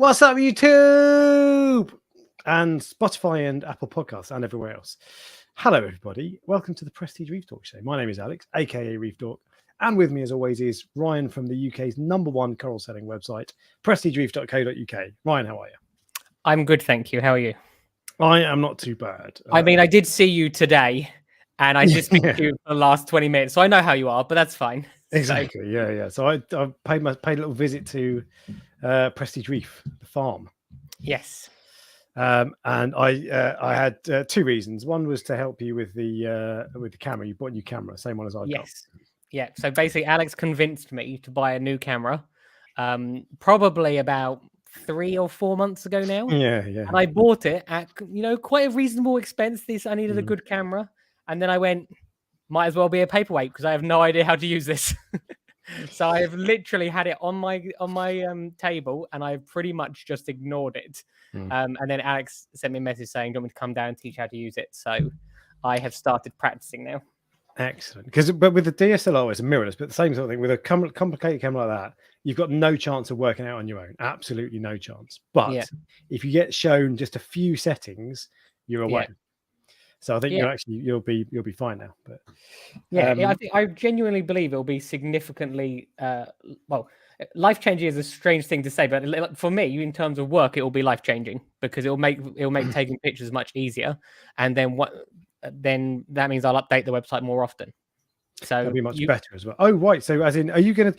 What's up, YouTube? And Spotify and Apple Podcasts and everywhere else. Hello, everybody. Welcome to the Prestige Reef Dork Show. My name is Alex, aka Reef Dork. And with me, as always, is Ryan from the UK's #1 coral selling website, prestigereef.co.uk. Ryan, how are you? I'm good, thank you. How are you? I am not too bad. I mean, I did see you today, and I did speak to you for the last 20 minutes, so I know how you are, but that's fine. Exactly, yeah. So I paid a little visit to Prestige Reef, the farm. Yes. And I had two reasons. One was to help you with the camera. You bought a new camera, same one as I've got. Yeah. So basically, Alex convinced me to buy a new camera, probably about 3 or 4 months ago now. Yeah. And I bought it at quite a reasonable expense. I needed a good camera, and then I went, might as well be a paperweight because I have no idea how to use this. So I've literally had it on my table, and I've pretty much just ignored it. And then Alex sent me a message saying, "Do you want me to come down and teach how to use it?" So I have started practicing now. Excellent. But with the DSLR, it's a mirrorless, but the same sort of thing. With a complicated camera like that, you've got no chance of working out on your own. Absolutely no chance. But if you get shown just a few settings, you're away. So I think you'll be fine now. But I genuinely believe it'll be significantly life changing is a strange thing to say, but for me, in terms of work, it will be life changing because it'll make taking pictures much easier, and then that means I'll update the website more often. So that'll be much better as well. Oh, right. So as in, are you gonna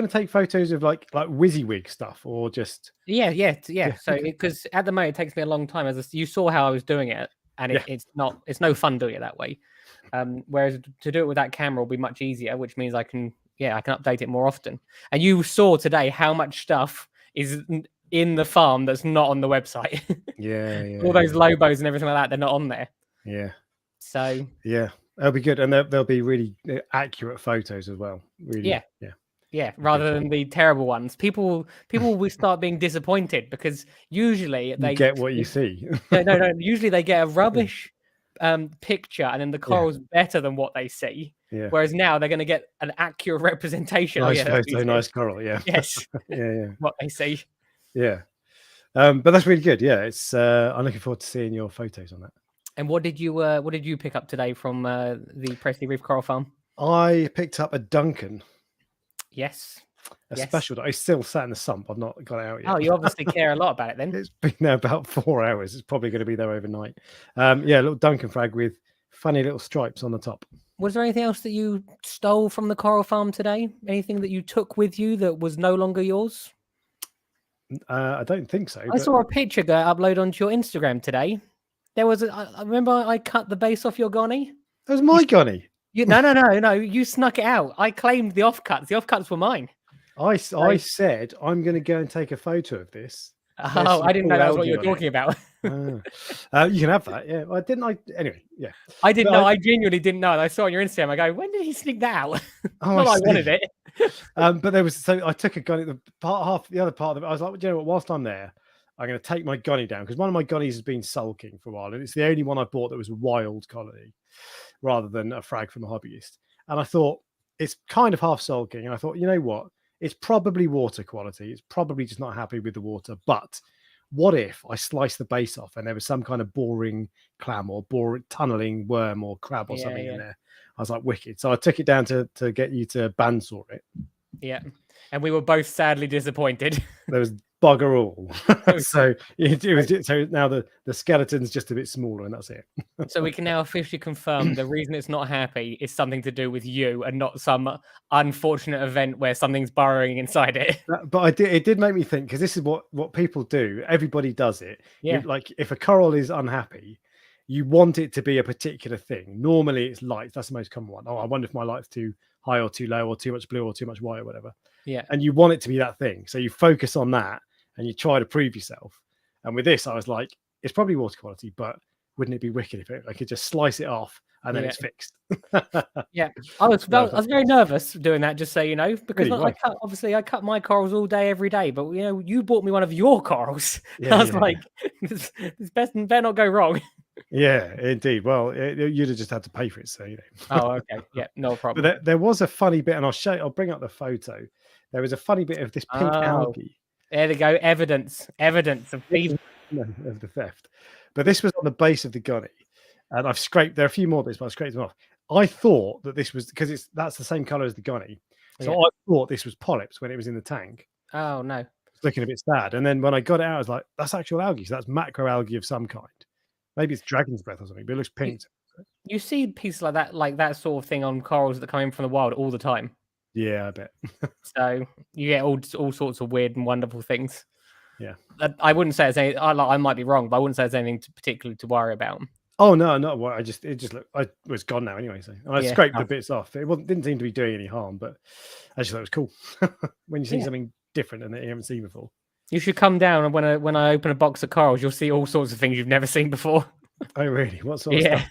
take photos of like WYSIWYG stuff or just? Yeah. So because at the moment it takes me a long time. You saw how I was doing it. And it's no fun doing it that way. Whereas to do it with that camera will be much easier, which means I can update it more often. And you saw today how much stuff is in the farm that's not on the website. All those lobos and everything like that, they're not on there. Yeah. So that'll be good, and they'll be really accurate photos as well. Really. Yeah, rather than the terrible ones. People will start being disappointed because usually they get what you see. No. Usually they get a rubbish picture, and then the coral's better than what they see. Yeah. Whereas now they're going to get an accurate representation. Nice photo, nice coral. Yeah. Yes. What they see. Yeah. But that's really good. Yeah. It's. I'm looking forward to seeing your photos on that. And what did you pick up today from the Prestige Reef Coral Farm? I picked up a Duncan. Yes. Special. I still sat in the sump. I've not got it out yet. Oh, you obviously care a lot about it then. It's been there about 4 hours. It's probably going to be there overnight. A little Duncan frag with funny little stripes on the top. Was there anything else that you stole from the coral farm today? Anything that you took with you that was no longer yours? I don't think so. I saw a picture go upload onto your Instagram today. There was I remember I cut the base off your gonny. That was my gonny. No. You snuck it out. I claimed the offcuts. The offcuts were mine. I said I'm going to go and take a photo of this. Oh, I didn't know that was what you were talking about. You can have that. Yeah, I didn't. Anyway, yeah. I didn't know. I genuinely didn't know. And I saw on your Instagram. I go, when did he sneak that out? Oh, I wanted it. But there was. So I took a gunny. The other part of it. I was like, you know what? Whilst I'm there, I'm going to take my gunny down because one of my gunnies has been sulking for a while, and it's the only one I bought that was wild colony, rather than a frag from a hobbyist. And I thought it's kind of half sulking, and I thought, you know what? It's probably water quality. It's probably just not happy with the water. But what if I sliced the base off and there was some kind of boring clam or tunneling worm or crab or something in there? I was like, wicked. So I took it down to get you to bandsaw it. Yeah. And we were both sadly disappointed. There was bugger all. So now the skeleton's just a bit smaller, and that's it. So we can now officially confirm the reason it's not happy is something to do with you and not some unfortunate event where something's burrowing inside it. But it did make me think, because this is what people do. Everybody does it. Yeah. Like if a coral is unhappy, you want it to be a particular thing. Normally it's light. That's the most common one. Oh, I wonder if my light's too high or too low or too much blue or too much white or whatever. Yeah. And you want it to be that thing. So you focus on that and you try to prove yourself. And with this, I was like, it's probably water quality, but wouldn't it be wicked if I could just slice it off and then it's fixed? Yeah. I was very nervous doing that, just so you know, because really? I cut my corals all day, every day. But, you bought me one of your corals. I was like, this better not go wrong. Yeah, indeed. Well, you'd have just had to pay for it, so Oh, okay. Yeah, no problem. But there was a funny bit, and I'll bring up the photo. There was a funny bit of this pink algae There they go. Evidence of thieves. No, of the theft. But this was on the base of the gunny, and I've scraped. There are a few more bits, but I scraped them off. I thought that this was because that's the same color as the gunny, so I thought this was polyps when it was in the tank. Oh no, it's looking a bit sad. And then when I got it out, I was like, "That's actual algae. So that's macroalgae of some kind. Maybe it's dragon's breath or something, but it looks pink." You see pieces like that sort of thing on corals that come in from the wild all the time. Yeah, I bet. So you get all sorts of weird and wonderful things. Yeah, I wouldn't say it's anything. I might be wrong, but I wouldn't say it's anything particularly to worry about. Oh no, not what it just looked. I was gone now anyway. So I scraped the bits off. It didn't seem to be doing any harm, but I just thought it was cool when you see something different and that you haven't seen before. You should come down, and when I open a box of corals, you'll see all sorts of things you've never seen before. Oh really? What sort of stuff?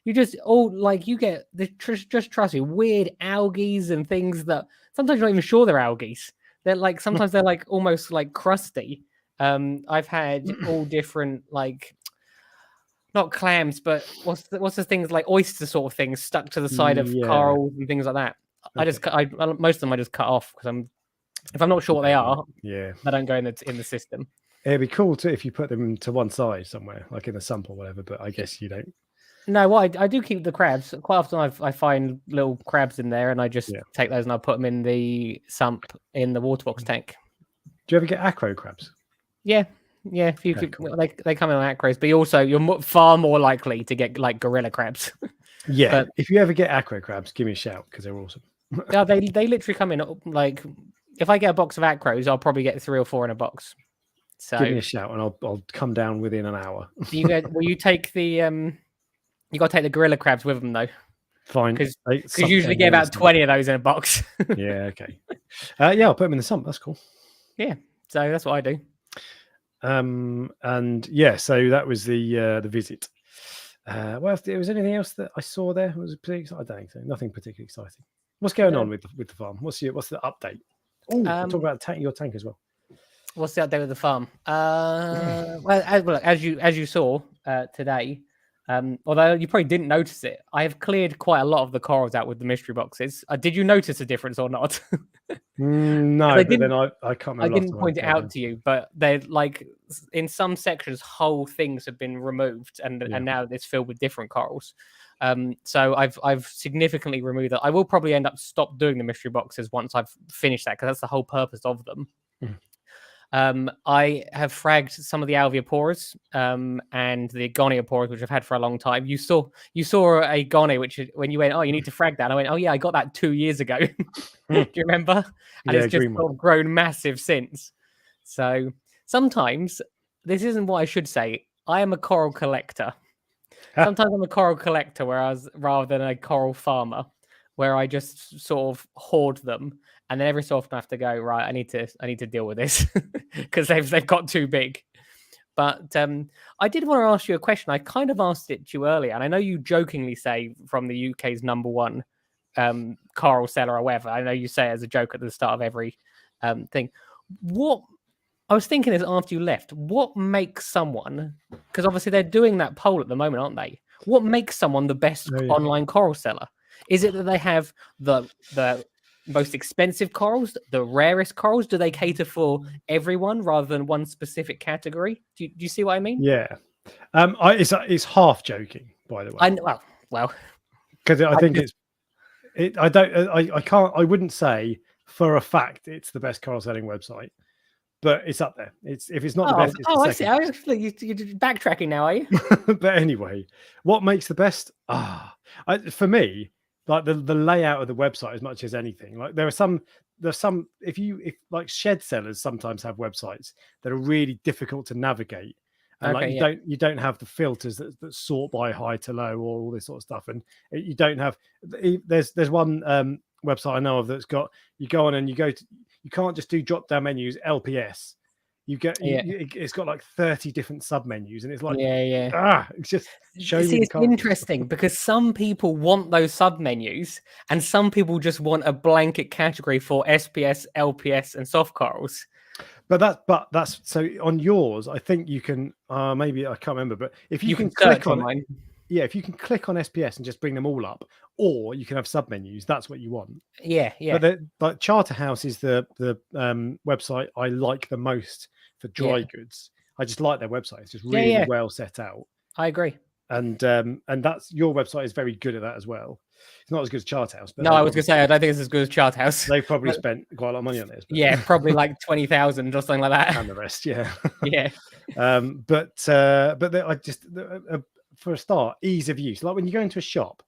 You just you get just trust me, weird algae and things that sometimes you're not even sure they're algae. They're like sometimes they're like almost like crusty. I've had all different like not clams, but what's the things like oyster sort of things stuck to the side of corals and things like that. Okay. Most of them I just cut off because if I'm not sure what they are, they don't go in the system. It'd be cool too if you put them to one side somewhere, like in a sump or whatever. But I guess you don't. No, well, I do keep the crabs. Quite often I find little crabs in there and I just take those and I put them in the sump in the Waterbox tank. Do you ever get acro crabs? Yeah. If you could, they come in on acros, but you're far more likely to get like gorilla crabs. But if you ever get acro crabs, give me a shout because they're awesome. Yeah, they literally come in like if I get a box of acros, I'll probably get 3 or 4 in a box. So give me a shout and I'll come down within an hour. Will you take the You got to take the gorilla crabs with them, though. Fine. Because you usually get about 20 of those in a box. Yeah, okay. I'll put them in the sump. That's cool. Yeah, so that's what I do. And yeah, so that was the visit. What else? Was anything else that I saw there? Was it particularly exciting? I don't think so. Nothing particularly exciting. What's going on with the farm? What's the update? Oh, talk about your tank as well. What's the update with the farm? Well, as you saw today. Although you probably didn't notice it, I have cleared quite a lot of the corals out with the mystery boxes. Did you notice a difference or not? No, but then I can't remember. I didn't point it out to you, but they're like in some sections, whole things have been removed, and now it's filled with different corals. So I've significantly removed that. I will probably end up stop doing the mystery boxes once I've finished that because that's the whole purpose of them. I have fragged some of the alveoporas and the gonioporas, which I've had for a long time. You saw a goni, which when you went, oh, you need to frag that. I went, oh yeah, I got that 2 years ago. Do you remember? And it's just sort of grown massive since. So sometimes this isn't what I should say. I am a coral collector. Sometimes I'm a coral collector, rather than a coral farmer, where I just sort of hoard them. And then every so often I have to go, right, I need to deal with this because they've got too big. But I did want to ask you a question. I kind of asked it to you earlier, and I know you jokingly say from the UK's #1 coral seller or whatever. I know you say it as a joke at the start of every thing. What I was thinking is after you left, what makes someone, because obviously they're doing that poll at the moment, aren't they? What makes someone the best online coral seller? Is it that they have the most expensive corals, the rarest corals? Do they cater for everyone rather than one specific category? Do you see what I mean? Yeah. It's half joking, by the way. I know. Well, because I think I wouldn't say for a fact it's the best coral selling website, but it's up there. If it's not the best, it's the second. I see. You're backtracking now, are you? But anyway, what makes the best? For me, like the layout of the website as much as anything. Like there's some if like shed sellers sometimes have websites that are really difficult to navigate, and you don't have the filters that sort by high to low or all this sort of stuff, and you don't have. There's one website I know of that's got, you go on and you can't just do drop down menus LPS. It's got like 30 different sub menus, and it's like it's just it's interesting because some people want those sub menus and some people just want a blanket category for SPS, LPS, and soft corals. But that's so on yours. I think you can maybe I can't remember, but if you can click on mine. if you can click on SPS and just bring them all up, or you can have submenus, that's what you want. Yeah. But Charterhouse is the website I like the most for dry goods. I just like their website. It's just really well set out. I agree. And that's your website is very good at that as well. It's not as good as Charthouse. But no, I was going to say I don't think it's as good as Charthouse. They probably spent quite a lot of money on this. But... Yeah, probably like 20,000 or something like that. And the rest, yeah. Yeah. But I just for a start, ease of use. Like when you go into a shop,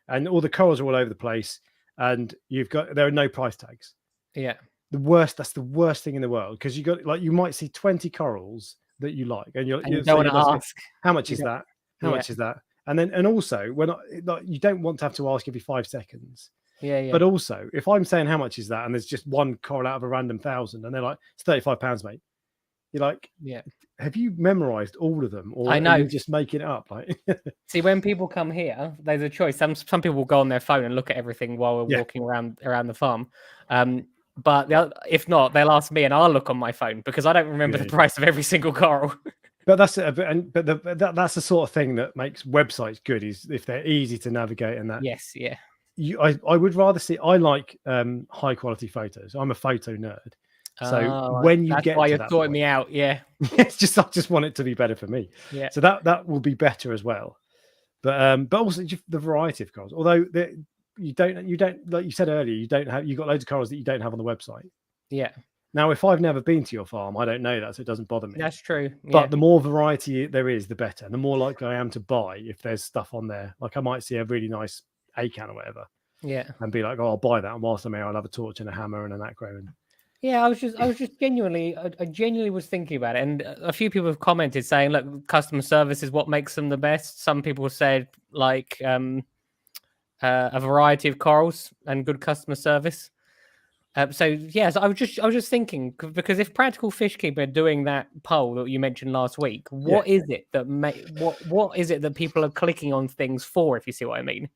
and all the corals are all over the place, and there are no price tags. Yeah. That's the worst thing in the world, because you might see 20 corals that you like, and you don't want to ask how much is that? How much is that? And also you don't want to have to ask every 5 seconds. Yeah. But also, if I'm saying how much is that, and there's just one coral out of a random 1,000, and they're like, it's £35, mate. You're like, have you memorized all of them, or I know, are you just making it up? Like, see, when people come here, there's a choice. Some people will go on their phone and look at everything while we're walking around the farm. But if not, they'll ask me, and I'll look on my phone because I don't remember the price of every single coral. But that's that's the sort of thing that makes websites good, is if they're easy to navigate, and that. Yes, yeah. I would rather see. I like high quality photos. I'm a photo nerd. So when you get why to you're that sorting point, me out, it's just I just want it to be better for me. Yeah. So that will be better as well. But also just the variety of corals. Although you don't like you said earlier, you've got loads of corals that you don't have on the website. Yeah. Now, if I've never been to your farm, I don't know that, so it doesn't bother me. That's true. Yeah. But the more variety there is, the better. And the more likely I am to buy if there's stuff on there. Like I might see a really nice acan or whatever. Yeah. And be like, oh, I'll buy that. And whilst I'm here, I'll have a torch and a hammer and an acro. And... Yeah, I was just genuinely was thinking about it. And a few people have commented saying, look, customer service is what makes them the best. Some people said like a variety of corals and good customer service. So yes, I was just thinking, because if Practical Fish Keeper are doing that poll that you mentioned last week, what is it that what is it that people are clicking on things for, if you see what I mean?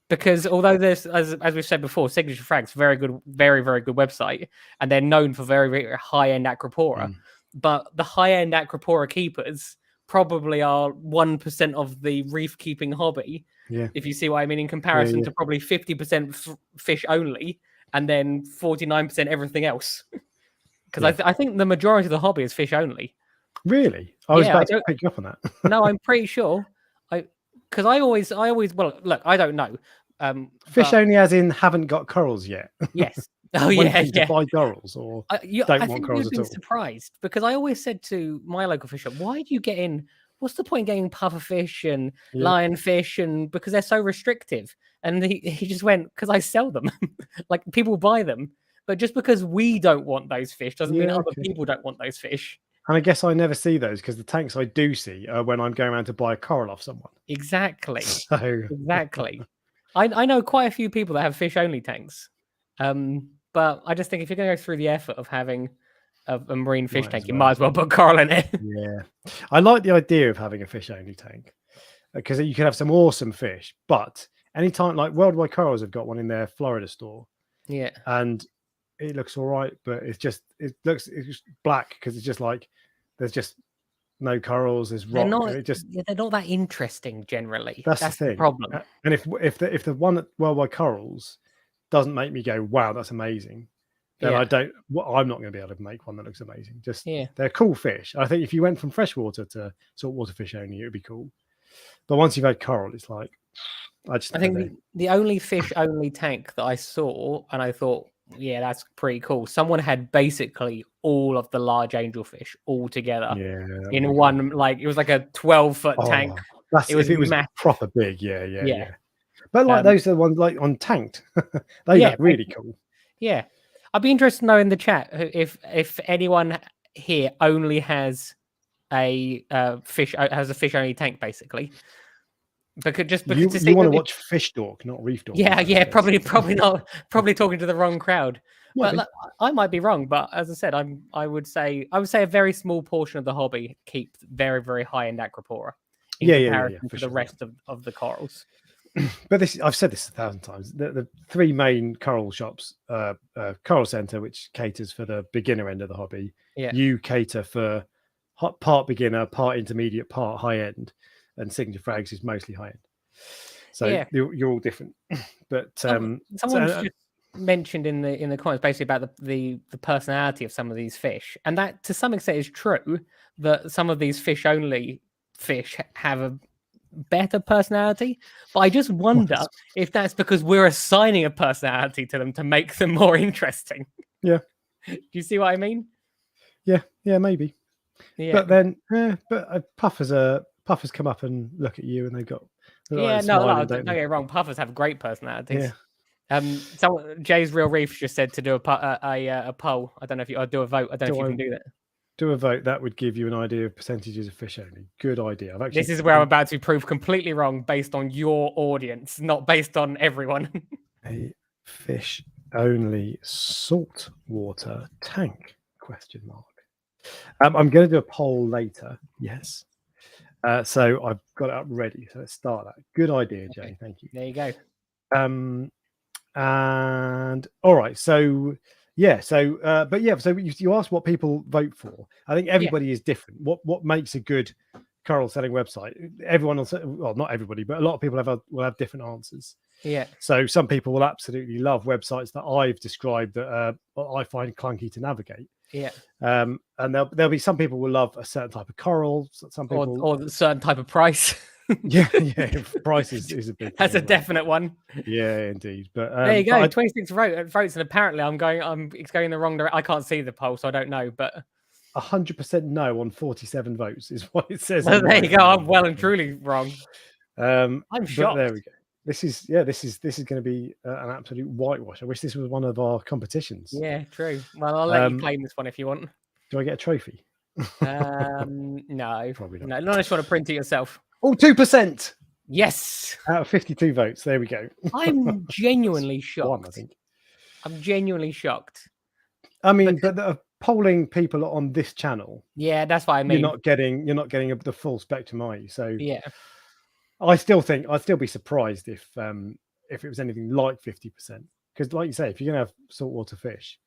Because although there's, as we've said before, Signature Frags, very good, very, very good website, and they're known for very, very high-end Acropora, but the high-end Acropora keepers probably are 1% of the reef keeping hobby, if you see what I mean, in comparison to probably 50% fish only, and then 49% everything else. Because I think the majority of the hobby is fish only. Really? I was about to pick you up on that. No, I'm pretty sure. Because I always, well, look, I don't know. Fish only as in haven't got corals yet. Yes. Oh, yeah. To buy corals, or don't want corals at all. Surprised, because I always said to my local fish shop, why do you get in? What's the point getting pufferfish and lionfish? And because they're so restrictive. And he just went, because I sell them. Like, people buy them. But just because we don't want those fish doesn't mean other people don't want those fish. And I guess I never see those, because the tanks I do see are when I'm going around to buy a coral off someone. Exactly. So... Exactly. I know quite a few people that have fish-only tanks. But I just think if you're going to go through the effort of having a marine fish tank, you might as well put coral in it. Yeah. I like the idea of having a fish-only tank, because you can have some awesome fish. But anytime, like Worldwide Corals have got one in their Florida store. Yeah. And it looks all right, but it's just black, because it's just like there's just no corals, there's rock. They're not that interesting generally. That's the thing. The problem. And if the one at Worldwide Corals doesn't make me go, wow, that's amazing, then I'm not going to be able to make one that looks amazing. They're cool fish. I think if you went from freshwater to saltwater fish only, it would be cool. But once you've had coral, it's like I think the only fish only tank that I saw and I thought, yeah, that's pretty cool. Someone had basically all of the large angelfish all together in one, like it was like a 12-foot tank. It was proper big, yeah. But like those are the ones like on tanked. They look really cool. Yeah, I'd be interested to know in the chat if anyone here only has a fish only tank, basically. Because you want to watch Fish Dork, not Reef Dork. Yeah, probably not. Probably talking to the wrong crowd. But I might be wrong. But as I said, I would say a very small portion of the hobby keep very, very high end Acropora in comparison to the rest of the corals. But I've said this 1,000 times. The three main coral shops, Coral Centre, which caters for the beginner end of the hobby. You cater for part beginner, part intermediate, part high end. and signature frags is mostly high end. So Yeah. you're all different. But Someone just mentioned in the comments basically about the personality of some of these fish, and that to some extent is true. That some of these fish only fish have a better personality, but I just wonder if that's because we're assigning a personality to them to make them more interesting. Yeah. Do you see what I mean? Yeah, maybe. Yeah. But then, puffers come up and look at you, and they've got don't get me wrong. Puffers have great personalities. Yeah. Jay's Real Reef just said to do a poll. I don't know if I'd do a vote. I don't know if you can do that. Do a vote. That would give you an idea of percentages of fish only. Good idea. This is where I'm about to prove completely wrong based on your audience, not based on everyone. A fish only saltwater tank? ? I'm going to do a poll later. Yes. So I've got it up ready. So let's start that. Good idea, Jay. Okay. Thank you. There you go. And all right. So yeah. So but yeah. So you asked what people vote for. I think everybody is different. What makes a good coral selling website? Everyone will say, well, not everybody, but a lot of people will have different answers. Yeah. So some people will absolutely love websites that I've described that I find clunky to navigate. Yeah. And there'll be some people will love a certain type of coral. Some people or a certain type of price. yeah. Price is a big. That's a definite one. Yeah, indeed. But there you go. 26 votes, and apparently it's going the wrong direction. I can't see the poll, so I don't know. But 100% no on 47 votes is what it says. Well, there you go. I'm well and truly wrong. I'm shocked. There we go. This is going to be an absolute whitewash. I wish this was one of our competitions. Yeah, true. Well, I'll let you claim this one if you want. Do I get a trophy? No, probably not. No, not unless you want to print it yourself. Oh, 2%. Yes. Out of 52 votes. There we go. I'm genuinely shocked. One, I think. I'm genuinely shocked. I mean, but polling people on this channel. Yeah, that's what I mean. You're not getting the full spectrum, are you? So yeah. I still think I'd still be surprised if it was anything like 50%. Because, like you say, if you're gonna have saltwater fish,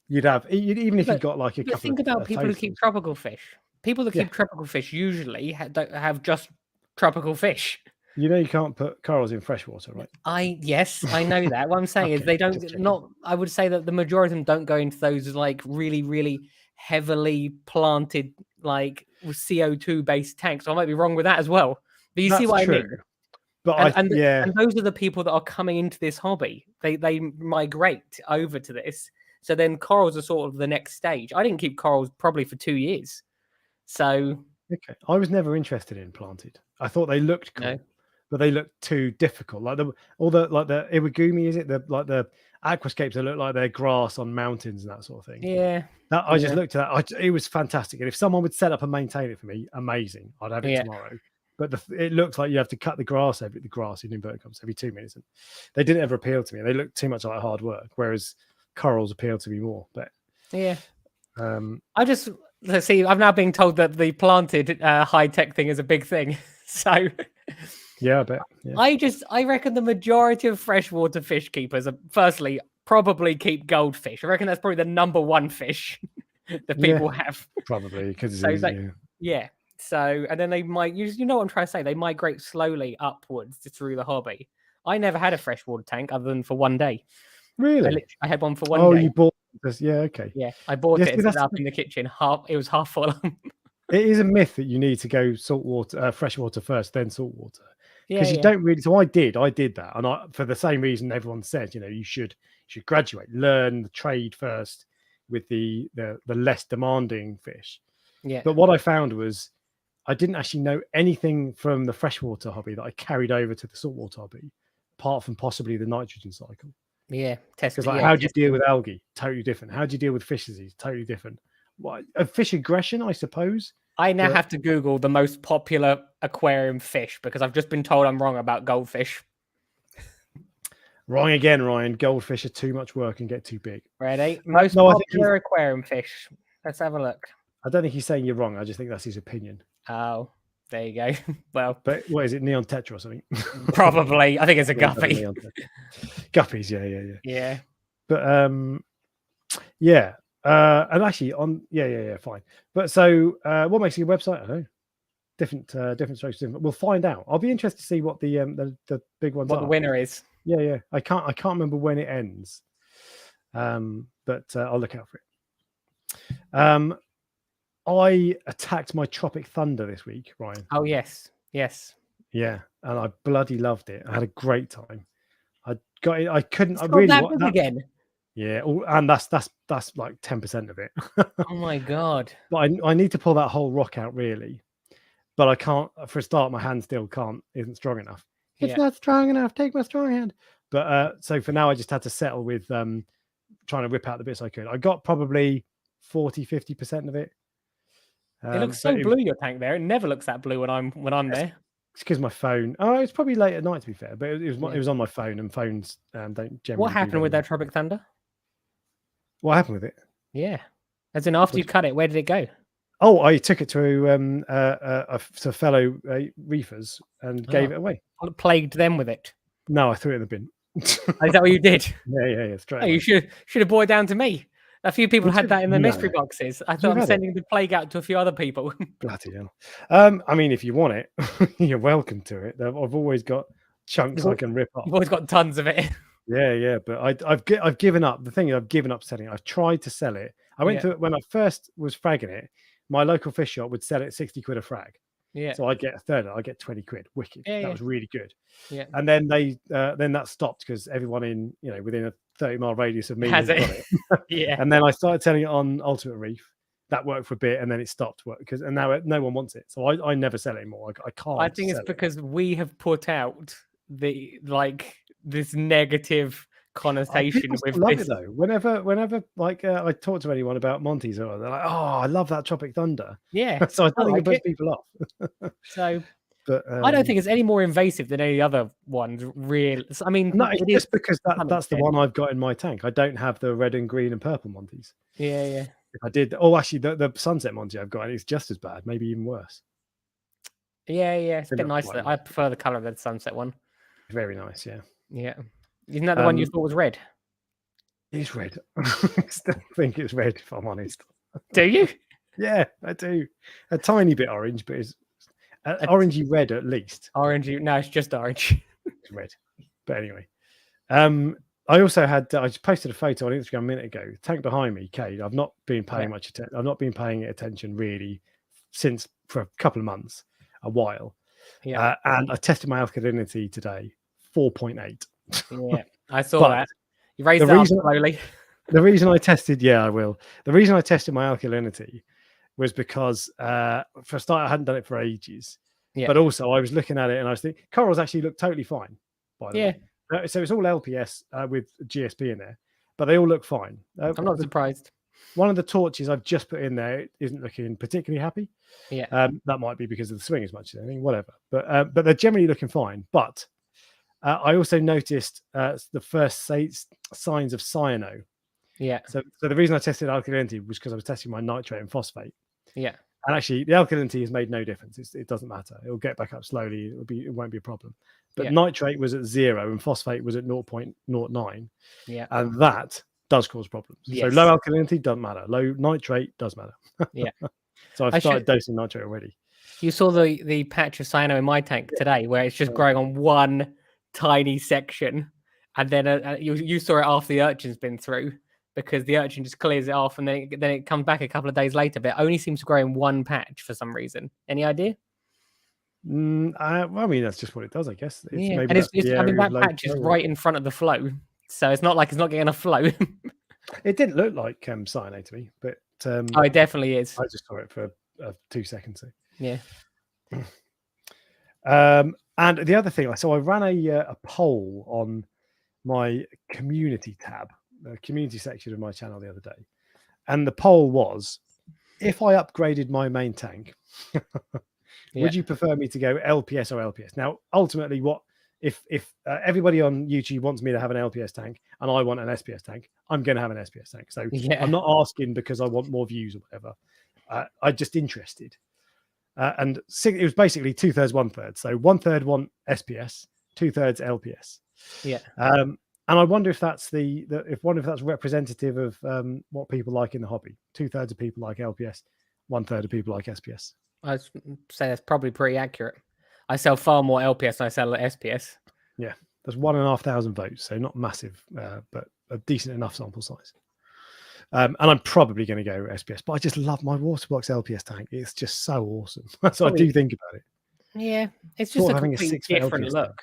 even if you've got like a couple. Think about people who keep tropical fish. People that keep tropical fish usually don't have just tropical fish. You know, you can't put corals in freshwater, right? Yes, I know that. What I'm saying is they don't. I would say that the majority of them don't go into those like really, really heavily planted like CO2 based tanks. So I might be wrong with that as well. But you see what I mean? But and those are the people that are coming into this hobby. They migrate over to this. So then corals are sort of the next stage. I didn't keep corals probably for 2 years. So okay, I was never interested in planted. I thought they looked cool, but they looked too difficult. Like the iwagumi, is it? The aquascapes that look like they're grass on mountains and that sort of thing. Yeah. I just looked at that. It was fantastic. And if someone would set up and maintain it for me, amazing. I'd have it tomorrow. But it looks like you have to cut the grass in inverted commas every 2 minutes. And they didn't ever appeal to me. They looked too much like hard work, whereas corals appeal to me more. But yeah. Let's see. I'm now being told that the planted high tech thing is a big thing. So yeah, I bet. Yeah. I reckon the majority of freshwater fish keepers are firstly probably keep goldfish. I reckon that's probably the number one fish that people have. Probably because it's easy. Yeah. So and then they might you know what I'm trying to say. They migrate slowly upwards through the hobby. I never had a freshwater tank other than for 1 day. Really? I had one for 1 day. Oh, you bought this? Yeah, okay. Yeah, I bought it and set it up in the kitchen. It was half full. It is a myth that you need to go saltwater, freshwater first, then saltwater. Because you yeah. don't really. So I did that, and for the same reason everyone said, you should graduate, learn the trade first with the less demanding fish. Yeah. But what I found was I didn't actually know anything from the freshwater hobby that I carried over to the saltwater hobby, apart from possibly the nitrogen cycle. Yeah, because how do you deal with algae? Totally different. How do you deal with fish disease? Totally different. What, fish aggression, I suppose. I now have to Google the most popular aquarium fish because I've just been told I'm wrong about goldfish. Wrong again, Ryan. Goldfish are too much work and get too big. Ready? Most popular aquarium fish. Let's have a look. I don't think he's saying you're wrong. I just think that's his opinion. Oh, there you go. Well, but what is it? Neon tetra or something? Probably. I think it's a guppy. Guppies, yeah. But and actually fine. But so what makes a good website? I don't know. different strokes. We'll find out. I'll be interested to see what the big ones What are. the winner is. Yeah. I can't remember when it ends. But I'll look out for it. I attacked my Tropic Thunder this week, Ryan. Oh yes. Yeah, and I bloody loved it. I had a great time. I got it. I couldn't. It's I got really that big again. Yeah, and that's like 10% of it. Oh my god! But I need to pull that whole rock out really, but I can't. For a start, my hand still isn't strong enough. It's not strong enough. Take my strong hand. But so for now, I just had to settle with trying to rip out the bits I could. I got probably 40-50% of it. It looks so blue, your tank there. It never looks that blue when I'm there. It's because my phone. Oh, it's probably late at night to be fair, but it was on my phone, and phones don't generally. What happened with that Tropic Thunder? What happened with it? Yeah, as in after you cut it, where did it go? Oh, I took it to fellow reefers and gave it away. Plagued them with it. No, I threw it in the bin. Is that what you did? Yeah. Straight. Oh, you should have brought it down to me. A few people had that in their mystery boxes. I thought I'm sending the plague out to a few other people. Bloody hell. I mean, if you want it, you're welcome to it. I've always got chunks I can rip off. You've always got tons of it. Yeah. But I've given up. The thing is, I've given up selling it. I've tried to sell it. I went to when I first was fragging it. My local fish shop would sell it 60 quid a frag. Yeah. So I'd get a third. I get 20 quid. Wicked. That was really good. Yeah. And then then that stopped because everyone in within a 30-mile radius of me has got it. Yeah. And then I started selling it on Ultimate Reef. That worked for a bit, and then it stopped work and now no one wants it. So I never sell it anymore. I can't. I think it's because we have put out this negative connotation with love this. it though. Whenever I talk to anyone about Monty's, they're like, "Oh, I love that Tropic Thunder." Yeah. So I don't think it puts people off. So. But I don't think it's any more invasive than any other ones. Really, I mean, no, it's just because that's the one I've got in my tank. I don't have the red and green and purple Monties. Yeah. If I did, actually, the sunset Monty I've got, it's just as bad, maybe even worse. Yeah, it's a bit nicer. I prefer the color of the sunset one. Very nice, yeah. Yeah, isn't that the one you thought was red? It's red. I still think it's red, if I'm honest. Do you? Yeah, I do. A tiny bit orange, but it's orangey red at least. Orangey? No, it's just orange. It's red. But anyway, I also had. I just posted a photo on Instagram a minute ago. The tank behind me, Cade. I've not been paying much attention. I've not been paying it attention really for a couple of months, a while. Yeah. And I tested my alkalinity today, 4.8. Yeah, I saw that. You raised it up slowly. The reason I tested, I will. The reason I tested my alkalinity was because for a start, I hadn't done it for ages. Yeah. But also, I was looking at it and I was thinking, corals actually look totally fine, by the way. So it's all LPS with GSP in there, but they all look fine. I'm not surprised. One of the torches I've just put in there isn't looking particularly happy. Yeah. That might be because of the swing as much as anything, whatever. But they're generally looking fine. But I also noticed the first signs of cyano. Yeah. So the reason I tested alkalinity was because I was testing my nitrate and phosphate. Yeah. And actually, the alkalinity has made no difference. It doesn't matter. It'll get back up slowly. It won't be a problem. But nitrate was at 0 and phosphate was at 0.09. Yeah. And that does cause problems. Yes. So low alkalinity doesn't matter. Low nitrate does matter. Yeah. So I've started dosing nitrate already. You saw the patch of cyano in my tank today where it's just growing on one tiny section. And then you saw it after the urchin's been through, because the urchin just clears it off and then it comes back a couple of days later, but it only seems to grow in one patch for some reason. Any idea? I mean, that's just what it does, I guess. And that patch is right in front of the flow, so it's not like it's not getting enough flow. It didn't look like cyano to me, but it definitely is. I just saw it for 2 seconds. So. Yeah. And the other thing, so I ran a poll on my community tab, the community section of my channel the other day, and the poll was, if I upgraded my main tank, would you prefer me to go LPS or LPS? Now, ultimately, if everybody on YouTube wants me to have an LPS tank and I want an SPS tank, I'm going to have an SPS tank. So I'm not asking because I want more views or whatever. I'm just interested. And it was basically 2/3, 1/3. So 1/3 want SPS, 2/3 LPS. Yeah. And I wonder if that's that's representative of what people like in the hobby. 2/3 of people like LPS, 1/3 of people like SPS. I'd say that's probably pretty accurate. I sell far more LPS than I sell SPS. Yeah, there's 1,500 votes, so not massive, but a decent enough sample size. And I'm probably going to go SPS, but I just love my Waterbox LPS tank. It's just so awesome. So I do think about it. Yeah, it's just Sort a of having a complete 6-foot different LPS look. tank.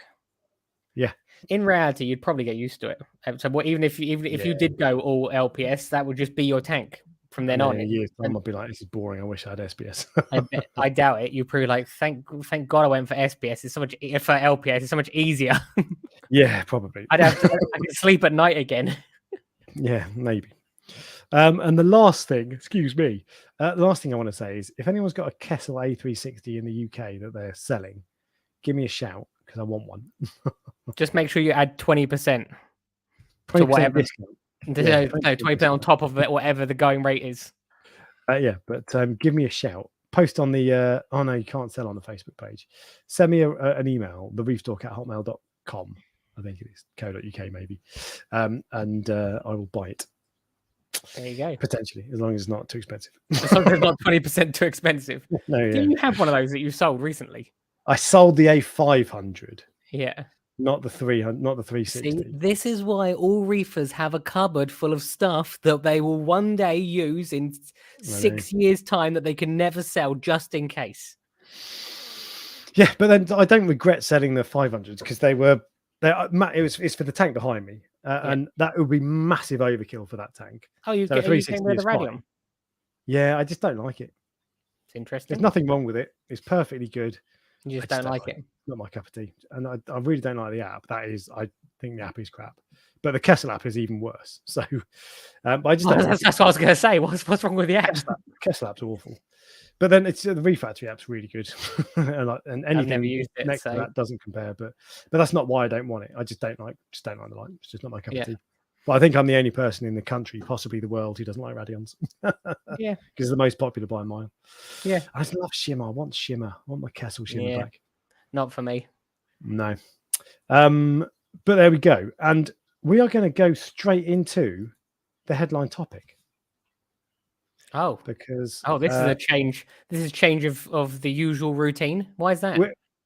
Yeah. In reality, you'd probably get used to it. So even if you did go all LPS, that would just be your tank from then on. In a year's time, I'll be like, this is boring. I wish I had SPS. I doubt it. You're probably like, thank God I went for SPS. It's so much for LPS. It's so much easier. Yeah, probably. I could sleep at night again. Yeah, maybe. And the last thing, excuse me, the last thing I want to say is if anyone's got a Kessel A360 in the UK that they're selling, give me a shout because I want one. Just make sure you add 20% to 20% whatever. discount. No, 20% on top of it, whatever the going rate is. Yeah, but give me a shout. Post on the oh no, you can't sell on the Facebook page. Send me an email, the reefdork@hotmail.com. I think it is co.uk maybe, and I will buy it. There you go. Potentially, as long as it's not too expensive. As long as it's not 20% too expensive. No, yeah. Do you have one of those that you sold recently? I sold the A500. Yeah. Not the 300, not the 360. See, this is why all reefers have a cupboard full of stuff that they will one day use in 6 years' time that they can never sell, just in case. Yeah, but then I don't regret selling the 500s because it's for the tank behind me, and that would be massive overkill for that tank. Oh, you so came with the radium? Yeah, I just don't like it. It's interesting. There's nothing wrong with it. It's perfectly good. You just don't like it. Not my cup of tea, and I really don't like the app. I think the app is crap, but the Kessel app is even worse. So, but I just that's what I was going to say. What's wrong with the app? Kessel app's awful, but then it's the Refactory app's really good, and anything next to that doesn't compare. But that's not why I don't want it. I just don't like the light. It's just not my cup of tea. But I think I'm the only person in the country, possibly the world, who doesn't like Radions. Yeah, because it's the most popular by a mile. Yeah, I just love shimmer. I want shimmer. I want my Kessel shimmer back. Not for me. No. But there we go. And we are going to go straight into the headline topic. Oh, because this is a change. This is a change of the usual routine. Why is that?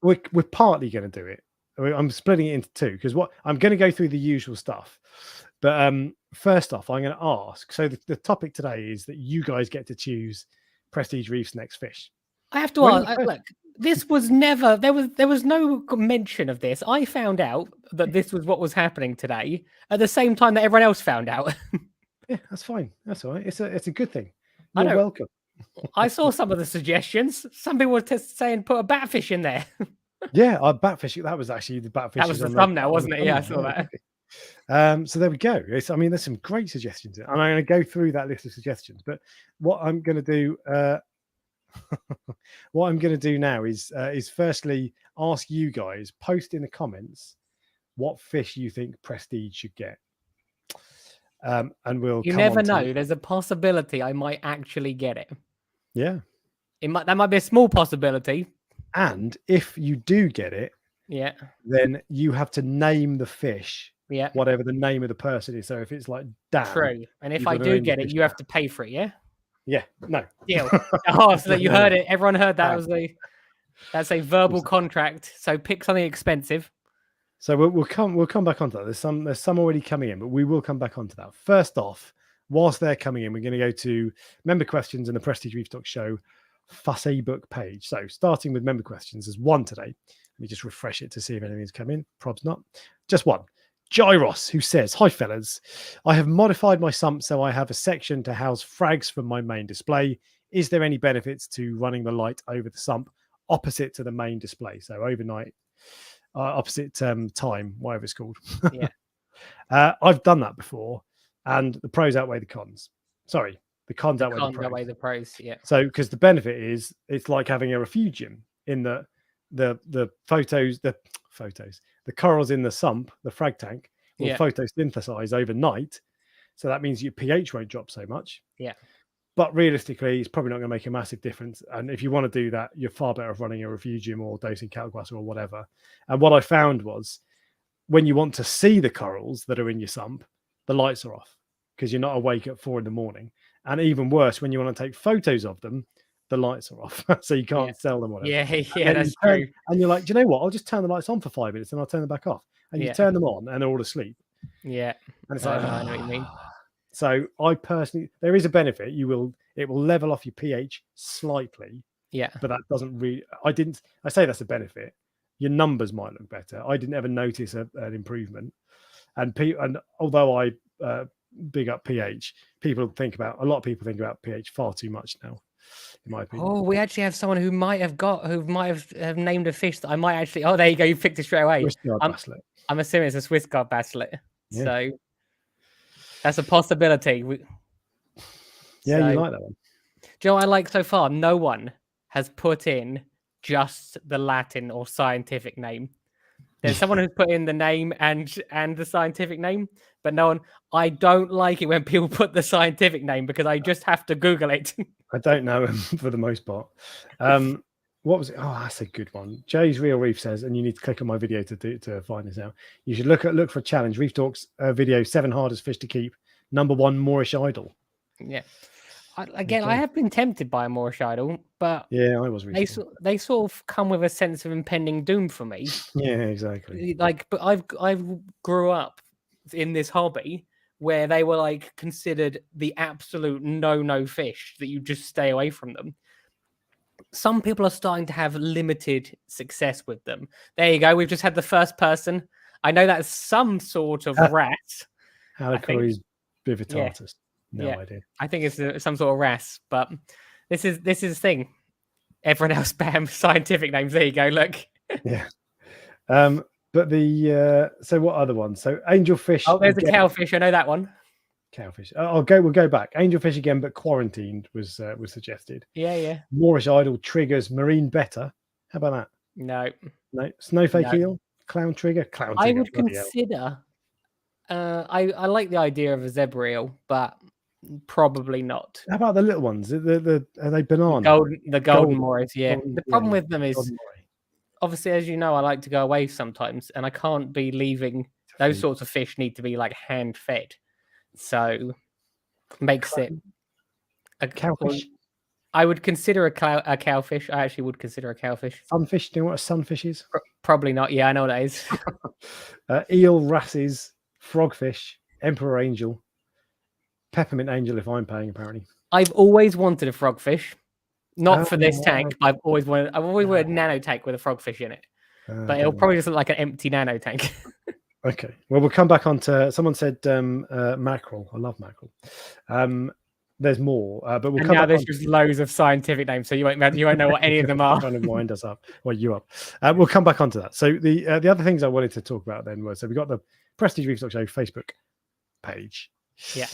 We're partly going to do it. I'm splitting it into two because I'm going to go through the usual stuff. But first off, I'm going to ask. So the topic today is that you guys get to choose Prestige Reef's next fish. I have to ask. Look, this was never. There was no mention of this. I found out that this was what was happening today at the same time that everyone else found out. Yeah, that's fine. That's all right. It's a good thing. You're welcome. I saw some of the suggestions. Some people were saying put a batfish in there. Yeah, batfish. That was actually the batfish. That was the thumbnail, wasn't it? Yeah, I saw that. So there we go. There's some great suggestions, and I'm going to go through that list of suggestions. But what I'm going to do, now is firstly ask you guys, post in the comments what fish you think Prestige should get, and we'll. You never know. There's a possibility I might actually get it. Yeah, that might be a small possibility. And if you do get it, then you have to name the fish. Yeah. Whatever the name of the person is. So if it's like Dan. True. And if I do get it, you have to pay for it, yeah? Yeah. No. Deal. So that you heard it. Everyone heard that. That's a verbal contract. So pick something expensive. So we'll come back onto that. There's some already coming in, but we will come back onto that. First off, whilst they're coming in, we're going to go to member questions and the Prestige Reef Dork Show Facebook page. So starting with member questions, there's one today. Let me just refresh it to see if anything's come in. Prob's not. Just one. Gyros, who says, "Hi fellas, I have modified my sump so I have a section to house frags from my main display. Is there any benefits to running the light over the sump opposite to the main display? So overnight, opposite time, whatever it's called." Yeah. I've done that before, and the pros outweigh the cons. Sorry. The cons outweigh the pros, yeah. So, because the benefit is, it's like having a refugium in the corals in the sump, the frag tank, will photosynthesize overnight. So that means your pH won't drop so much. Yeah. But realistically, it's probably not going to make a massive difference. And if you want to do that, you're far better off running a refugium or dosing calguas or whatever. And what I found was, when you want to see the corals that are in your sump, the lights are off because you're not awake at 4 a.m. And even worse, when you want to take photos of them, the lights are off, so you can't sell them. Whatever. Yeah, that's true. And you're like, do you know what? I'll just turn the lights on for 5 minutes and I'll turn them back off. And you turn them on and they're all asleep. Yeah, and it's like, I know what you mean. So I personally, there is a benefit. It will level off your pH slightly. Yeah, but that doesn't really. I say that's a benefit. Your numbers might look better. I didn't ever notice an improvement. And although I big up pH, a lot of people think about pH far too much now, in my opinion. Oh, we actually have someone who might have named a fish that I might actually. Oh, there you go. You picked it straight away. I'm assuming it's a Swiss guard basslet. Yeah. So that's a possibility. You like that one. Do you know what I like so far? No one has put in just the Latin or scientific name. There's someone who's put in the name and the scientific name, but no one. I don't like it when people put the scientific name because I just have to Google it. I don't know him for the most part. What was it? Oh, that's a good one. Jay's Real Reef says, and you need to click on my video to find this out. You should look for a challenge. Reef Dork's video, 7 hardest fish to keep. #1 Moorish idol. Yeah. I have been tempted by a Moorish idol, but yeah, I was recently. They sort of come with a sense of impending doom for me. Yeah, exactly. But I've grew up in this hobby where they were like considered the absolute no fish that you just stay away from them. Some people are starting to have limited success with them. There you go. We've just had the first person. I know that's some sort of rat. Halicoris bivitatus. No idea. I think it's some sort of wrasse, but this is the thing. Everyone else spam scientific names. There you go. Look. Yeah. But so what other ones? So angelfish. Oh, there's a cowfish. I know that one. Cowfish. We'll go back. Angelfish again, but quarantined was suggested. Yeah. Moorish idol triggers marine betta. How about that? No. Snowflake eel, clown trigger. I would consider. I like the idea of a zebra eel, but probably not. How about the little ones? Are they banana? The golden moors. Yeah. The problem with them is, obviously, as you know, I like to go away sometimes, and I can't be leaving. Those sorts of fish need to be like hand fed, so makes it a cowfish. I would consider a cowfish. I actually would consider a cowfish. Sunfish. Do you know what a sunfish is? Probably not. Yeah, I know what that is. Eel, wrasses, frogfish, emperor angel, peppermint angel. If I'm paying, apparently. I've always wanted a frogfish. Not for this tank. I've always wanted a nano tank with a frogfish in it. But it'll probably just look like an empty nano tank. Okay. Well, we'll come back on to. Someone said mackerel. I love mackerel. There's more, but we'll come back. There's just loads of scientific names, so you won't know what any of them are. Trying to wind us up, you up. We'll come back onto that. So the other things I wanted to talk about then was, so we got the Prestige Reef Dork Show Facebook page. Yeah.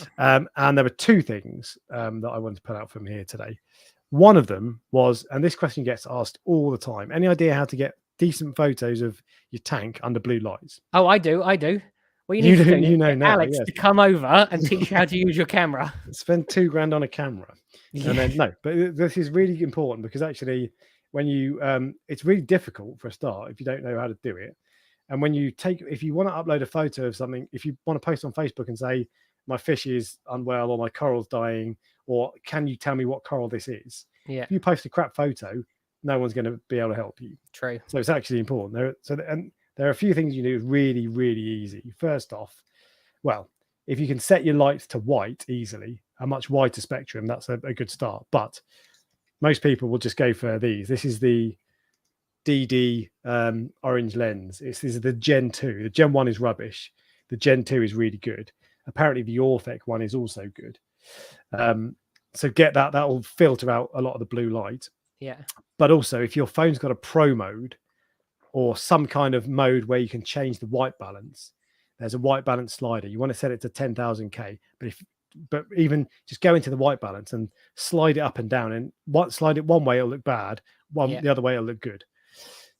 And there were 2 things that I wanted to put out from here today. One of them was, and this question gets asked all the time, any idea how to get decent photos of your tank under blue lights? Oh, I do. Well, you know Alex to come over and teach you how to use your camera. Spend $2,000 on a camera, and then but this is really important because actually, when you it's really difficult for a start if you don't know how to do it. And when if you want to upload a photo of something, if you want to post on Facebook and say my fish is unwell or my coral's dying, or can you tell me what coral this is? Yeah. If you post a crap photo, no one's going to be able to help you. True. So it's actually important. There are a few things you do really, really easy. First off, well, if you can set your lights to white easily, a much whiter spectrum, that's a good start. But most people will just go for these. This is the DD orange lens. This is the Gen 2. The Gen 1 is rubbish. The Gen 2 is really good. Apparently the Orthec one is also good. So get that. That will filter out a lot of the blue light. Yeah. But also, if your phone's got a pro mode or some kind of mode where you can change the white balance, there's a white balance slider. You want to set it to 10,000K, but even just go into the white balance and slide it up and down, and slide it one way, it'll look bad. The other way, it'll look good.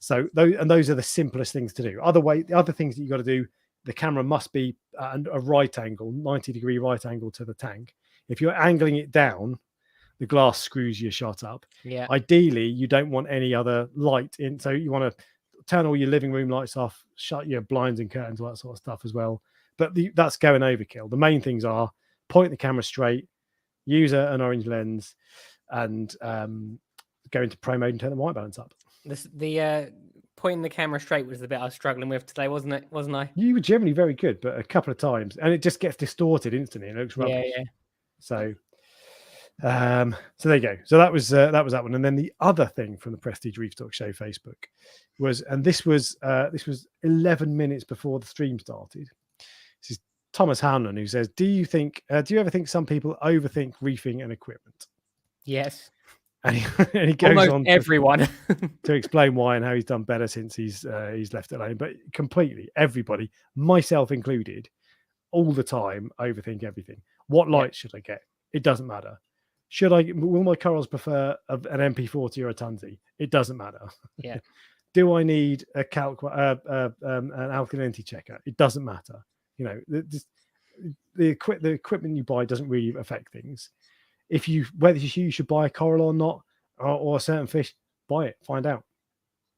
So those are the simplest things to do. The other things that you got to do, the camera must be at a right angle, 90-degree right angle to the tank. If you're angling it down, the glass screws your shot up. Yeah. Ideally, you don't want any other light in. So you want to turn all your living room lights off, shut your blinds and curtains, all that sort of stuff as well. But that's going overkill. The main things are point the camera straight, use an orange lens, and go into pro mode and turn the white balance up. The pointing the camera straight was the bit I was struggling with today, wasn't it? Wasn't I? You were generally very good, but a couple of times, and it just gets distorted instantly. And it looks rubbish. Yeah. So there you go. So that was that one. And then the other thing from the Prestige Reef Dork Show Facebook was, and this was 11 minutes before the stream started. This is Thomas Hanlon, who says, do you ever think some people overthink reefing and equipment? Yes. And he goes almost on everyone to explain why and how he's done better since he's left it alone. But completely, everybody, myself included, all the time overthink everything. What light should I get? It doesn't matter. Will my corals prefer an MP40 or a Tunze? It doesn't matter. Yeah. Do I need an alkalinity checker? It doesn't matter. You know, the equipment you buy doesn't really affect things. Whether you should buy a coral or not, or a certain fish, buy it, find out.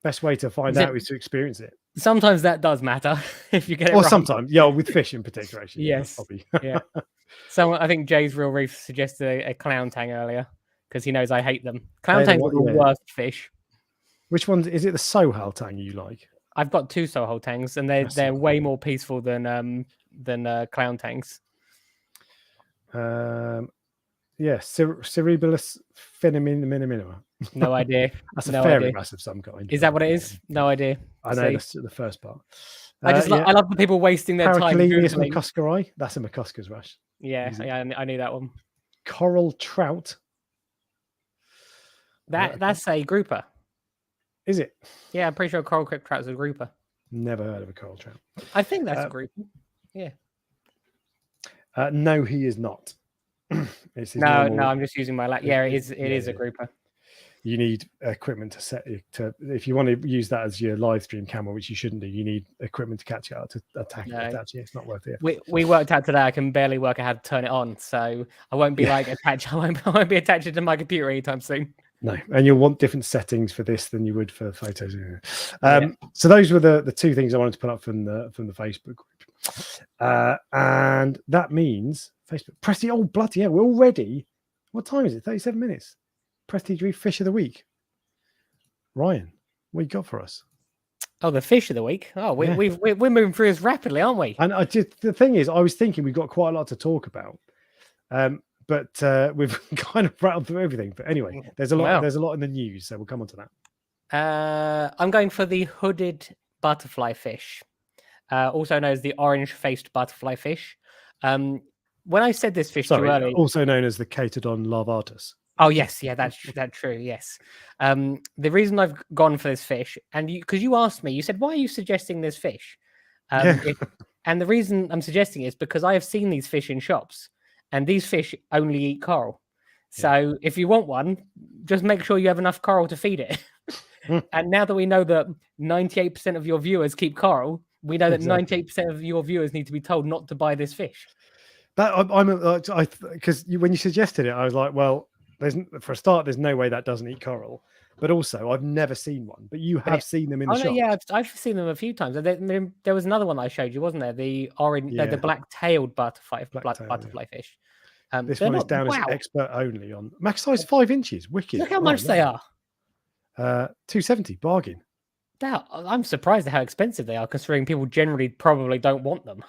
Best way to find out is to experience it. Sometimes that does matter if you get it or wrong. Sometimes, yeah, with fish in particular. Actually, yes, yeah. Someone, I think Jay's Real Reef suggested a clown tang earlier because he knows I hate them. Clown tangs are the worst fish. Which one is it? The Sohal tang you like? I've got 2 Sohal tangs, and they're way more peaceful than clown tangs. Yeah, Cerebellus phenomenima. No idea. That's a fairy wrasse of some kind. Is that what it is? No idea. I know that's the first part. I love the people wasting their time. Paracalynius McCuskeri. That's a McCusker's wrasse. Yeah, I knew that one. Coral trout. That's a grouper. Is it? Yeah, I'm pretty sure coral trout's a grouper. Never heard of a coral trout. I think that's a grouper. Yeah. No, he is not. No, I'm just using my yeah, it is a grouper. You need equipment to set it to, if you want to use that as your live stream camera, which you shouldn't do, you need equipment to catch it out to attach it. It's not worth it. We worked out today. I can barely work out how to turn it on, so I won't be attached. I won't be attaching to my computer anytime soon. No, and you'll want different settings for this than you would for photos. So those were the 2 things I wanted to put up from the Facebook group, and that means Facebook. Prestige, oh bloody hell, we're already. What time is it? 37 minutes. Prestige Reef Fish of the Week. Ryan, what you got for us? Oh, the fish of the week. Oh, we're moving through this rapidly, aren't we? And the thing is, I was thinking we've got quite a lot to talk about, but we've kind of rattled through everything. But anyway, there's a lot. Wow. There's a lot in the news, so we'll come on to that. I'm going for the hooded butterfly fish, also known as the orange-faced butterfly fish. When I said this fish to you earlier, also known as the Catodon lavatus. Oh yes, yeah, that's true. Yes, the reason I've gone for this fish, and because you asked me, you said, "Why are you suggesting this fish?" And the reason I'm suggesting it is because I have seen these fish in shops, and these fish only eat coral. So if you want one, just make sure you have enough coral to feed it. And now that we know that 98% of your viewers keep coral, we know that 98% of your viewers need to be told not to buy this fish. Because when you suggested it, I was like, well. For a start, there's no way that doesn't eat coral. But also, I've never seen one. But you have seen them in the shop. Yeah, I've seen them a few times. There was another one I showed you, wasn't there? The orange, the black-tailed butterfly fish. This one is down as expert only on max size 5 inches. Wicked. Look how much they are. $270 bargain. I'm surprised at how expensive they are, considering people generally probably don't want them.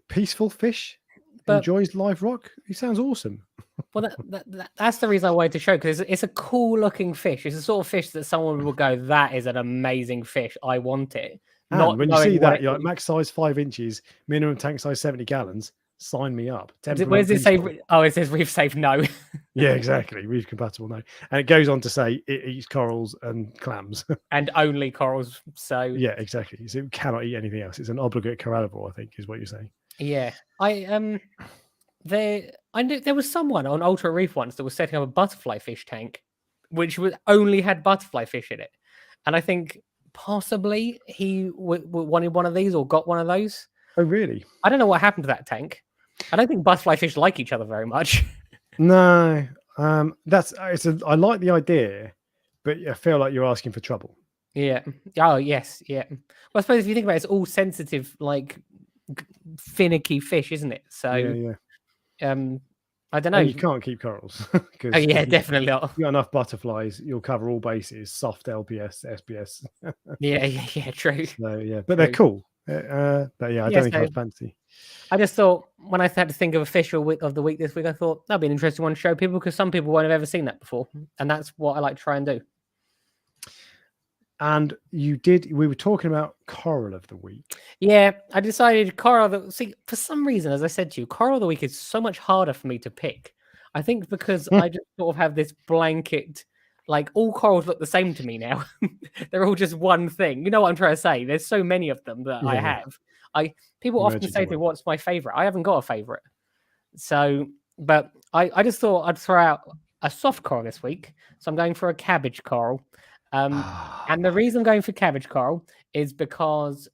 Peaceful fish. Enjoys live rock. He sounds awesome. Well, that's the reason I wanted to show, because it's a cool looking fish. It's the sort of fish that someone will go, that is an amazing fish. I want it. And when you see that, you're like, max size 5 inches, minimum tank size 70 gallons. Sign me up. Where does it say? Oh, it says reef safe. No. Yeah, exactly. Reef compatible. No. And it goes on to say it eats corals and clams. And only corals. So yeah, exactly. So it cannot eat anything else. It's an obligate carnivore, I think, is what you're saying. Yeah, I knew there was someone on Ultra Reef once that was setting up a butterfly fish tank, which only had butterfly fish in it, and I think possibly he wanted one of these or got one of those. Oh, really? I don't know what happened to that tank. I don't think butterfly fish like each other very much. No, I like the idea, but I feel like you're asking for trouble. Yeah. Oh, yes. Yeah. Well, I suppose if you think about it, it's all sensitive, like finicky fish, isn't it? So I don't know. And you can't keep corals because Oh yeah, definitely not. you got enough butterflies, you'll cover all bases. Soft LPS, SPS. Yeah, true. So yeah, but they're cool. But yeah, I don't think I'd fancy. I just thought when I had to think of a fish of the week this week, I thought that'd be an interesting one to show people because some people won't have ever seen that before, and that's what I like to try and do. And we were talking about coral of the week. Yeah, I decided coral. See, for some reason, as I said to you, coral of the week is so much harder for me to pick. I think because I just sort of have this blanket, like all corals look the same to me now. They're all just one thing. You know what I'm trying to say? There's so many of them that I have. People often say to me, "What's my favorite?" I haven't got a favorite. So, but I just thought I'd throw out a soft coral this week. So I'm going for a cabbage coral. And the reason I'm going for cabbage coral is because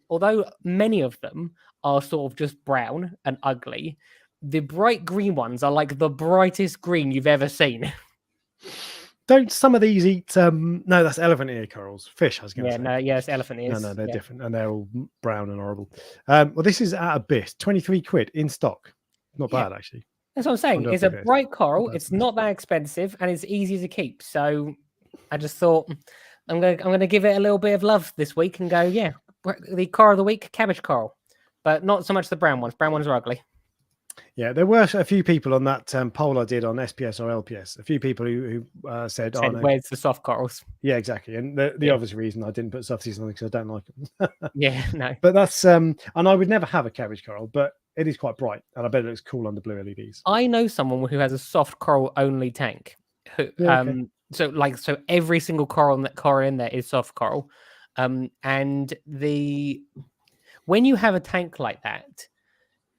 although many of them are sort of just brown and ugly, the bright green ones are like the brightest green you've ever seen. Don't some of these eat? No, that's elephant ear corals. Fish, I was going to say. No, it's elephant ears. No, they're different, and they're all brown and horrible. Well, this is at Abyss, 23 quid in stock. Not bad, actually. That's what I'm saying. It's a bright coral. It's not that expensive, and it's easy to keep. So I just thought I'm gonna give it a little bit of love this week and go, yeah, the coral of the week, cabbage coral, but not so much the brown ones. Brown ones are ugly. Yeah, there were a few people on that poll I did on SPS or LPS. A few people who said, "Oh, no. Where's the soft corals?" Yeah, exactly. And the obvious reason I didn't put softies on because I don't like them. Yeah, no. But that's and I would never have a cabbage coral, but it is quite bright, and I bet it looks cool under blue LEDs. I know someone who has a soft coral only tank. So every single coral in there is soft coral, and when you have a tank like that,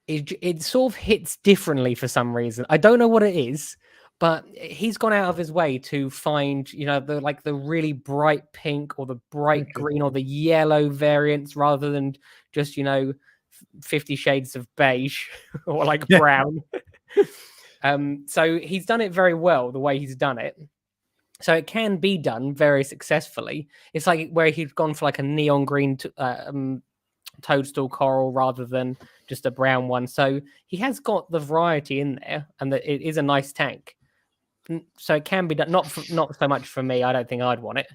it sort of hits differently for some reason. I don't know what it is, but he's gone out of his way to find, the really bright pink or the bright green or the yellow variants rather than just, 50 shades of beige or brown. So he's done it very well the way he's done it. So it can be done very successfully. It's like where he's gone for like a neon green toadstool coral rather than just a brown one. So he has got the variety in there, and that it is a nice tank. So it can be done. Not so much for me. I don't think I'd want it,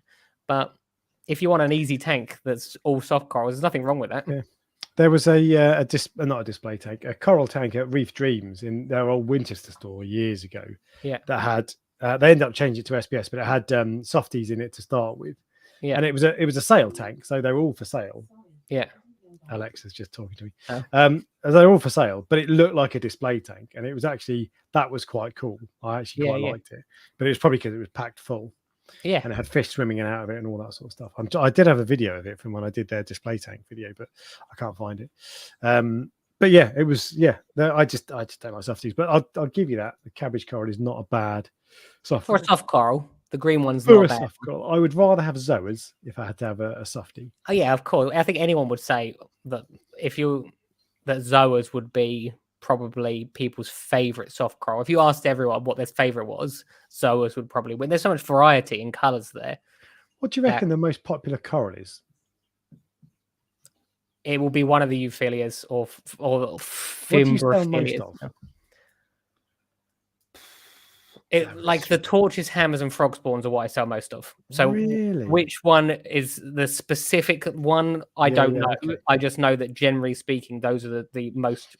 but if you want an easy tank that's all soft corals, there's nothing wrong with that. Yeah. There was not a display tank, a coral tank at Reef Dreams in their old Winchester store years ago. Yeah, that had they ended up changing it to SPS, but it had softies in it to start with. Yeah, and it was a sale tank, so they were all for sale. Yeah. Alexa's just talking to me. They're all for sale, but it looked like a display tank, and it was that was quite cool. I actually quite liked it, but it was probably because it was packed full. Yeah, and it had fish swimming out of it and all that sort of stuff. I did have a video of it from when I did their display tank video, but I can't find it. But yeah, it was I just don't like softies, but I'll give you that. The cabbage coral is not a bad soft. For a soft coral. The green one's not bad. Soft coral. I would rather have zoas if I had to have a softie. Oh yeah, of course. I think anyone would say that that zoas would be probably people's favorite soft coral. If you asked everyone what their favorite was, zoas would probably win. There's so much variety in colors there. What do you reckon the most popular coral is? It will be one of the euphyllias or fimbriphyllias. Like the torches, hammers, and frog spawns are what I sell most of. So really? Which one is the specific one? I don't know. Okay. I just know that generally speaking, those are the most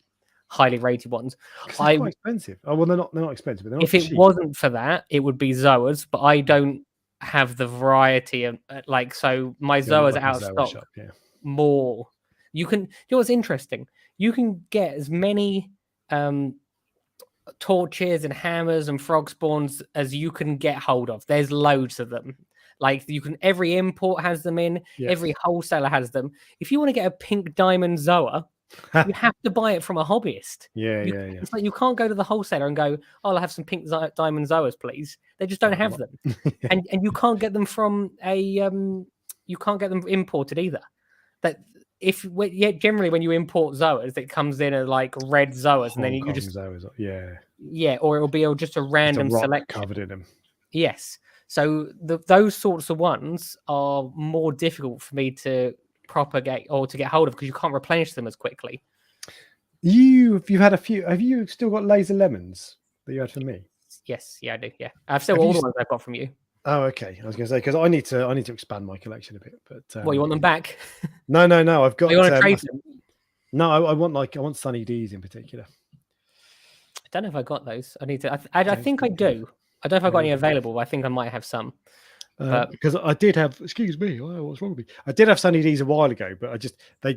highly rated ones. They're quite expensive. Oh well, they're not expensive. But they're not if it wasn't for that, it would be zoas. But I don't have the variety of so my zoas out of stock. Shop, more. You know what's interesting? You can get as many torches and hammers and frog spawns as you can get hold of. There's loads of them. Every import has them in. Yes. Every wholesaler has them. If you want to get a pink diamond zoa, you have to buy it from a hobbyist. Yeah. It's like you can't go to the wholesaler and go, "Oh, I'll have some pink diamond zoas, please." They just don't have them, and you can't get them from you can't get them imported either. Generally when you import zoas, it comes in as red zoas, and then you just zoas, or it'll be just a random select covered in them. Yes, so those sorts of ones are more difficult for me to propagate or to get hold of because you can't replenish them as quickly. You've had a few. Have you still got laser lemons that you had from me? Yes, yeah, I do. Yeah, I've still Have all you the ones I've got from you. Oh, okay. I was going to say because I need to expand my collection a bit. But What, you want them back? no. I've got. You want to trade them? No, I want Sunny D's in particular. I don't know if I got those. I need to. I think I do. I don't know if I've got any available. But I think I might have some. Because I did have. Excuse me. What's wrong with me? I did have Sunny D's a while ago, but they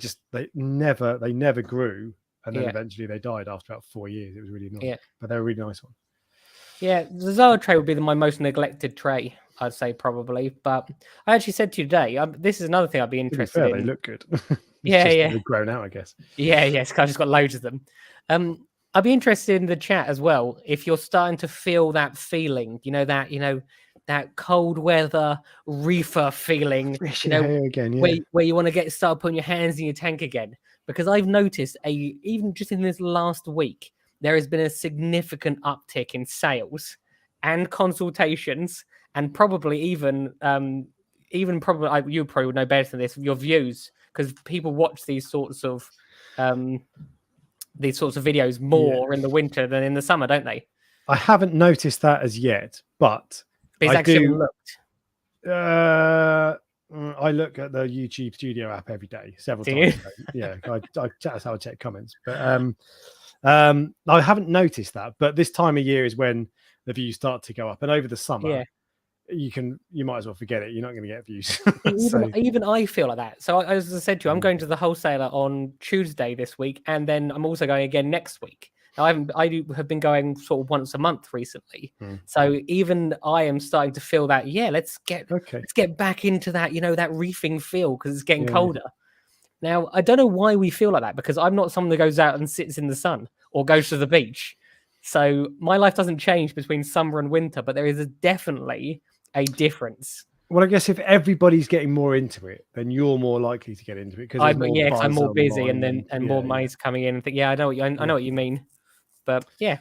never grew, and then eventually they died after about 4 years. It was really annoying. Yeah. But they're a really nice one. Yeah, the Zoa tray would be my most neglected tray, I'd say, probably. But I actually said to you today, this is another thing I'd be interested in. They look good. They've grown out, I guess. Yes, I've just got loads of them. I'd be interested in the chat as well if you're starting to feel that feeling, that cold weather reefer feeling, again, where you want to start putting your hands in your tank again. Because I've noticed even just in this last week, there has been a significant uptick in sales and consultations, and probably you probably would know better than this, your views, because people watch these sorts of videos more in the winter than in the summer, don't they? I haven't noticed that as yet, but I do. I look at the YouTube Studio app every day, several times. Yeah, that's how I check comments. But I haven't noticed that. But this time of year is when the views start to go up, and over the summer, you might as well forget it. You're not going to get views. Even I feel like that. So as I said to you, I'm going to the wholesaler on Tuesday this week, and then I'm also going again next week. Now, I have been going sort of once a month recently. So even I am starting to feel that, let's get back into that, that reefing feel, because it's getting colder. Now, I don't know why we feel like that, because I'm not someone that goes out and sits in the sun or goes to the beach. So my life doesn't change between summer and winter, but there is definitely a difference. Well, I guess if everybody's getting more into it, then you're more likely to get into it because I'm more busy and more money's coming in. And I know what you mean. But yeah,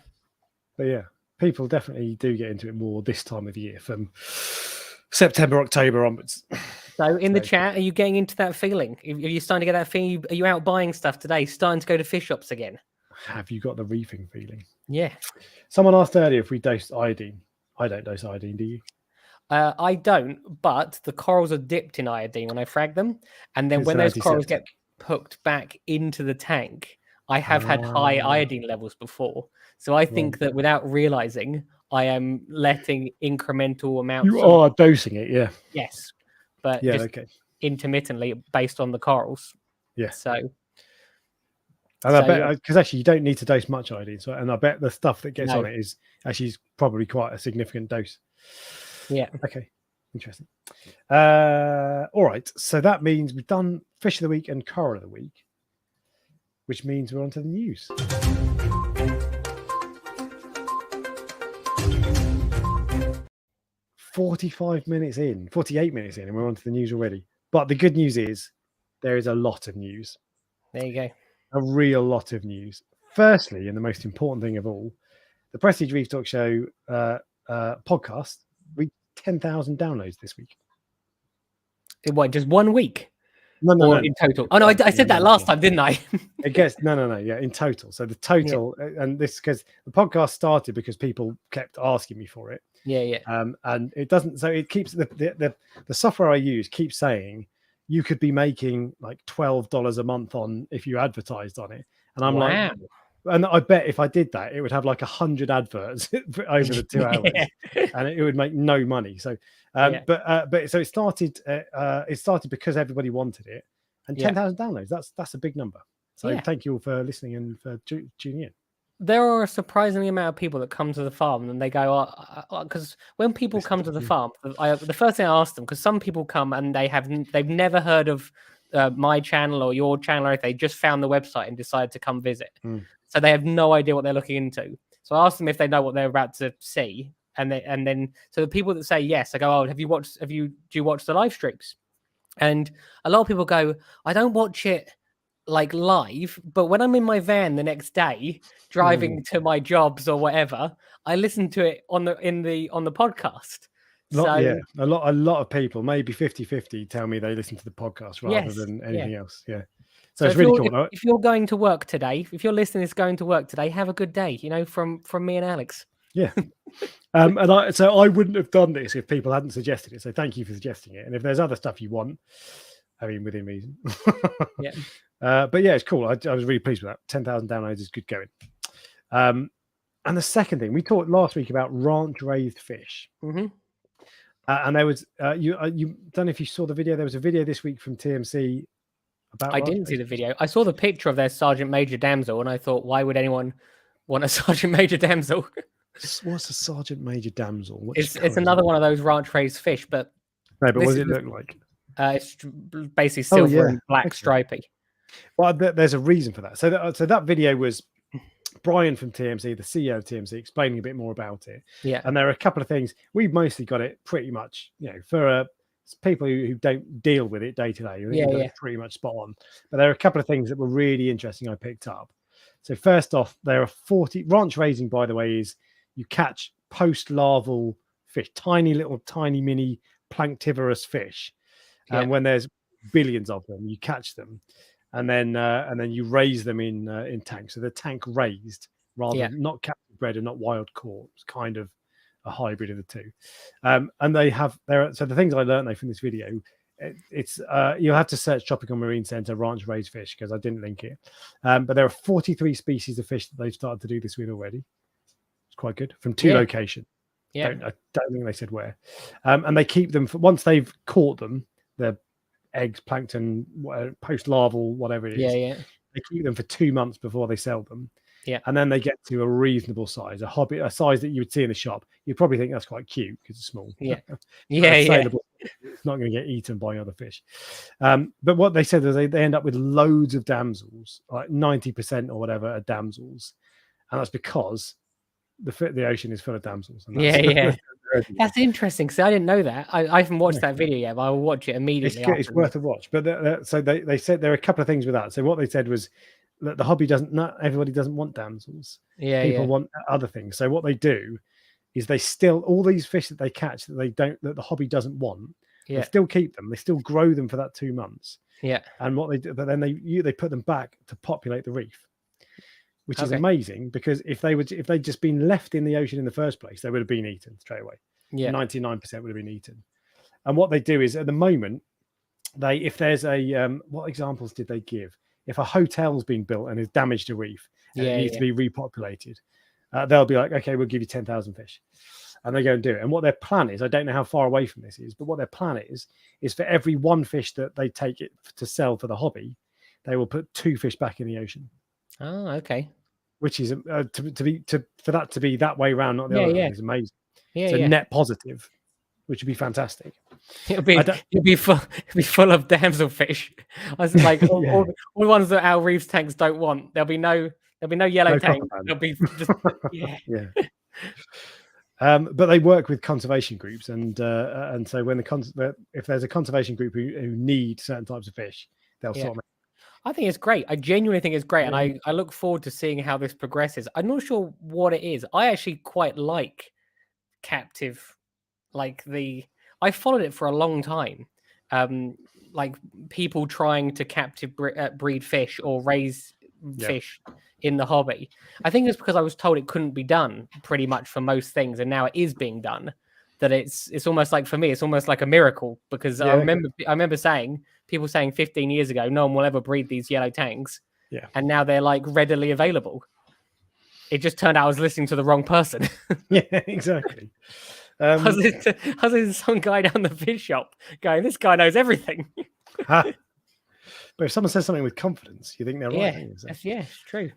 people definitely do get into it more this time of year, from September, October onwards. So in the chat, are you getting into that feeling? Are you starting to get that feeling? Are you out buying stuff today? Starting to go to fish shops again? Have you got the reefing feeling? Yeah. Someone asked earlier if we dose iodine. I don't dose iodine, do you? I don't, but the corals are dipped in iodine when I frag them. And then when those corals get hooked back into the tank, I have had high iodine levels before. So I think that without realizing, I am letting incremental amounts. You are dosing it, yeah. Yes. But intermittently based on the corals. Yeah. So. And I bet, because actually you don't need to dose much iodine. So, and I bet the stuff that gets on it is actually probably quite a significant dose. Yeah. Okay. Interesting. All right. So that means we've done fish of the week and coral of the week, which means we're on to the news. "48 minutes in, and we're on to the news already. But the good news is there is a lot of news. There you go. A real lot of news. Firstly, and the most important thing of all, the Prestige Reef Dork Show podcast reached 10,000 downloads this week. In what, just 1 week? No. In total. Oh no, I said that last time, didn't I? I guess no. Yeah, in total. So the total, and this because the podcast started because people kept asking me for it. Yeah. And it doesn't. So it keeps the software I use keeps saying you could be making like $12 a month on if you advertised on it, and I'm like, and I bet if I did that, it would have like 100 adverts over the 2 hours, and it would make no money. So. But so it started because everybody wanted it, and 10,000 downloads. That's a big number. So thank you all for listening and for tuning in. There are a surprisingly amount of people that come to the farm and they go, because when people come to the farm, the first thing I ask them, because some people come and they've never heard of my channel or your channel, or if they just found the website and decided to come visit, so they have no idea what they're looking into. So I ask them if they know what they're about to see. And then, so the people that say yes, I go, do you watch the live streams? And a lot of people go, I don't watch it like live, but when I'm in my van the next day driving to my jobs or whatever, I listen to it on the podcast. A lot of people, maybe 50-50, tell me they listen to the podcast rather than anything else. Yeah. So it's really if, cool. if you're going to work today, if you're listening, is going to work today, have a good day. You know, from me and Alex. Yeah. And I wouldn't have done this if people hadn't suggested it. So thank you for suggesting it. And if there's other stuff you want, I mean, within reason. Yeah. But yeah, it's cool. I was really pleased with that. 10,000 downloads is good going. And the second thing, we talked last week about ranch raised fish. Mm-hmm. And there was you don't know if you saw the video. There was a video this week from TMC about. I didn't see the video. I saw the picture of their Sergeant Major damsel, and I thought, why would anyone want a Sergeant Major damsel? What's a Sergeant Major damsel? It's another one of those ranch raised fish, but no. But what does it look like? It's basically silver and black stripy. Well, there's a reason for that. So that video was Brian from TMC, the CEO of TMC, explaining a bit more about it. Yeah. And there are a couple of things. We've mostly got it pretty much, for people who don't deal with it day to day. It's pretty much spot on. But there are a couple of things that were really interesting I picked up. So first off, there are 40 ranch raising, by the way, is you catch post-larval fish, tiny mini planktivorous fish. And when there's billions of them, you catch them. And then you raise them in tanks. So they're tank raised rather than not captive bred and not wild caught. It's kind of a hybrid of the two. And so the things I learned from this video, it's you'll have to search Tropical Marine Centre ranch raised fish because I didn't link it. But there are 43 species of fish that they've started to do this with already. It's quite good from 2 locations. Yeah, I don't think they said where. And they keep them once they've caught them. The eggs, plankton, post larval, whatever it is. They keep them for 2 months before they sell them. And then they get to a reasonable size, a size that you would see in the shop. You'd probably think that's quite cute because it's small. It's not going to get eaten by other fish. But what they said is they end up with loads of damsels, like 90% or whatever are damsels, and that's because the ocean is full of damsels. And that's interesting. So I didn't know that. I haven't watched that video yet, but I will watch it immediately. It's worth a watch. But so they said there are a couple of things with that. So what they said was that the hobby not everybody doesn't want damsels. People want other things. So what they do is they still all these fish that they catch that the hobby doesn't want. They still keep them. They still grow them for that 2 months. And what they do, but then they put them back to populate the reef. Which is amazing because if they'd just been left in the ocean in the first place, they would have been eaten straight away. 99% would have been eaten. And what they do is at the moment, if there's what examples did they give? If a hotel's been built and has damaged a reef and it needs to be repopulated, they'll be like, okay, we'll give you 10,000 fish. And they go and do it. And what their plan is, I don't know how far away from this is, but what their plan is for every 1 fish that they take it to sell for the hobby, they will put 2 fish back in the ocean. Oh, okay. Which is for that to be that way around, not the other way, is amazing. Net positive, which would be fantastic. It'll be full of damsel fish. I was like all the ones that our reefs tanks don't want. There'll be no yellow tank. There'll be just but they work with conservation groups, and so when if there's a conservation group who need certain types of fish, they'll sort them. I think it's great. I genuinely think it's great. And I look forward to seeing how this progresses. I'm not sure what it is. I actually quite like captive, I followed it for a long time. Like people trying to captive breed fish or raise fish in the hobby. I think it's because I was told it couldn't be done pretty much for most things. And now it is being done. That it's almost like, for me, it's almost like a miracle because I remember people saying 15 years ago, no one will ever breed these yellow tanks. And now they're like readily available. It just turned out I was listening to the wrong person. Exactly. I was in some guy down the fish shop going, this guy knows everything. But if someone says something with confidence, you think they're right. It's true.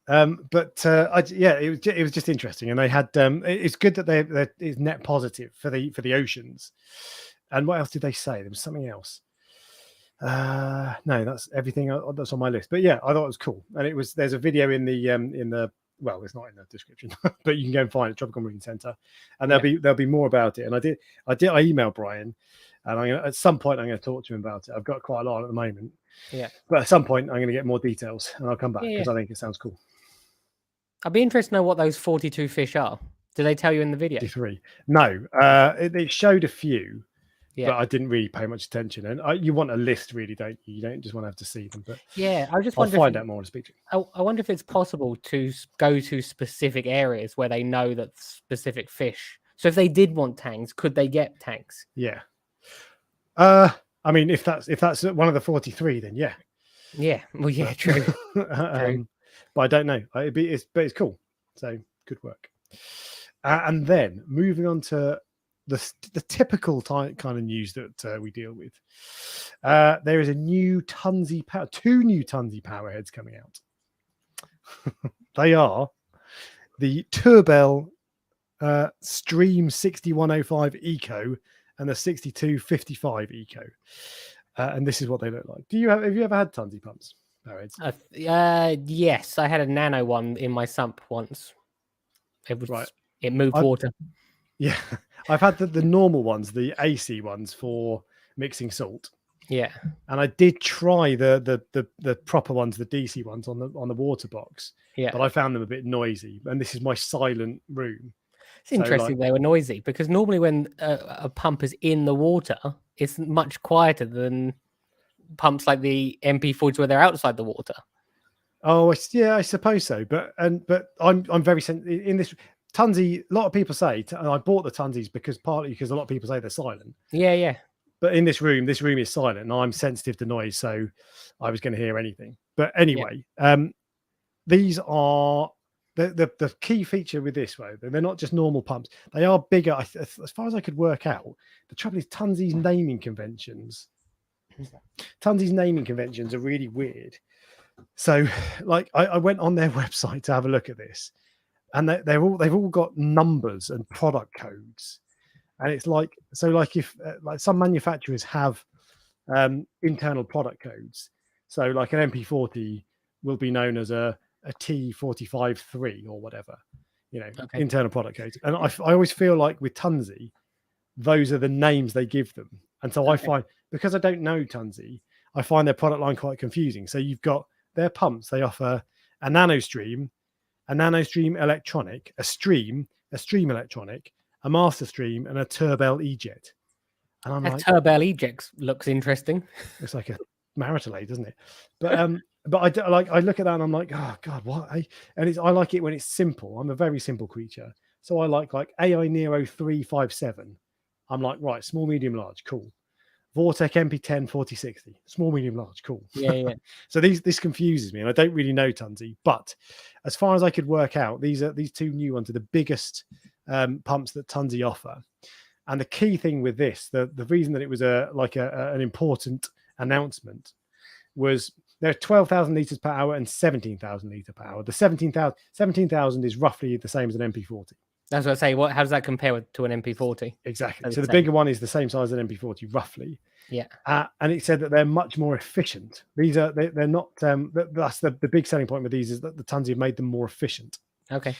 It was just interesting, and they had it's good that it's net positive for the oceans. And what else did they say? There was something else. No, that's everything that's on my list. But yeah, I thought it was cool, and there's a video in the well, it's not in the description, but you can go and find it, Tropical Marine Centre, and there'll be more about it. And I emailed Brian, and at some point I'm going to talk to him about it. I've got quite a lot at the moment. But at some point I'm going to get more details, and I'll come back because I think it sounds cool. I'd be interested to know what those 42 fish are. Did they tell you in the video? 43. No, it showed a few, but I didn't really pay much attention. And you want a list, really, don't you? You don't just want to have to see them. But yeah, I just I'll wonder find out more and speak to you. I wonder if it's possible to go to specific areas where they know that specific fish. So if they did want tanks, could they get tanks? Yeah. I mean, if that's one of the 43, then yeah. Yeah. Well, yeah, true. True. But I don't know. But it's cool. So good work. And then moving on to the typical kind of news that we deal with. There is a new Tunze power, 2 new Tunze powerheads coming out. They are the Turbel Stream 6105 Eco and the 6255 Eco. And this is what they look like. Have you ever had Tunze pumps? Yes, I had a nano one in my sump once. It was right. It moved water. Yeah, I've had the normal ones, the AC ones for mixing salt. Yeah, and I did try the proper ones, the DC ones on the Waterbox. Yeah, but I found them a bit noisy, and this is my silent room. It's interesting they were noisy because normally when a pump is in the water, it's much quieter than pumps like the MP40s where they're outside the water. Oh, yeah, I suppose so. But I'm very in this Tunze. A lot of people say, and I bought the Tunzes partly because a lot of people say they're silent. Yeah, yeah. But in this room is silent, and I'm sensitive to noise, so I was going to hear anything. But anyway, these are the key feature with this way. They're not just normal pumps; they are bigger. As far as I could work out, the trouble is Tunze's naming conventions. Tunze's naming conventions are really weird. So, like, I went on their website to have a look at this, and they've all got numbers and product codes. And it's like, so like if like some manufacturers have internal product codes. So like an MP40 will be known as a T453 or whatever, internal product codes. And I always feel like with Tunze, those are the names they give them. And so I find, because I don't know Tunze, I find their product line quite confusing. So you've got their pumps. They offer a NanoStream, a NanoStream electronic, a Stream electronic, a Master Stream, and a Turbel E-Jet. And I'm like, Turbel E-Jet looks interesting. It's like a marital aid, doesn't it? But I look at that and I'm like, oh God, what? And I like it when it's simple. I'm a very simple creature. So I like AI Nero 357. I'm like, right, small, medium, large, cool. Vortec MP10 4060, small, medium, large, cool. Yeah. So this confuses me, and I don't really know Tunze. But as far as I could work out, these 2 new ones are the biggest pumps that Tunze offer. And the key thing with this, the reason that it was an important announcement, was there are 12,000 liters per hour and 17,000 liters per hour. The 17,000 is roughly the same as an MP40. That's what I say. How does that compare to an MP40? Exactly. So the bigger one is the same size as an MP40, roughly. Yeah. And it said that they're much more efficient. They're not. That's the big selling point with these, is that the Tunze have made them more efficient. Okay.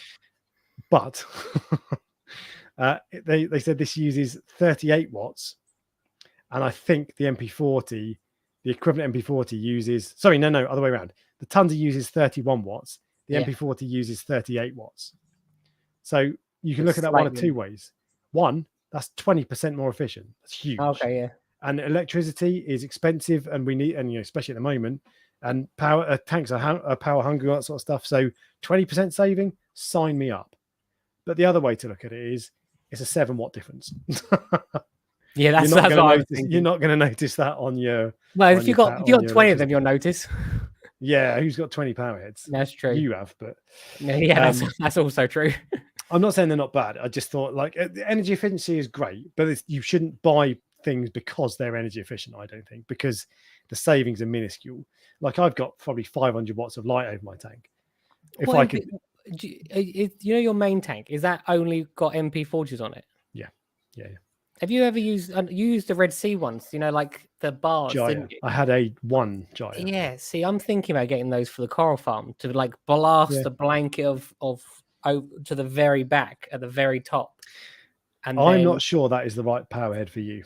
But they said this uses 38 watts, and I think the MP40, the equivalent MP40 uses. Sorry, no, other way around. The Tunze uses 31 watts. The MP40 uses 38 watts. So you can look at that one of 2 ways. One, that's 20% more efficient. That's huge. Okay, yeah. And electricity is expensive, and we need, and especially at the moment, and power tanks are power hungry, all that sort of stuff. So 20% saving, sign me up. But the other way to look at it is, it's a 7-watt difference. Yeah, that's what I was thinking. You're not going to notice that on your. Well, if you got 20 of them, you'll notice. Yeah, who's got 20 power heads? That's true. You have, but yeah, that's also true. I'm not saying they're not bad. I just thought, like, energy efficiency is great, but you shouldn't buy things because they're energy efficient. I don't think, because the savings are minuscule. Like, I've got probably 500 watts of light over my tank. If I could, your main tank, is that only got MP40s on it? Yeah. Have you ever used the Red Sea ones? Like the bars. Jaya. I had one Jaya. Yeah. See, I'm thinking about getting those for the coral farm to like blast the blanket of to the very back at the very top. And I'm not sure that is the right power head for you.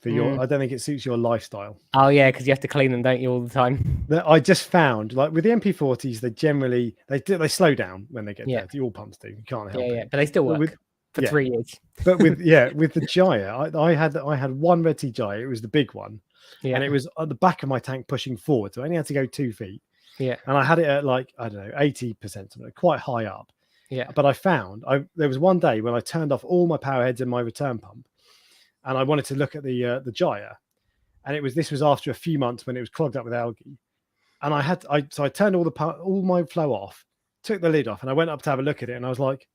I don't think it suits your lifestyle. Oh yeah, because you have to clean them, don't you, all the time? I just found, like, with the MP40s, they generally they slow down when they get dirty. All pumps do. You can't help it. Yeah, but they still work. for 3 years. But with with the gyre, I had one Red Sea gyre. It was the big one, and it was at the back of my tank pushing forward, so I only had to go 2 feet. Yeah, and I had it at like, I don't know, 80%, quite high up. Yeah, but I found there was one day when I turned off all my power heads and my return pump, and I wanted to look at the gyre, and this was after a few months when it was clogged up with algae, and I turned all my flow off, took the lid off, and I went up to have a look at it, and I was like,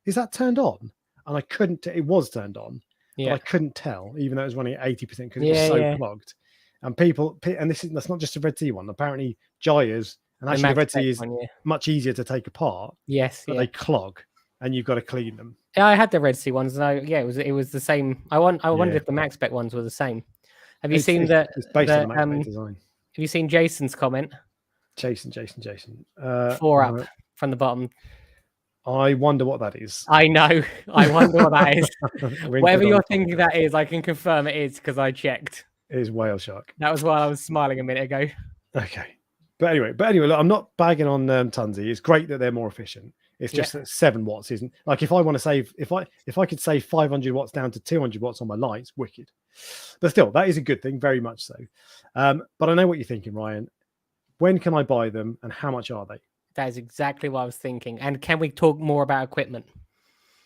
is that turned on? And I couldn't. It was turned on, but I couldn't tell, even though it was running at 80% because it was so clogged. And that's not just a Red Sea one. Apparently, gyres, and actually the Red Sea is much easier to take apart. Yes, but they clog, and you've got to clean them. Yeah, I had the Red Sea ones, and it was the same. I wondered if the Max Spec ones were the same. Have you seen that? It's based on the Max Spec design. Have you seen Jason's comment? Jason. 4 up from the bottom. I wonder what that is. I know. I wonder what that is. Whatever you're thinking that is, I can confirm it is because I checked. It is whale shark. That was why I was smiling a minute ago. Okay. But anyway, look, I'm not bagging on Tunze. It's great that they're more efficient. It's just that 7 watts isn't like, if I want to save, if I could save 500 watts down to 200 watts on my lights, wicked. But still, that is a good thing, very much so. But I know what you're thinking, Ryan. When can I buy them, and how much are they? That is exactly what I was thinking. And can we talk more about equipment?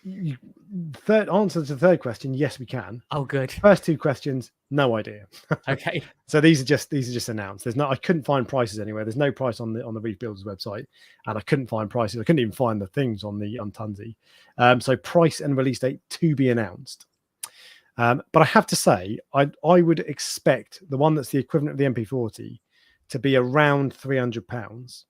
Answer to the third question, yes, we can. Oh, good. First 2 questions, no idea. Okay. So these are just announced. I couldn't find prices anywhere. There's no price on the Reef Builders website, and I couldn't find prices. I couldn't even find the things on Tunze. So price and release date to be announced. But I have to say, I would expect the one that's the equivalent of the MP40 to be around £300.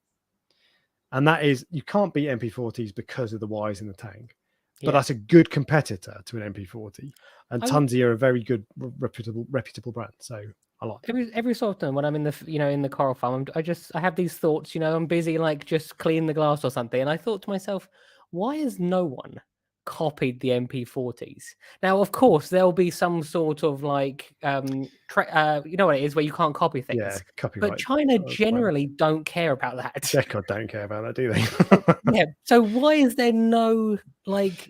And that is, you can't beat MP40s because of the wires in the tank. But that's a good competitor to an MP40. And Tunze are a very good, reputable brand. So I like every so often when I'm in the coral farm, I have these thoughts. I'm busy like just cleaning the glass or something, and I thought to myself, why has no one copied the MP40s? Now, of course, there'll be some sort of like you know what it is, where you can't copy things. Yeah, copyright. But China generally don't care about that. Checkout don't care about that, do they? Yeah. So why is there no like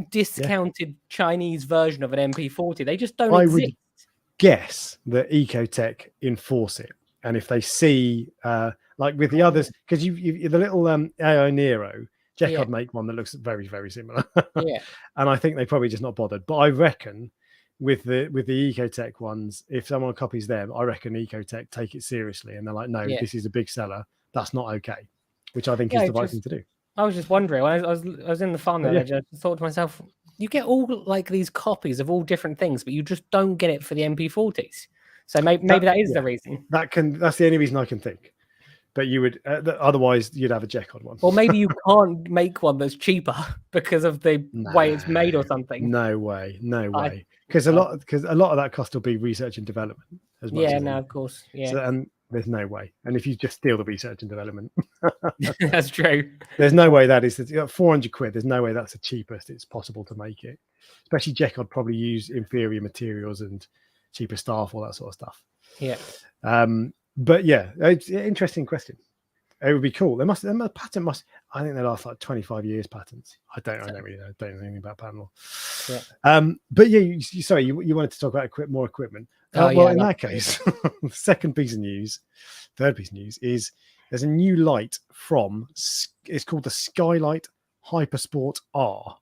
discounted Chinese version of an MP40? They just don't exist. Would guess that Ecotech enforce it, and if they see like with the others, because you the little AI Nero. Jekod make one that looks very, very similar. And I think they probably just not bothered. But I reckon with the Ecotech ones, if someone copies them, I reckon Ecotech take it seriously, and they're like, no, this is a big seller. That's not okay. Which I think is the right thing to do. I was just wondering. When I was in the farm there, I just thought to myself, you get all like these copies of all different things, but you just don't get it for the MP40s. So maybe that is the reason. That's the only reason I can think. But you would otherwise you'd have a Jekod one. Or maybe you can't make one that's cheaper because of the way it's made or something. No way. Because a lot of that cost will be research and development as much. Yeah, no, of course. Yeah. So, and there's no way. And if you just steal the research and development, that's true. There's no way that is 400 quid. There's no way that's the cheapest it's possible to make it. Especially Jekod probably use inferior materials and cheaper staff, all that sort of stuff. Yeah. But yeah, it's an interesting question. It would be cool. I think they last like 25 years patents. I don't really know. Don't know anything about patent law. Yeah. But yeah, sorry, you wanted to talk about more equipment. In that case, the third piece of news is there's a new light it's called the Skylight Hypersport R.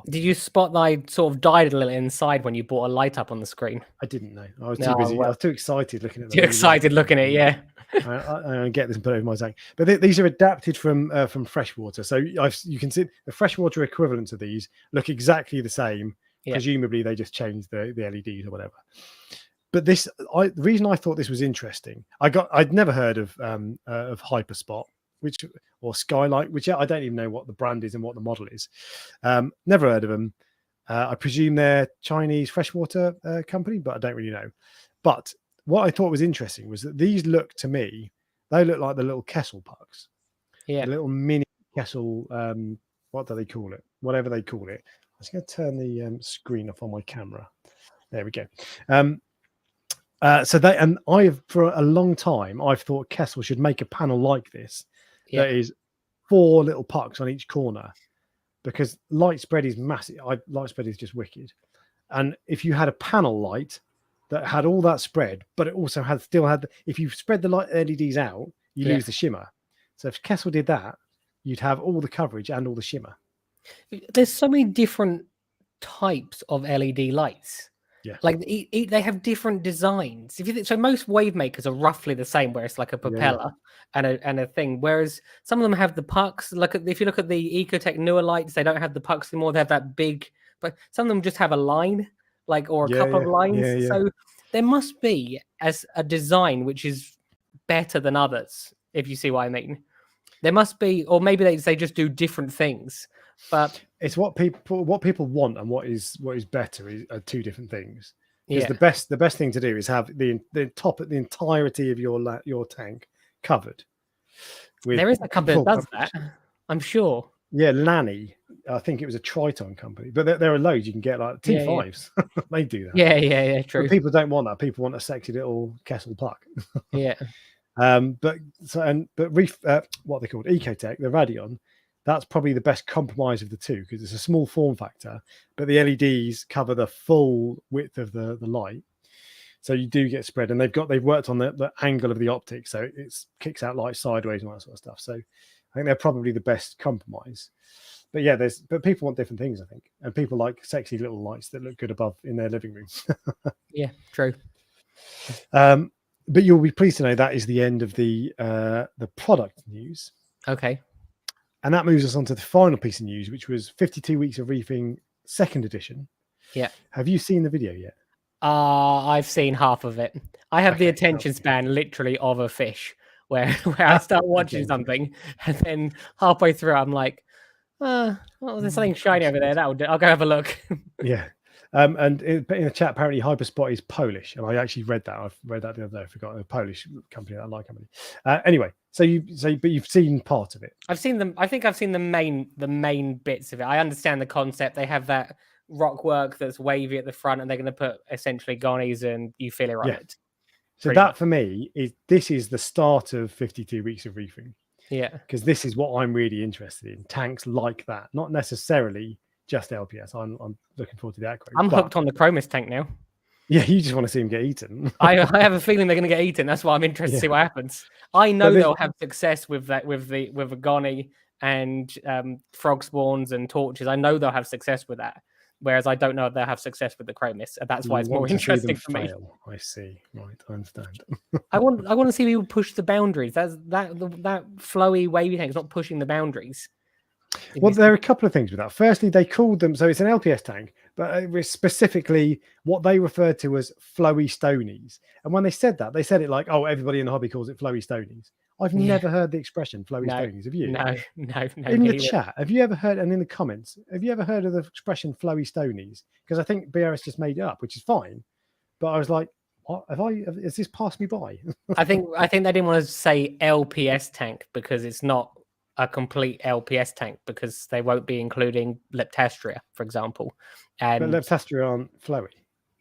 Did you spot that I sort of died a little inside when you brought a light up on the screen? I didn't know. I was too busy. I was too excited looking at them. Too excited looking at it, yeah. I get this and put it over my tank. But these are adapted from freshwater. So you can see the freshwater equivalents of these look exactly the same. Yeah. Presumably they just changed the LEDs or whatever. But the reason I thought this was interesting, I'd never heard of Hyperspot, or Skylight, which I don't even know what the brand is and what the model is. Never heard of them. I presume they're Chinese freshwater company, but I don't really know. But what I thought was interesting was that these look to me, they look like the little Kessel pucks. Yeah. The little mini Kessel, what do they call it? Whatever they call it. I'm just going to turn the screen off on my camera. There we go. For a long time, I've thought Kessel should make a panel like this. Yeah. That is 4 little pucks on each corner, because light spread is massive. Light spread is just wicked. And if you had a panel light that had all that spread, but it also still had, if you spread the light LEDs out, you lose the shimmer. So if Kessil did that, you'd have all the coverage and all the shimmer. There's so many different types of LED lights. Yeah, like they have different designs. If you think, so, most wave makers are roughly the same, where it's like a propeller and a thing. Whereas some of them have the pucks. If you look at the Ecotech newer lights, they don't have the pucks anymore. They have that big, but some of them just have a line, or a couple of lines. So there must be a design which is better than others, if you see what I mean. There must be, or maybe they just do different things. But it's what people want, and what is better are two different things. Because the best thing to do is have the entirety of your tank covered. There is a company that does that, I'm sure. Yeah, Lanny. I think it was a Triton company, but there are loads you can get, like T5s. They do that. Yeah, true. But people don't want that. People want a sexy little Kessil puck. Yeah. But Reef, what they called Ecotech, the Radeon, that's probably the best compromise of the two, because it's a small form factor, but the LEDs cover the full width of the light, so you do get spread. And they've worked on the angle of the optic, so it kicks out light sideways and all that sort of stuff. So I think they're probably the best compromise. But yeah, but people want different things, I think, and people like sexy little lights that look good above in their living room. Yeah, true. But you'll be pleased to know that is the end of the product news. Okay. And that moves us on to the final piece of news, which was 52 Weeks of Reefing 2nd edition. Yeah. Have you seen the video yet? I've seen half of it. I have the attention span literally of a fish, where I start watching something, and then halfway through I'm like, there's something shiny over there. That'll do. I'll go have a look. Yeah. And in the chat, apparently Hyperspot is Polish, and I actually read that. I've read that the other day. I forgot, a Polish company, that light company. Anyway, but you've seen part of it. I've seen them. I think I've seen the main bits of it. I understand the concept. They have that rock work that's wavy at the front, and they're going to put essentially gonnies and Euphyllia on it. So that for me this is the start of 52 Weeks of Reefing. Yeah, because this is what I'm really interested in. Tanks like that, not necessarily just LPS. I'm looking forward to the Acro. I'm hooked on the Chromis tank now. Yeah, you just want to see them get eaten. I have a feeling they're going to get eaten. That's why I'm interested to see what happens. I know they'll have success with that, with a gonny and frog spawns and torches. I know they'll have success with that. Whereas I don't know if they'll have success with the Chromis. And that's why it's more interesting for me. I see. Right, I understand. I want to see people push the boundaries. That flowy wavy tank is not pushing the boundaries. Well, there are a couple of things with that. Firstly, they called them, so it's an LPS tank, but it was specifically what they referred to as flowy stonies. And when they said that, they said it like, oh, everybody in the hobby calls it flowy stonies. I've never heard the expression flowy stonies. Have you? No. In the chat, have you ever heard, and in the comments, have you ever heard of the expression flowy stonies? Because I think BRS just made it up, which is fine. But I was like, what has this passed me by? I think they didn't want to say LPS tank because it's not a complete LPS tank, because they won't be including Leptastria, for example. And but Leptastria aren't flowy.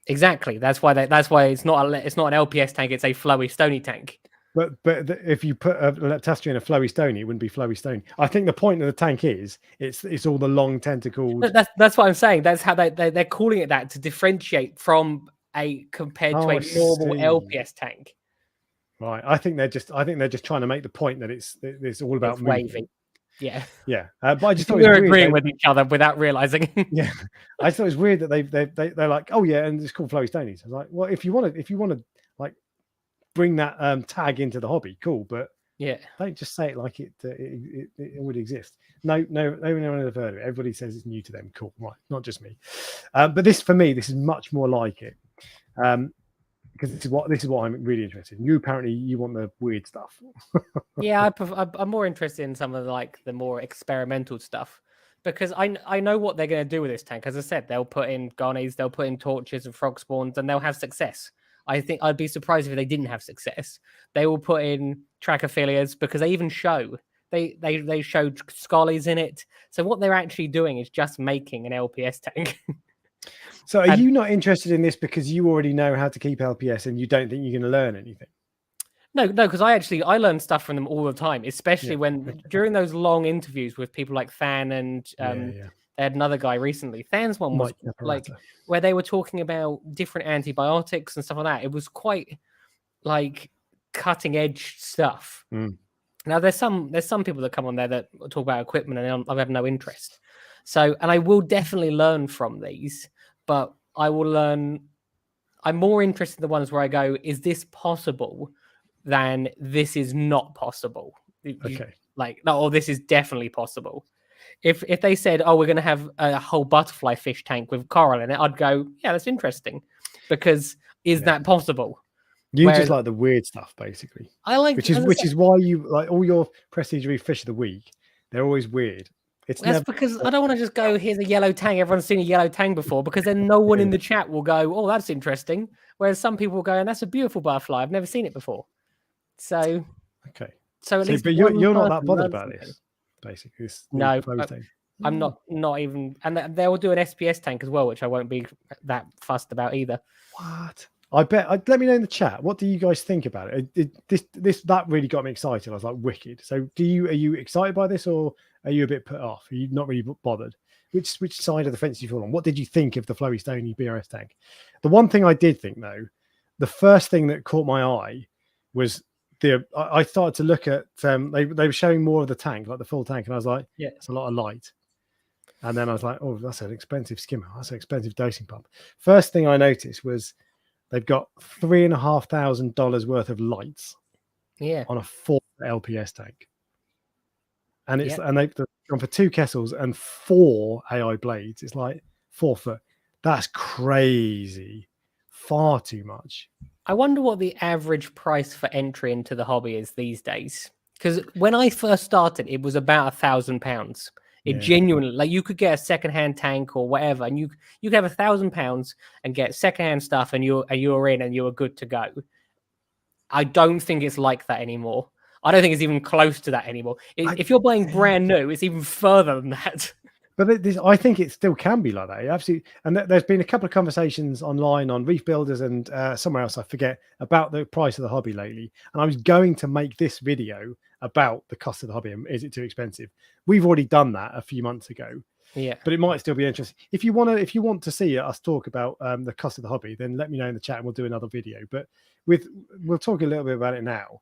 Exactly. That's why it's not an LPS tank. It's a flowy stony tank. But if you put a Leptastria in a flowy stony, it wouldn't be flowy stony. I think the point of the tank is it's all the long tentacled. That's what I'm saying. That's how they're calling it that, to differentiate from compared to a normal LPS tank. Right. I think they're just trying to make the point that it's all about waving. Yeah. But I just thought we're agreeing with each other without realizing. Yeah. I thought it was weird that they're like, oh yeah, and it's called flowy stonies. I was like, well, if you want to like bring that tag into the hobby, cool, but don't just say it like it would exist. No one ever heard of it. Everybody says it's new to them. Cool, right? Not just me. But this is much more like it. Because this is what I'm really interested in. You want the weird stuff. Yeah, I'm more interested in some of the more experimental stuff, because I know what they're going to do with this tank. As I said, they'll put in gonnies, they'll put in torches and frog spawns, and they'll have success. I think I'd be surprised if they didn't have success. They will put in Trachophilias, because they even show they showed Scollies in it. So what they're actually doing is just making an LPS tank. So are you not interested in this because you already know how to keep LPS and you don't think you're going to learn anything? No, because I learn stuff from them all the time, especially when during those long interviews with people like Than and they had another guy recently. Than's one was like where they were talking about different antibiotics and stuff like that. It was quite like cutting edge stuff. Now there's some people that come on there that talk about equipment and I have no interest. So, and I will definitely learn from these, but I will learn. I'm more interested in the ones where I go, is this possible? Than this is not possible. Okay. Like, no, or this is definitely possible. If they said, oh, we're going to have a whole butterfly fish tank with coral in it, I'd go, yeah, that's interesting. Because is that possible? You just like the weird stuff, basically. I like, which is why you like all your Prestige Reef Fish of the Week. They're always weird. That's because I don't want to just go, here's a yellow tang. Everyone's seen a yellow tang before, because then no one in the chat will go, oh, that's interesting. Whereas some people will go, and that's a beautiful butterfly. I've never seen it before. So okay. So at least, but you're not that bothered about this, basically. No, I'm not even. And they will do an SPS tank as well, which I won't be that fussed about either. What? I bet. Let me know in the chat. What do you guys think about it? That really got me excited. I was like, wicked. So, are you excited by this, or are you a bit put off? Are you not really bothered? Which side of the fence do you fall on? What did you think of the Flowy Stony BRS tank? The one thing I did think, though, the first thing that caught my eye was I started to look at they were showing more of the tank, like the full tank, and I was like, yeah, it's a lot of light. And then I was like, oh, that's an expensive skimmer. That's an expensive dosing pump. First thing I noticed was they've got $3,500 worth of lights, on a 4 LPS tank, and they've gone for 2 Kessels and 4 AI blades. It's like 4 foot. That's crazy. Far too much. I wonder what the average price for entry into the hobby is these days. Because when I first started, it was about £1,000. It genuinely, like, you could get a secondhand tank or whatever, and you could have £1,000 and get secondhand stuff, and you're in and you're good to go. I don't think it's like that anymore. I don't think it's even close to that anymore. If you're buying brand new, it's even further than that. But I think it still can be like that. Absolutely. And there's been a couple of conversations online on Reef Builders and somewhere else, I forget, about the price of the hobby lately. And I was going to make this video about the cost of the hobby and is it too expensive? We've already done that a few months ago. Yeah. But it might still be interesting. If you want to see us talk about the cost of the hobby, then let me know in the chat and we'll do another video. But we'll talk a little bit about it now.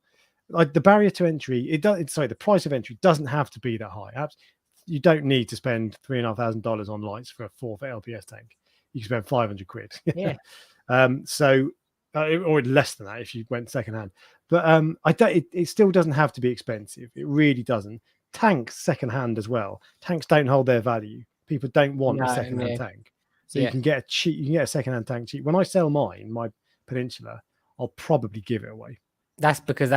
Like the barrier to entry, the price of entry doesn't have to be that high. You don't need to spend $3,500 on lights for a 4 LPS tank. You can spend 500 quid. Yeah. Or less than that if you went secondhand. But it still doesn't have to be expensive. It really doesn't. Tanks secondhand as well. Tanks don't hold their value. People don't want a secondhand tank, so you can get a secondhand tank cheap. When I sell my Peninsula, I'll probably give it away. That's because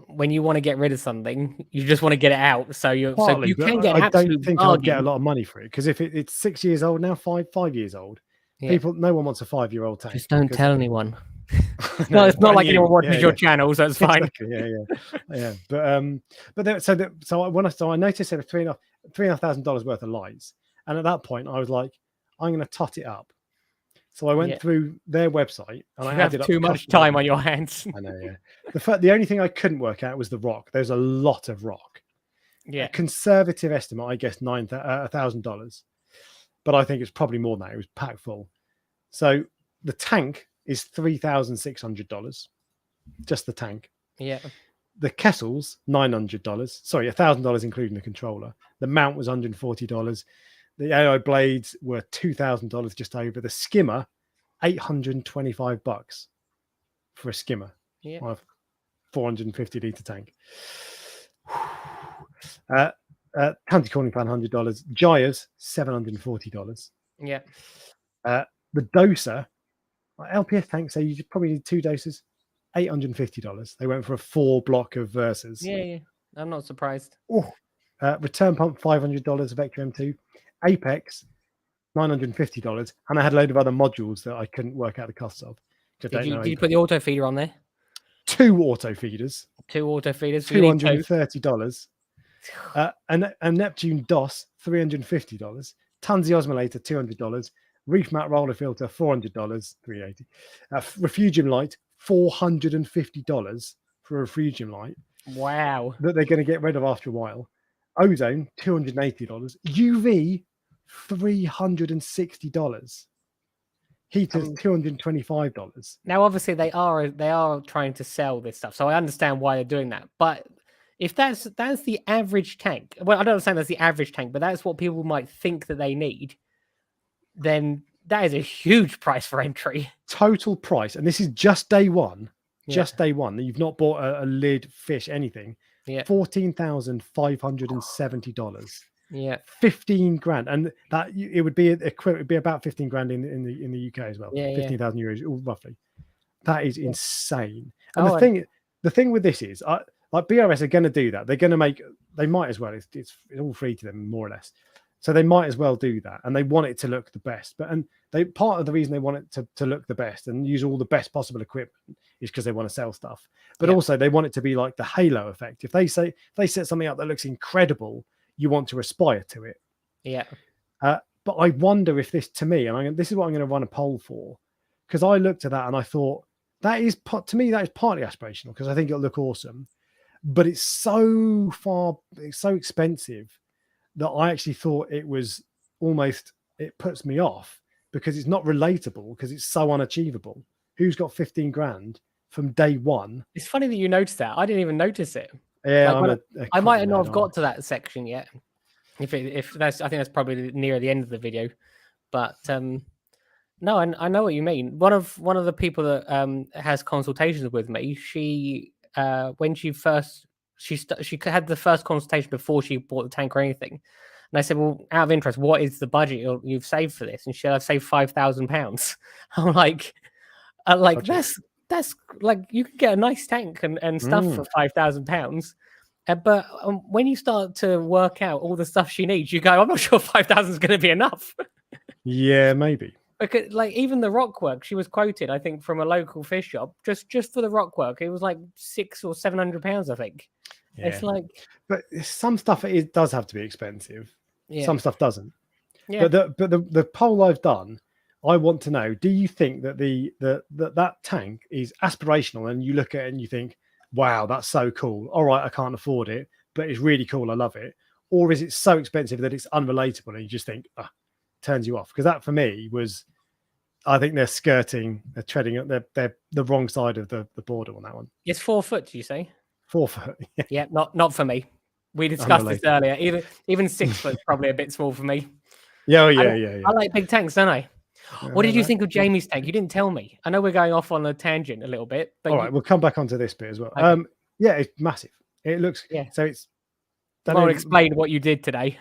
when you want to get rid of something, you just want to get it out. So you can get. I don't think I'd get a lot of money for it because if it's 6 years old now, 5 years old, no one wants a 5-year-old tank. Just don't tell anyone. No, it's not like anyone watches your channel, so it's fine. Exactly. But so I noticed there were $3,500 worth of lights, and at that point I was like, I'm going to tot it up. So I went through their website and I added up too much time on your hands. I know, yeah. The only thing I couldn't work out was the rock. There's a lot of rock. Yeah. A conservative estimate, I guess $1,000. But I think it's probably more than that. It was packed full. So the tank is $3,600. Just the tank. Yeah. The Kessels, $900. Sorry, $1,000 including the controller. The mount was $140. The AI blades were $2,000 just over. The skimmer, $825 for a skimmer. Yeah. On a 450 litre tank. County cooling fan, $100. Gyres, $740. Yeah. The doser, LPS tank, so you probably need 2 doses, $850. They went for a 4 block of Versas. Yeah. I'm not surprised. Return pump, $500 of Vector M2. Apex, $950, and I had a load of other modules that I couldn't work out the costs of. Did you put the auto feeder on there? 2 auto feeders. $230. And Neptune DOS, $350. Tunze osmolator, $200. Reef mat roller filter, $400, $380. Refugium light, $450 for a Fujifilm light Wow. that they're going to get rid of after a while. Ozone, $280. UV, $360. Heaters, $225. Now, obviously, they are trying to sell this stuff, so I understand why they're doing that. But if that's the average tank, well, I don't understand that's the average tank, but that's what people might think that they need. Then that is a huge price for entry. Total price, and this is just day one. Just day one. That you've not bought a lid, fish, anything. Yeah, $14,570. yeah, 15 grand, and that it would be equivalent. It'd be about 15 grand in the UK as well. Yeah, 15,000 euros roughly. That is insane. And Oh, the thing with this is, like BRS are going to do that. They're going to make. They might as well. It's all free to them more or less. So they might as well do that, and they want it to look the best. Part of the reason they want it to look the best and use all the best possible equipment is because they want to sell stuff. But also they want it to be like the halo effect. If they set something up that looks incredible, you want to aspire to it. Yeah. But I wonder if this, to me, and this is what I'm going to run a poll for, because I looked at that and I thought that is partly aspirational because I think it'll look awesome, but it's so expensive that I actually thought it was almost, it puts me off because it's not relatable because it's so unachievable. Who's got 15 grand from day one? It's funny that you noticed that. I didn't even notice it. Yeah, I might not have got to that section yet. If that's, I think that's probably near the end of the video. But no, I know what you mean. One of the people that has consultations with me, she when she first she had the first consultation before she bought the tank or anything, and I said, well, out of interest, what is the budget you've saved for this? And she said, I've saved £5,000. I'm like, that's like, you could get a nice tank and stuff for £5,000. But when you start to work out all the stuff she needs, you go, I'm not sure 5,000 is going to be enough. Yeah, maybe. Because like even the rock work, she was quoted, I think, from a local fish shop just for the rock work. It was like £600 or £700, I think. Yeah. It's like, but some stuff it does have to be expensive. Yeah. Some stuff doesn't. Yeah. But the poll I've done, I want to know: do you think that that tank is aspirational, and you look at it and you think, wow, that's so cool. All right, I can't afford it, but it's really cool. I love it. Or is it so expensive that it's unrelatable and you just think, turns you off? Because that for me was, I think they're treading, they're the wrong side of the border on that one. It's 4 foot, do you say? 4 foot. Yeah, not for me. We discussed this earlier. Even 6 foot is probably a bit small for me. Yeah, yeah. I like big tanks, don't I? What did you think of Jamie's tank? You didn't tell me. I know we're going off on a tangent a little bit, but all right, we'll come back onto this bit as well. Okay. Yeah, it's massive. It looks so it's. I'll explain what you did today.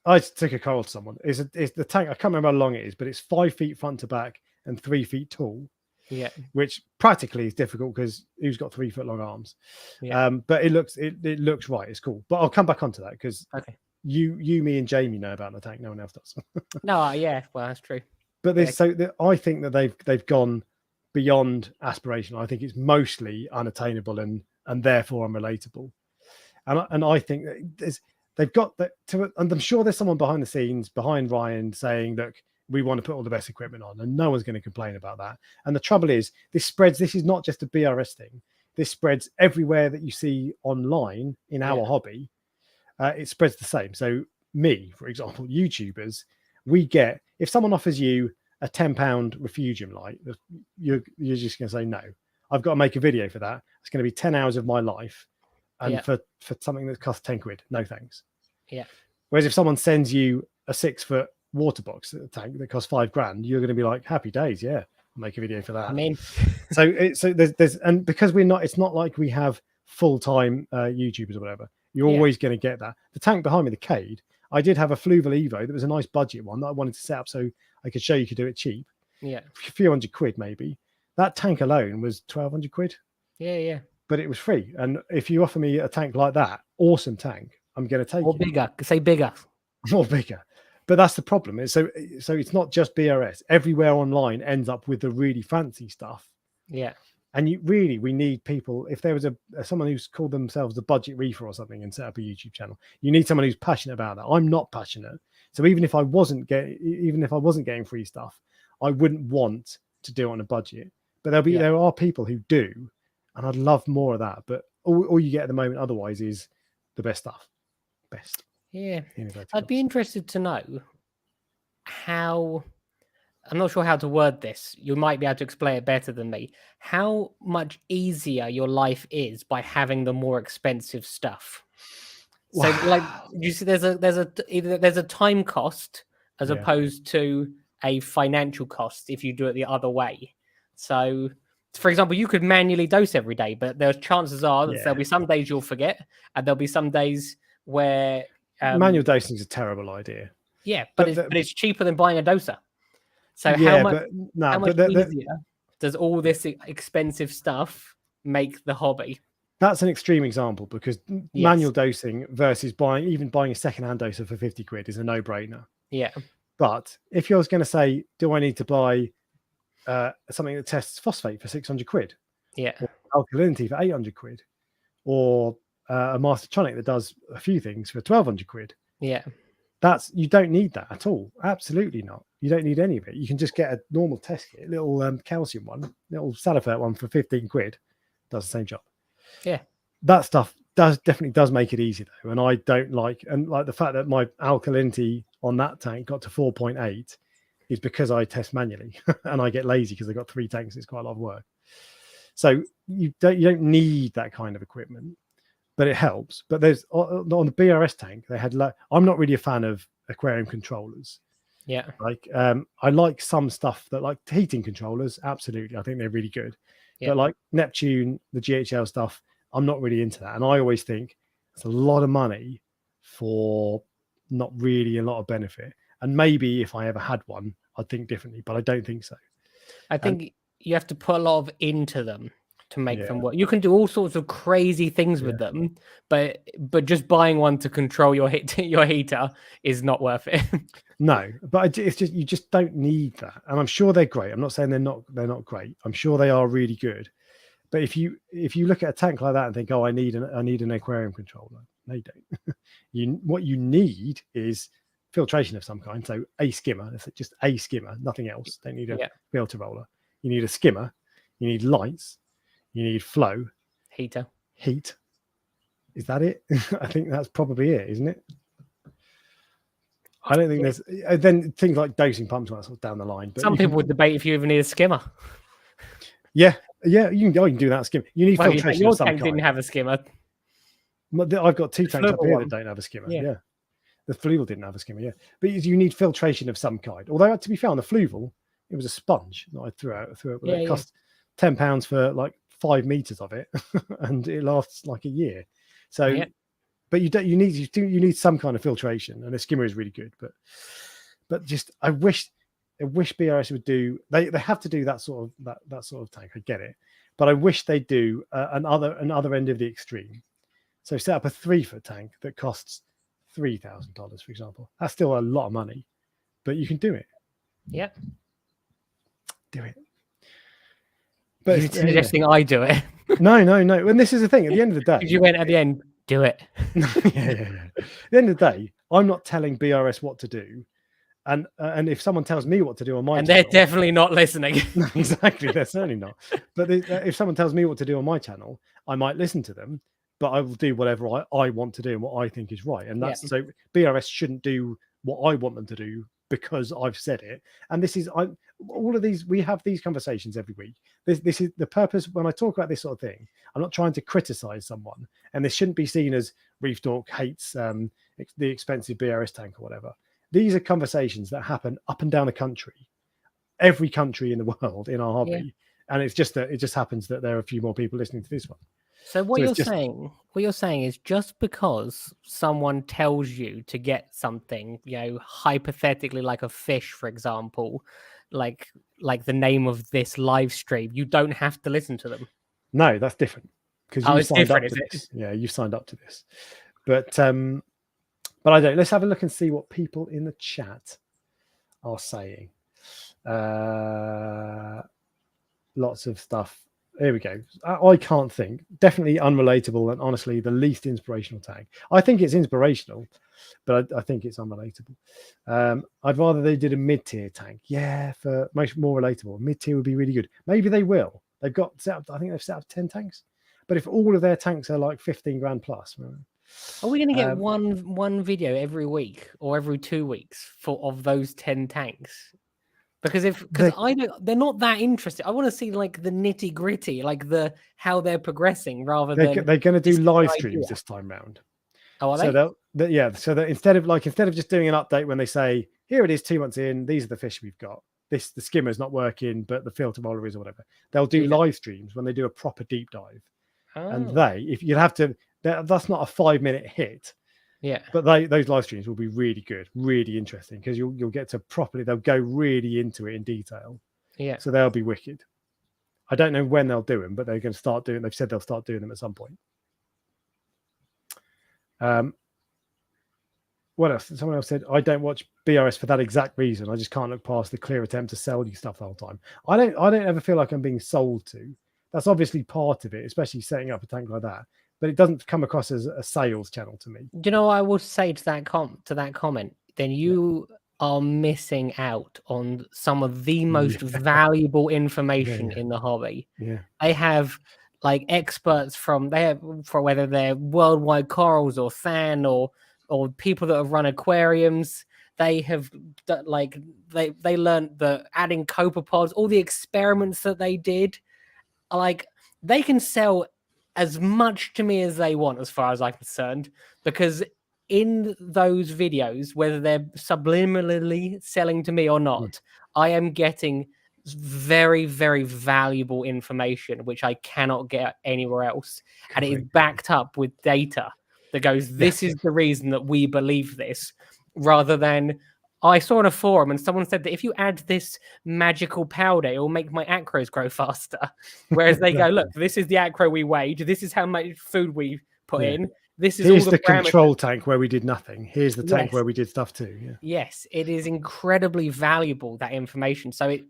I took a call to someone. It's the tank. I can't remember how long it is, but it's 5 feet front to back and 3 feet tall. Yeah, which practically is difficult because who's got 3 foot long arms? Yeah. But it looks right. It's cool. But I'll come back onto that because you, me, and Jamie know about the tank. No one else does. No, yeah, well, that's true. But I think that they've gone beyond aspirational. I think it's mostly unattainable and therefore unrelatable. And I think that they've got that to, and I'm sure there's someone behind the scenes, behind Ryan, saying, look, we want to put all the best equipment on, and no one's going to complain about that. And the trouble is, this is not just a BRS thing. This spreads everywhere that you see online in our hobby. It spreads the same. So me, for example, YouTubers, we get, if someone offers you a £10 Refugium light, you're just going to say, no, I've got to make a video for that. It's going to be 10 hours of my life. And for something that costs 10 quid, no thanks. Yeah. Whereas if someone sends you a 6 foot Waterbox tank that costs $5,000, you're going to be like, happy days. Yeah. I'll make a video for that. I mean, so there's, and because it's not like we have full-time YouTubers or whatever, you're always going to get that. The tank behind me, the Cade, I did have a Fluval Evo that was a nice budget one that I wanted to set up so I could show you could do it cheap. Yeah. A few hundred quid maybe. That tank alone was 1,200 quid. Yeah. But it was free. And if you offer me a tank like that, awesome tank, I'm going to take it. Or bigger. Say bigger. More bigger. But that's the problem. So it's not just BRS. Everywhere online ends up with the really fancy stuff. Yeah. And we need people. If there was someone who's called themselves the budget reefer or something and set up a YouTube channel, you need someone who's passionate about that. I'm not passionate. So even if I wasn't getting free stuff, I wouldn't want to do it on a budget. But there are people who do. and I'd love more of that. But all you get at the moment otherwise is the best stuff. Best. Yeah. Innovative I'd be costs. interested to know how, I'm not sure how to word this. You might be able to explain it better than me. How much easier your life is by having the more expensive stuff. So, like, you see, there's a time cost as Yeah. opposed to a financial cost if you do it the other way. So, for example, you could manually dose every day, but there's chances are that there'll be some days you'll forget, and there'll be some days where manual dosing is a terrible idea. Yeah, but it's cheaper than buying a doser. So how much easier does all this expensive stuff make the hobby? That's an extreme example because manual dosing versus buying a second-hand doser for 50 quid is a no-brainer. Yeah. But if you're going to say, do I need to buy something that tests phosphate for 600 quid? Yeah. Or alkalinity for 800 quid? Or a Mastertronic that does a few things for 1200 quid? Yeah. You don't need that at all. Absolutely not. You don't need any of it. You can just get a normal test kit, little calcium one, little Salifert one for 15 quid. Does the same job. Yeah. That stuff definitely does make it easy though. And I don't like the fact that my alkalinity on that tank got to 4.8 is because I test manually and I get lazy because I got 3 tanks. It's quite a lot of work. So you don't need that kind of equipment. But it helps. But there's on the BRS tank, they had I'm not really a fan of aquarium controllers. Yeah. Like I like some stuff that like heating controllers. Absolutely. I think they're really good. Yeah. But like Neptune, the GHL stuff, I'm not really into that. And I always think it's a lot of money for not really a lot of benefit. And maybe if I ever had one, I'd think differently, but I don't think so. I think you have to put a lot of into them to make them work. You can do all sorts of crazy things with them, but just buying one to control your heater is not worth it. No, but it's just you just don't need that. And I'm sure they're great. I'm not saying they're not great. I'm sure they are really good. But if you look at a tank like that and think, oh, I need an aquarium controller, no, you don't. What you need is filtration of some kind. So a skimmer, just a skimmer, nothing else. Don't need a filter roller. You need a skimmer. You need lights. You need flow. Heat. Is that it? I think that's probably it, isn't it? I don't think there's then things like dosing pumps sort of down the line. But some people would debate if you even need a skimmer. Yeah, you can do that skimmer. You need filtration. Your tank didn't have a skimmer. I've got 2 tanks up here that don't have a skimmer. Yeah. The Fluval didn't have a skimmer. Yeah, but you need filtration of some kind. Although to be fair, on the Fluval, it was a sponge that I threw out. It cost £10 for like 5 meters of it, and it lasts like a year. So, but you need some kind of filtration, and a skimmer is really good. But just I wish BRS would do. They have to do that sort of tank. I get it, but I wish they do another end of the extreme. So set up a 3-foot tank that costs $3,000, for example. That's still a lot of money, but you can do it. Yeah, do it. But you're suggesting I do it. No. And this is the thing. At the end of the day, you went at the end, do it. Yeah. At the end of the day, I'm not telling BRS what to do, and if someone tells me what to do on my channel, they're definitely not listening. No, exactly, they're certainly not. But if someone tells me what to do on my channel, I might listen to them, but I will do whatever I want to do and what I think is right. And that's so BRS shouldn't do what I want them to do because I've said it. And this is all of these, we have these conversations every week. This is the purpose when I talk about this sort of thing. I'm not trying to criticize someone, and this shouldn't be seen as Reef Dork hates the expensive BRS tank or whatever. These are conversations that happen up and down the country, every country in the world in our hobby. And it's just that it just happens that there are a few more people listening to this one. So what you're saying is just because someone tells you to get something, hypothetically like a fish, for example, like the name of this live stream, you don't have to listen to them. No, that's different. Because you signed up to this. Yeah, you signed up to this. But I don't. Let's have a look and see what people in the chat are saying. Lots of stuff. Here we go. I can't think. Definitely unrelatable, and honestly, the least inspirational tag. I think it's inspirational, but I think it's unrelatable. I'd rather they did a mid-tier tank. Yeah, for more relatable. Mid-tier would be really good. Maybe they will. They've got set up. I think they've set up 10 tanks. But if all of their tanks are like 15 grand plus, are we going to get one video every week or every 2 weeks of those 10 tanks? Because they're not that interested. I want to see like the nitty gritty, like how they're progressing, rather than they're going to do live streams this time round. Oh, are they? So that instead of just doing an update when they say, here it is 2 months in, these are the fish we've got. The skimmer's not working, but the filter roller is, or whatever. They'll do live streams when they do a proper deep dive. And if you'd have to, that's not a 5-minute hit. Yeah. But those live streams will be really good, really interesting, because you'll get to they'll go really into it in detail. Yeah. So they'll be wicked. I don't know when they'll do them, but they're going to start doing. They've said they'll start doing them at some point. What else? Someone else said, I don't watch BRS for that exact reason. I just can't look past the clear attempt to sell you stuff the whole time. I don't ever feel like I'm being sold to. That's obviously part of it, especially setting up a tank like that. But it doesn't come across as a sales channel to me. Do you know what I will say to that comment? Then you are missing out on some of the most valuable information in the hobby. Yeah. They have like experts for whether they're worldwide corals or than or people that have run aquariums. They have they learned that adding copepods, all the experiments that they did, like they can sell as much to me as they want, as far as I'm concerned, because in those videos, whether they're subliminally selling to me or not, I am getting very, very valuable information, which I cannot get anywhere else. And it is backed up with data that goes, this is the reason that we believe this, rather than I saw on a forum and someone said that if you add this magical powder, it will make my acros grow faster. Whereas they go, look, this is the acro we weighed. This is how much food we put in. Here's all the control tank where we did nothing. Here's the tank where we did stuff too. Yeah. Yes, it is incredibly valuable, that information. So it,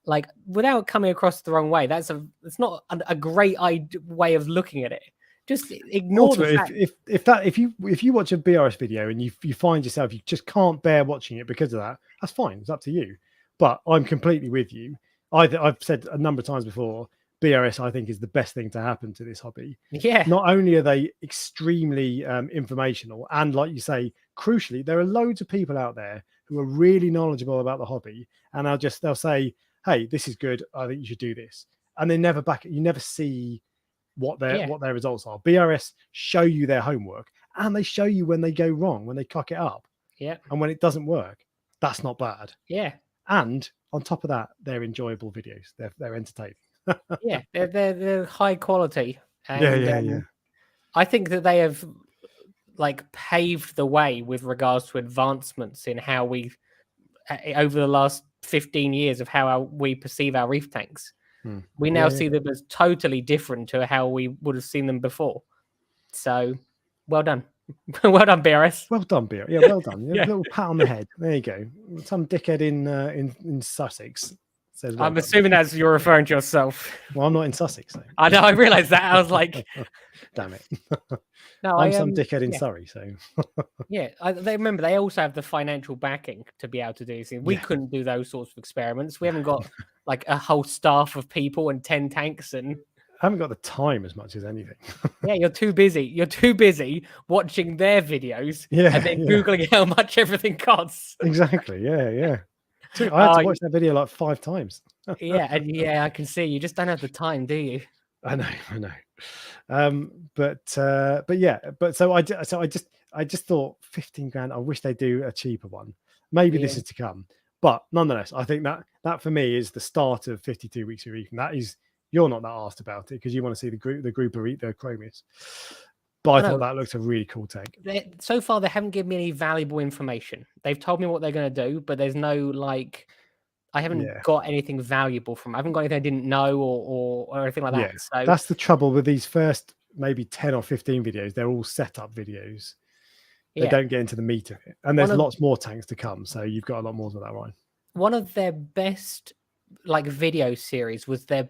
like, without coming across the wrong way, it's not a great way of looking at it. Just ignore the fact. If you watch a BRS video and you find yourself you just can't bear watching it because of that, that's fine. It's up to you. But I'm completely with you. I've said a number of times before, BRS I think is the best thing to happen to this hobby. Yeah. Not only are they extremely informational, and like you say, crucially, there are loads of people out there who are really knowledgeable about the hobby, and they'll say, "Hey, this is good. I think you should do this," and they never back it. You never see what their results are. BRS show you their homework, and they show you when they go wrong, when they cock it up, and when it doesn't work. That's not bad. Yeah. And on top of that, they're enjoyable videos. They're entertaining. Yeah, they're high quality. And, yeah. I think that they have like paved the way with regards to advancements in how we, over the last 15 years, of how we perceive our reef tanks. We now see them as totally different to how we would have seen them before. So, well done. Well done, BRS. Well done, BRS. Yeah, well done. A little pat on the head. There you go. Some dickhead in Sussex says, well I'm done. assuming that's you're referring to yourself. Well, I'm not in Sussex. So. I know. I realised that. I was like, damn it. No, I'm some dickhead in Surrey. So they also have the financial backing to be able to do these things. We couldn't do those sorts of experiments. We haven't got like a whole staff of people and 10 tanks, and I haven't got the time as much as anything. Yeah, you're too busy. You're too busy watching their videos and then Googling how much everything costs. Exactly. Yeah. I had to watch that video like 5 times. I can see you just don't have the time, do you? I know. But so I just thought 15 grand. I wish they'd do a cheaper one. Maybe this is to come, but nonetheless, I think that for me is the start of 52 weeks of reefing. That is, you're not that asked about it because you want to see the grouper eat their chromis. But I thought that looked a really cool tank. So far, they haven't given me any valuable information. They've told me what they're going to do, but there's no I haven't got anything valuable from it. I haven't got anything I didn't know or anything like that. Yeah. So that's the trouble with these first maybe 10 or 15 videos. They're all setup videos. They don't get into the meat of it. And there's lots more tanks to come. So you've got a lot more of that, Ryan. One of their best video series was the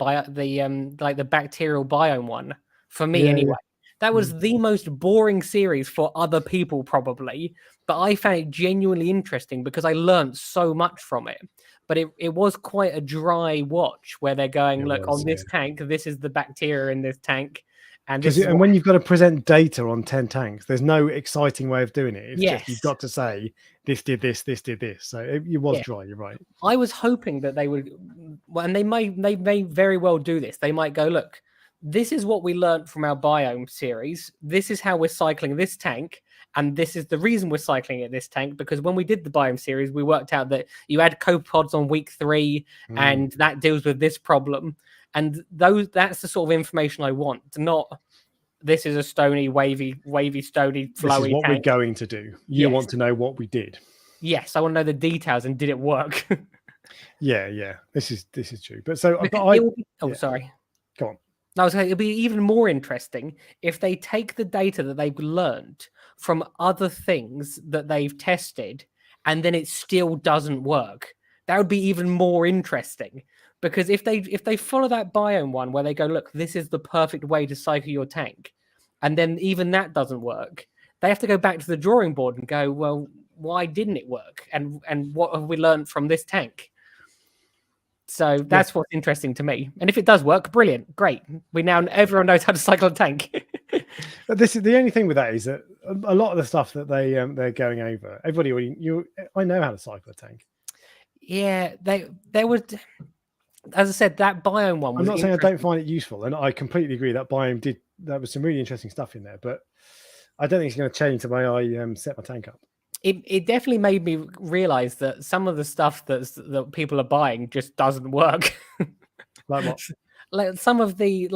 bacterial biome one, for me anyway. That was the most boring series for other people, probably, but I found it genuinely interesting because I learned so much from it. But it was quite a dry watch where they're going, look, on this tank, this is the bacteria in this tank. And this and when you've got to present data on 10 tanks, there's no exciting way of doing it. It's just you've got to say this did this did this. So it was dry. You're right. I was hoping that they would, and they may very well do this. They might go, look, this is what we learned from our biome series. This is how we're cycling this tank. And this is the reason we're cycling at this tank, because when we did the biome series, we worked out that you add copepods on week 3 and that deals with this problem. And that's the sort of information I want, not this is a stony, wavy, stony, flowy. This is what tank. we're going to do. You want to know what we did. Yes, I want to know the details and did it work? Yeah. This is true. But sorry. Go on. I was saying it'll be even more interesting if they take the data that they've learned from other things that they've tested and then it still doesn't work. That would be even more interesting, because if they follow that biome one where they go, look, this is the perfect way to cycle your tank, and then even that doesn't work, they have to go back to the drawing board and go, well, why didn't it work? And what have we learned from this tank? So that's what's interesting to me. And if it does work, brilliant, great. Everyone knows how to cycle a tank. But this is the only thing with that is that a lot of the stuff that they're going over, I know how to cycle a tank. Yeah, there was, as I said, that biome one. I'm not saying I don't find it useful, and I completely agree that biome there was some really interesting stuff in there, but I don't think it's going to change the way I set my tank up. It definitely made me realize that some of the stuff that people are buying just doesn't work. Like what? Like some of the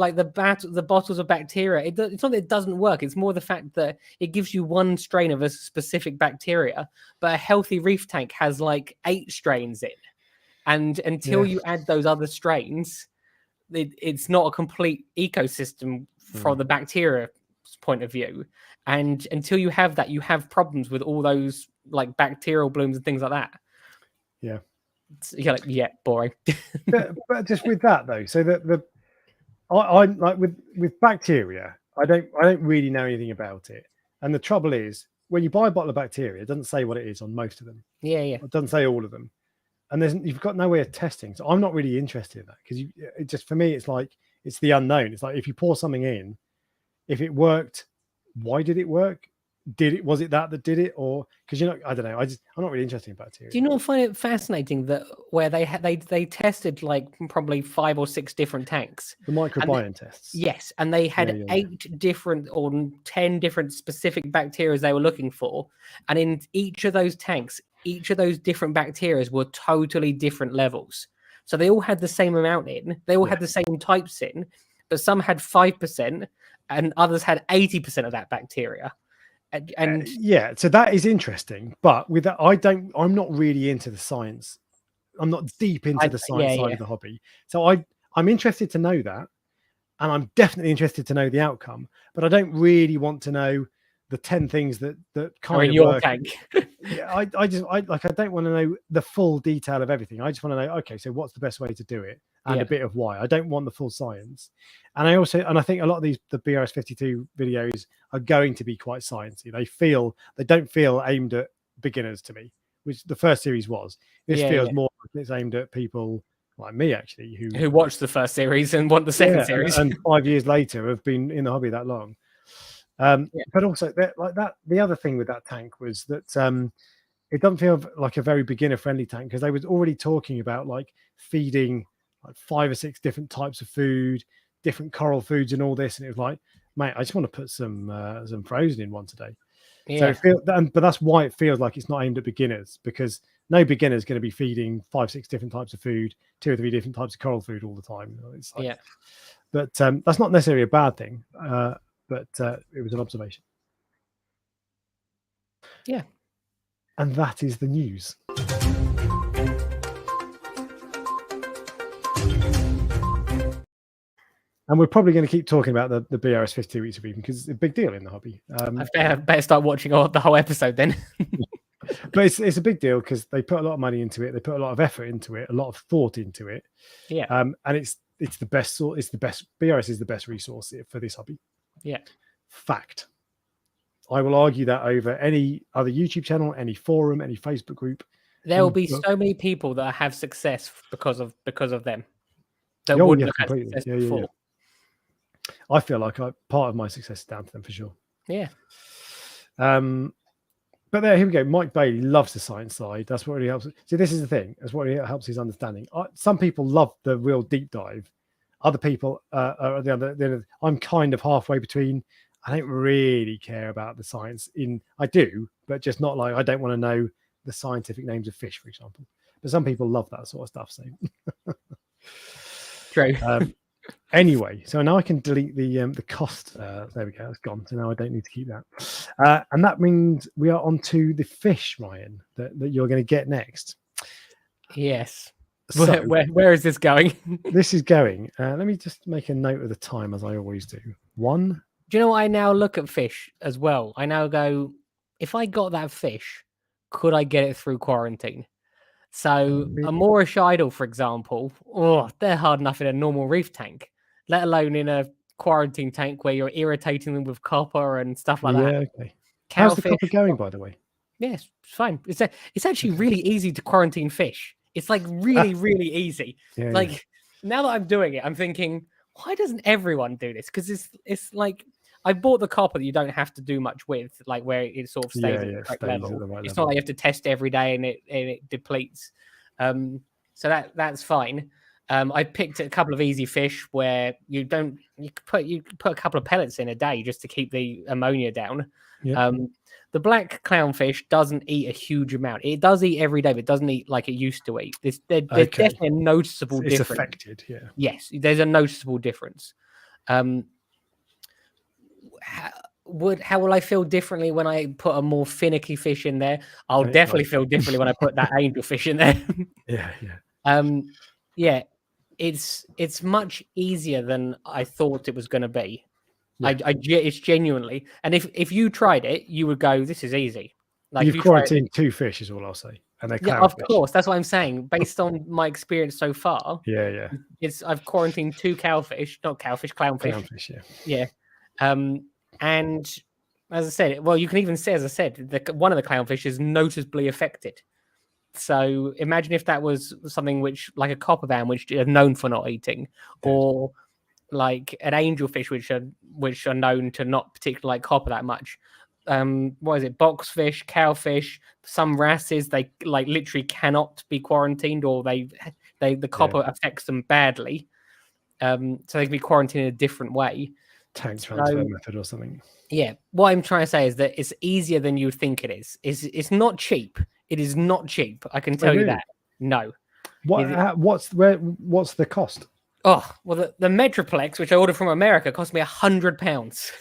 bottles of bacteria, it's not that it doesn't work. It's more the fact that it gives you one strain of a specific bacteria, but a healthy reef tank has like 8 strains in. And until you add those other strains, it's not a complete ecosystem from the bacteria point of view. And until you have that, you have problems with all those like bacterial blooms and things like that. Yeah. You're like, yeah, boring. but just with that though, so that I like with bacteria, I don't really know anything about it. And the trouble is, when you buy a bottle of bacteria, it doesn't say what it is on most of them. Yeah. It doesn't say all of them. And you've got no way of testing. So I'm not really interested in that, because it just, for me, it's like, it's the unknown. It's like, if you pour something in, if it worked, why did it work? Was it that did it? Or because I don't know. I'm not really interested in bacteria. Do you not find it fascinating that where they tested like probably 5 or 6 different tanks, the microbiome tests? Yes, and they had 8 different or 10 different specific bacteria they were looking for, and in each of those tanks, each of those different bacteria were totally different levels. So they all had the same amount in. They all had the same types in, but some had 5% and others had 80% of that bacteria. And so that is interesting, but with that, I'm not really into the science. I'm not deep into the science side of the hobby. So I'm interested to know that, and I'm definitely interested to know the outcome, but I don't really want to know the 10 things that kind of your work. tank. I don't want to know the full detail of everything. I just want to know, okay, so what's the best way to do it, and a bit of why. I don't want the full science. And I think a lot of the BRS52 videos are going to be quite sciencey. They don't feel aimed at beginners to me, which the first series was. This feels more like it's aimed at people like me, actually, who watched the first series and want the second series, and 5 years later have been in the hobby that long. But also the other thing with that tank was that it doesn't feel like a very beginner friendly tank, because they was already talking about like feeding like 5 or 6 different types of food, different coral foods and all this, and it was like, mate, I just want to put some frozen in one today. So but that's why it feels like it's not aimed at beginners, because no beginner is going to be feeding 5, 6 different types of food, 2 or 3 different types of coral food all the time. It's like, but that's not necessarily a bad thing. But it was an observation. Yeah. And that is the news. And we're probably going to keep talking about the BRS 52 weeks of Reefing, because it's a big deal in the hobby. I better start watching the whole episode then. But it's a big deal because they put a lot of money into it. They put a lot of effort into it, a lot of thought into it. Yeah. And it's the best. BRS is the best resource for this hobby. Yeah. Fact. I will argue that over any other YouTube channel, any forum, any Facebook group. There will be so many people that have success because of them that Oh, wouldn't yeah, have had completely. success Yeah, before. Yeah. I feel like part of my success is down to them for sure. Yeah. But there, here we go. Mike Bailey loves the science side. That's what really helps. See, this is the thing. That's what really helps his understanding. Some people love the real deep dive. Other people are the other. I'm kind of halfway between. I don't really care about the science. I do, but just not like I don't want to know the scientific names of fish, for example. But some people love that sort of stuff. So true. Anyway, so now I can delete the cost. There we go, it's gone. So now I don't need to keep that. And that means we are on to the fish, Ryan, that you're going to get next. Yes. So, where is this going? This is going. Let me just make a note of the time, as I always do. Do you know what? I now look at fish as well. I now go, if I got that fish, could I get it through quarantine? So a Moorish idol, for example, they're hard enough in a normal reef tank, let alone in a quarantine tank where you're irritating them with copper and stuff like that. Okay. How's the copper going, by the way? Yes, it's fine. It's actually really easy to quarantine fish. It's like really, really easy. Now that I'm doing it, I'm thinking, why doesn't everyone do this? Because it's like I bought the copper that you don't have to do much with, like where it sort of stays at the correct level. It's not like you have to test every day and it depletes. So that's fine. I picked a couple of easy fish where you put a couple of pellets in a day just to keep the ammonia down. Yeah. The black clownfish doesn't eat a huge amount. It does eat every day, but it doesn't eat like it used to eat. There's definitely a noticeable difference. It's affected, yeah. Yes, there's a noticeable difference. How will I feel differently when I put a more finicky fish in there? I'll definitely feel differently when I put that angel fish in there. Yeah. It's much easier than I thought it was going to be. Yeah. It's genuinely, and if you tried it, you would go, "This is easy." Like you've quarantined 2 fish, is all I'll say, and they're of course. That's what I'm saying. Based on my experience so far, I've quarantined 2 clownfish. Clownfish, yeah. And as I said, well, you can even say, as I said, one of the clownfish is noticeably affected. So imagine if that was something which, like a copperban, which are known for not eating, or like an angelfish, which are known to not particularly like copper that much. What is it? Boxfish, cowfish, some wrasses, they like literally cannot be quarantined, or the copper affects them badly. So they can be quarantined in a different way. Tank transfer method or something. Yeah, what I'm trying to say is that it's easier than you think it is. It's not cheap. It is not cheap. I can tell you that. No. What's the cost? Oh, well, the Metroplex, which I ordered from America, cost me £100.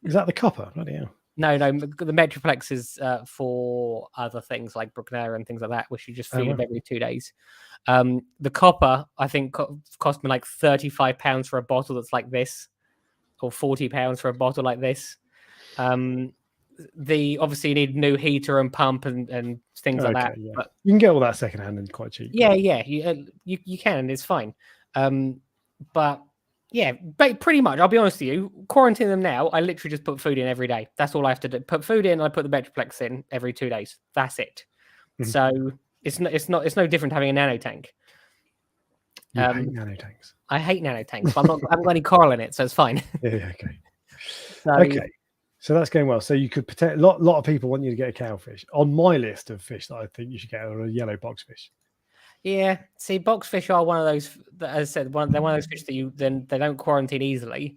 Is that the copper? Bloody hell. No, the Metroplex is for other things like Brooknair and things like that, which you just feed them every 2 days. The copper, I think, cost me like £35 for a bottle that's like this, or £40 for a bottle like this. Obviously you need new heater and pump and things like that. Yeah. But you can get all that secondhand and quite cheap. Yeah, you can, and it's fine. But yeah, pretty much. I'll be honest with you. Quarantine them now. I literally just put food in every day. That's all I have to do. Put food in. And I put the Metroplex in every 2 days. That's it. Mm-hmm. So it's no different having a nano tank. You hate nano tanks. I hate nano tanks, but I haven't got any coral in it, so it's fine. Okay. So that's going well. So you could a lot of people want you to get a cowfish. On my list of fish that I think you should get are a yellow boxfish. Yeah, see, boxfish are one of those. As I said, they're one of those fish that they don't quarantine easily.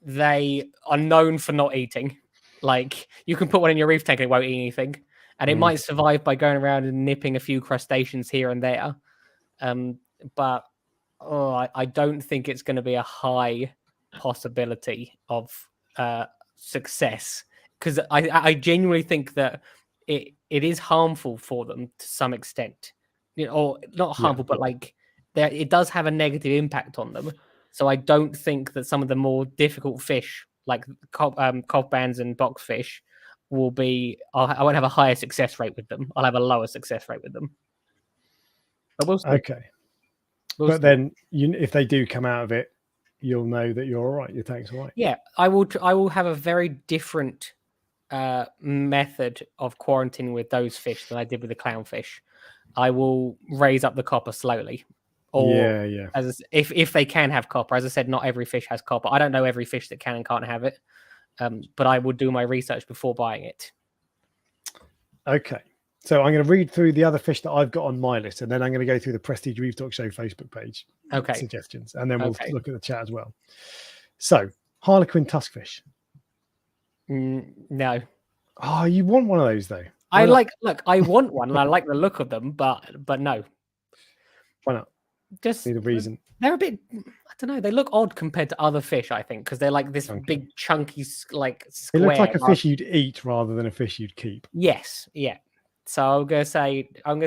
They are known for not eating. Like you can put one in your reef tank and it won't eat anything, and it might survive by going around and nipping a few crustaceans here and there. But I don't think it's going to be a high possibility of success, because I genuinely think that it is harmful for them to some extent, or not harmful, but like it does have a negative impact on them. So I don't think that some of the more difficult fish, like copbans and boxfish, will be. I won't have a higher success rate with them. I'll have a lower success rate with them. But we'll see. Okay. But then, if they do come out of it, you'll know that you're all right. Your tank's all right. Yeah, I will have a very different method of quarantining with those fish than I did with the clownfish. I will raise up the copper slowly, or if they can have copper. As I said, not every fish has copper. I don't know every fish that can and can't have it, but I will do my research before buying it. Okay, so I'm going to read through the other fish that I've got on my list, and then I'm going to go through the Prestige Reef Dork Show Facebook page. Okay, suggestions, and then we'll look at the chat as well. So, Harlequin tuskfish. No. Oh, you want one of those though? I want one, and I like the look of them, but no. Why not? Just need a reason. They're a bit. I don't know. They look odd compared to other fish. I think because they're like this big, chunky, like square. It looks like a fish you'd eat rather than a fish you'd keep. Yes. Yeah. So I'm gonna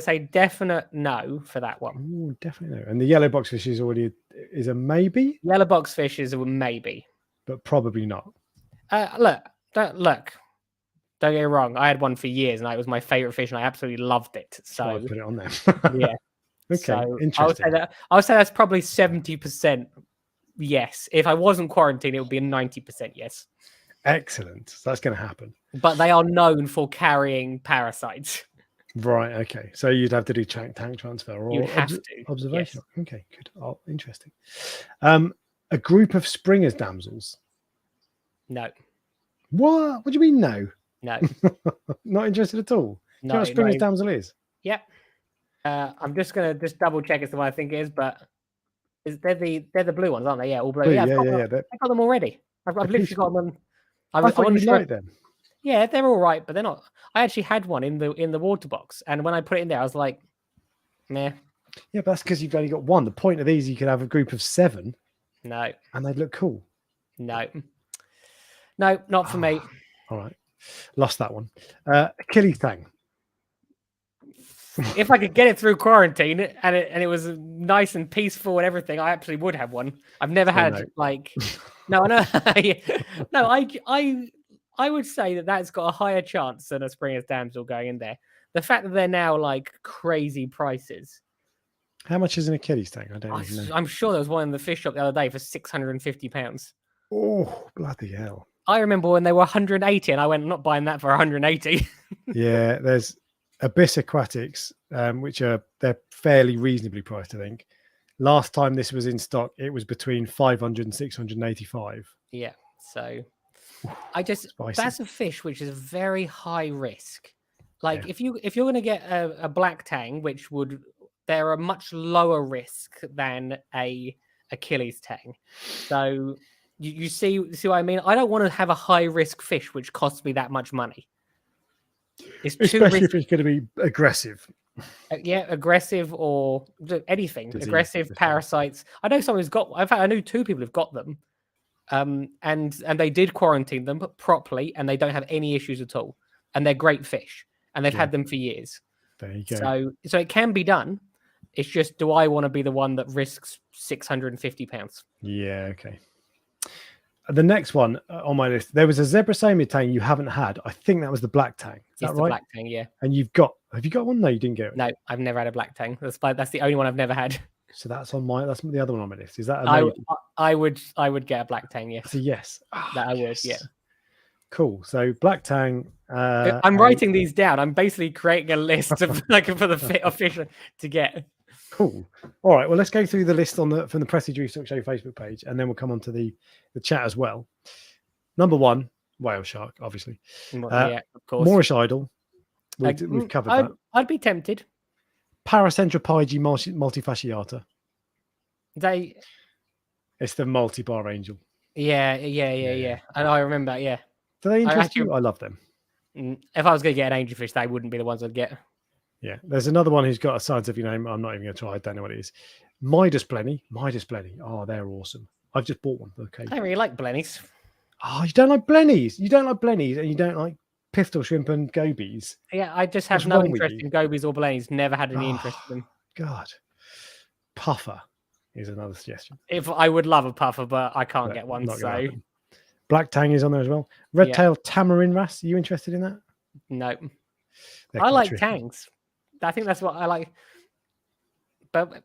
say definite no for that one. Ooh, definitely no. And the yellow boxfish is a maybe. Yellow boxfish is a maybe, but probably not. Look. Don't get me wrong. I had one for years, and it was my favorite fish, and I absolutely loved it. So I put it on there. Yeah. Okay. So interesting. I would say that's probably 70% yes. If I wasn't quarantined, it would be a 90% yes. Excellent. So that's going to happen. But they are known for carrying parasites. Right. Okay. So you'd have to do tank transfer or you'd have to. Observation. Yes. Okay. Good. Oh, interesting. A group of Springer's damsels. No. What? What do you mean no? No. Not interested at all. No, do you know what Springer's damsel is? Yep. I'm just gonna double check it's the one I think it is, but they're the blue ones, aren't they? Yeah, all blue. Yeah, I've got them already. I've literally got them. I thought you liked them. Yeah, they're all right, but they're not. I actually had one in the water box, and when I put it in there, I was like, meh. Yeah, but that's because you've only got one. The point of these, you could have a group of 7. No. And they'd look cool. No. No, not for me. All right. Lost that one. Achilles tang. If I could get it through quarantine and it was nice and peaceful and everything, I absolutely would have one. I've never had like no. I would say that's got a higher chance than a Springer's damsel going in there. The fact that they're now like crazy prices. How much is an Achilles tang? I don't even know. I'm sure there was one in the fish shop the other day for £650. Oh, bloody hell. I remember when they were 180 and I went, I'm not buying that for 180. Yeah, there's Abyss Aquatics, which they're fairly reasonably priced, I think. Last time this was in stock, it was between 500 and 685. Yeah, so spicy. That's a fish which is very high risk. Like if you're going to get a black tang, they're a much lower risk than a Achilles tang. So you see what I mean? I don't want to have a high risk fish which costs me that much money. Especially if it's going to be aggressive. Yeah, aggressive or anything. Aggressive parasites. I know someone who's got. In fact, I knew 2 people who've got them, and they did quarantine them properly, and they don't have any issues at all. And they're great fish, and they've had them for years. There you go. So it can be done. It's just, do I want to be the one that risks £650? Yeah. Okay. The next one on my list, there was a zebra samia tang you haven't had. I think that was the black tang. Is that right? The black tang, yeah. And have you got one? No, you didn't get it. No, I've never had a black tang. That's the only one I've never had. So that's the other one on my list. Is that I would get a black tang, yes. That's a yes. I would, yeah. Cool. So black tang. I'm writing these down. I'm basically creating a list of for the fish to get. Cool. All right. Well, let's go through the list from the Prestige Reef Dork Show Facebook page, and then we'll come on to the chat as well. Number 1, whale shark, obviously. Yeah, of course. Moorish idol. We've covered that. I'd be tempted. Paracentropaigi multifasciata. It's the multi-bar angel. Yeah. I know. I remember. Yeah. Do they interest you? I love them. If I was going to get an angelfish, they wouldn't be the ones I'd get. Yeah, there's another one who's got a scientific name. I'm not even going to try. I don't know what it is. Midas Blenny. Oh, they're awesome. I've just bought one. Okay. I don't really like blennies. Oh, you don't like blennies? You don't like blennies, and you don't like pistol shrimp and gobies? Yeah, I just have no interest in gobies or blennies. Never had any interest in them. God. Puffer is another suggestion. If I would love a puffer, but I can't get one. So black tang is on there as well. Red-tailed tamarin wrasse. Are you interested in that? No. I like tangs. I think that's what I like. But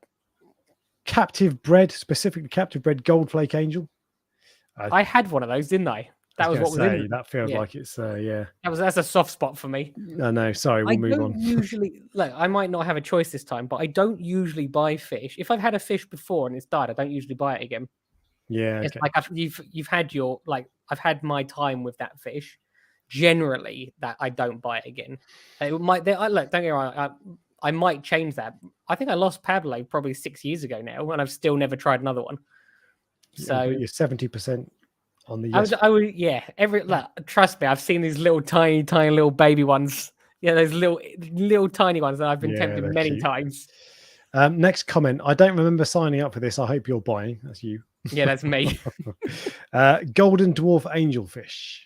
Captive bred, specifically captive bred gold flake angel. I had one of those, didn't I? That was what was in. That feels like it's yeah. That's a soft spot for me. No, sorry, we'll move on. Usually, look, I might not have a choice this time, but I don't usually buy fish. If I've had a fish before and it's died, I don't usually buy it again. Yeah, it's like you've had your I've had my time with that fish. Generally, that I don't buy it again. It might look. Don't get me wrong. I might change that. I think I lost Pablo probably 6 years ago now, and I've still never tried another one. So you're 70% on the. Yes. I would, yeah. Trust me, I've seen these little tiny little baby ones. Yeah, those little tiny ones that I've been tempted many times. Next comment. I don't remember signing up for this. I hope you're buying. That's you. Yeah, that's me. Golden dwarf angelfish.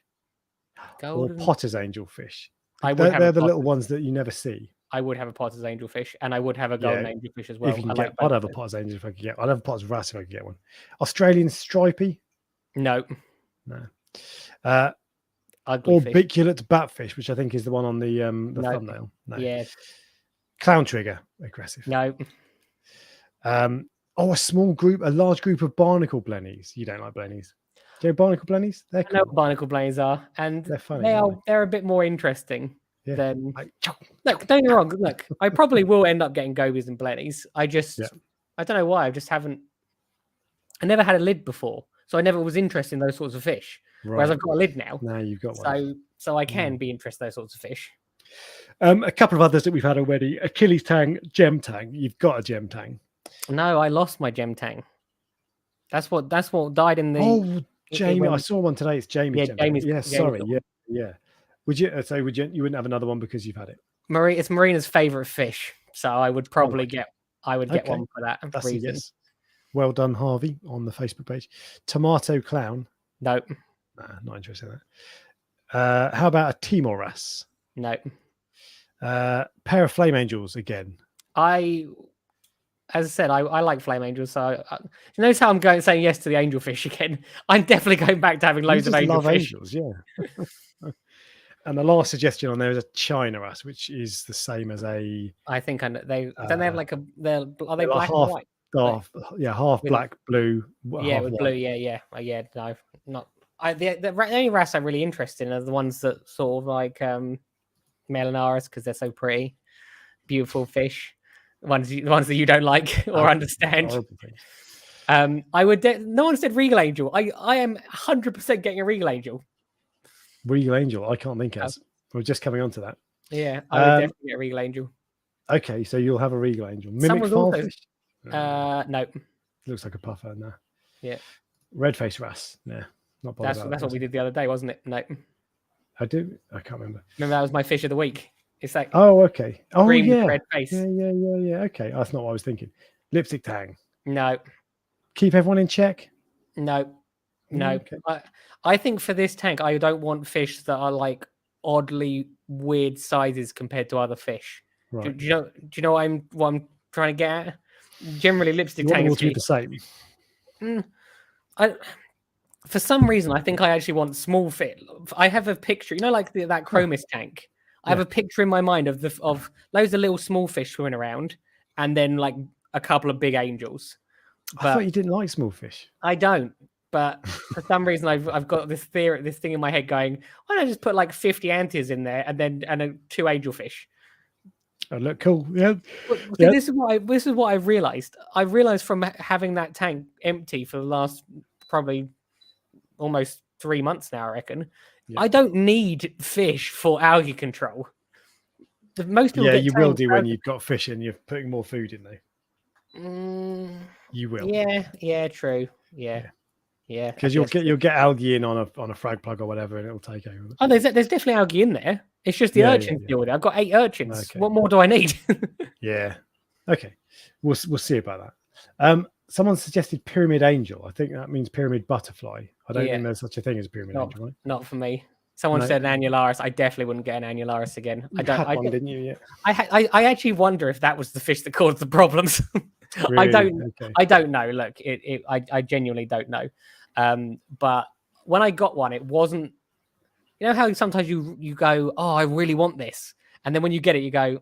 Or potter's angelfish. They're the little ones that you never see. I would have a potter's angelfish, and I would have a golden angelfish as well. I'd have a potter's angel if I could get. I'd have a potter's wrasse if I could get one. Australian stripey. No. Orbiculate batfish, which I think is the one on the thumbnail. No. Yeah. Clown trigger, aggressive. No. A large group of barnacle blennies. You don't like blennies? Do you know barnacle blennies? They're cool. I know what barnacle blennies are, and they're funny. They're a bit more interesting than. Look, don't get me wrong. Look, I probably will end up getting gobies and blennies. I don't know why. I just haven't. I never had a lid before, so I never was interested in those sorts of fish. Right. Whereas I've got a lid now. Now you've got one. So I can be interested in those sorts of fish. A couple of others that we've had already. Achilles tang, gem tang. You've got a gem tang. No, I lost my gem tang. That's what died in the. Oh, Jamie! I saw one today. It's Jamie's. Yeah, Jamie's. Yeah, sorry. Yeah. Would you say you wouldn't have another one because you've had it? It's Marina's favorite fish, so I would probably get one for that reason. Yes. Well done, Harvey, on the Facebook page. Tomato clown. No. Nah, not interested in that. How about a Timor wrasse? No. Pair of flame angels again. As I said, I like flame angels. So you notice how I'm saying yes to the angelfish again. I'm definitely going back to having loads of angelfish. Angels, yeah. And the last suggestion on there is a China wrasse, which is the same as a. I think don't they have like are they black and white? Half black, blue. Yeah, with blue. Yeah. No, not. The only wrasse I'm really interested in are the ones that sort of like Melanaris because they're so pretty, beautiful fish. The ones that you don't like or understand. I would. No one said regal angel. I am 100% getting a regal angel. Regal angel. I can't think as. We're just coming on to that. Yeah, I would definitely get a regal angel. Okay, so you'll have a regal angel. Mimic filefish? No. Looks like a puffer. No. Yeah. Red face wrasse. Yeah. Not bothered. That's what we did the other day, wasn't it? No. I do. I can't remember. Remember that was my fish of the week. It's like okay. Oh green yeah. with red face. Yeah. Okay, that's not what I was thinking. Lipstick tang. No. Keep everyone in check. No. Okay. I think for this tank, I don't want fish that are like oddly weird sizes compared to other fish. Right. Do you know what I'm trying to get at? Generally, lipstick tanks keep the same. For some reason, I think I actually want small fish. I have a picture, like that Chromis tank. I have a picture in my mind of loads of little small fish swimming around, and then like a couple of big angels. I thought you didn't like small fish. I don't, but for some reason, I've got this thing in my head going, why don't I just put like 50 antis in there and 2 angelfish? Oh, look cool. Yeah. This is what I've realized. I realized from having that tank empty for the last probably almost 3 months now, I reckon. Yeah. I don't need fish for algae control. Most people you will do when you've got fish and you're putting more food in there. You will. Yeah, true. Yeah. Because you'll get algae in on a frag plug or whatever, and it'll take over. Oh, there's definitely algae in there. It's just the urchins deal with it. I've got 8 urchins. Okay. What more do I need? Yeah. Okay. We'll see about that. Someone suggested pyramid angel. I think that means pyramid butterfly. I don't think there's such a thing as a pyramid angel, right? Not for me. Someone said an annularis. I definitely wouldn't get an annularis again. Didn't you? Yeah. I actually wonder if that was the fish that caused the problems. Really? I don't know. Look, I genuinely don't know. But when I got one, it wasn't. You know how sometimes you go, oh, I really want this, and then when you get it, you go,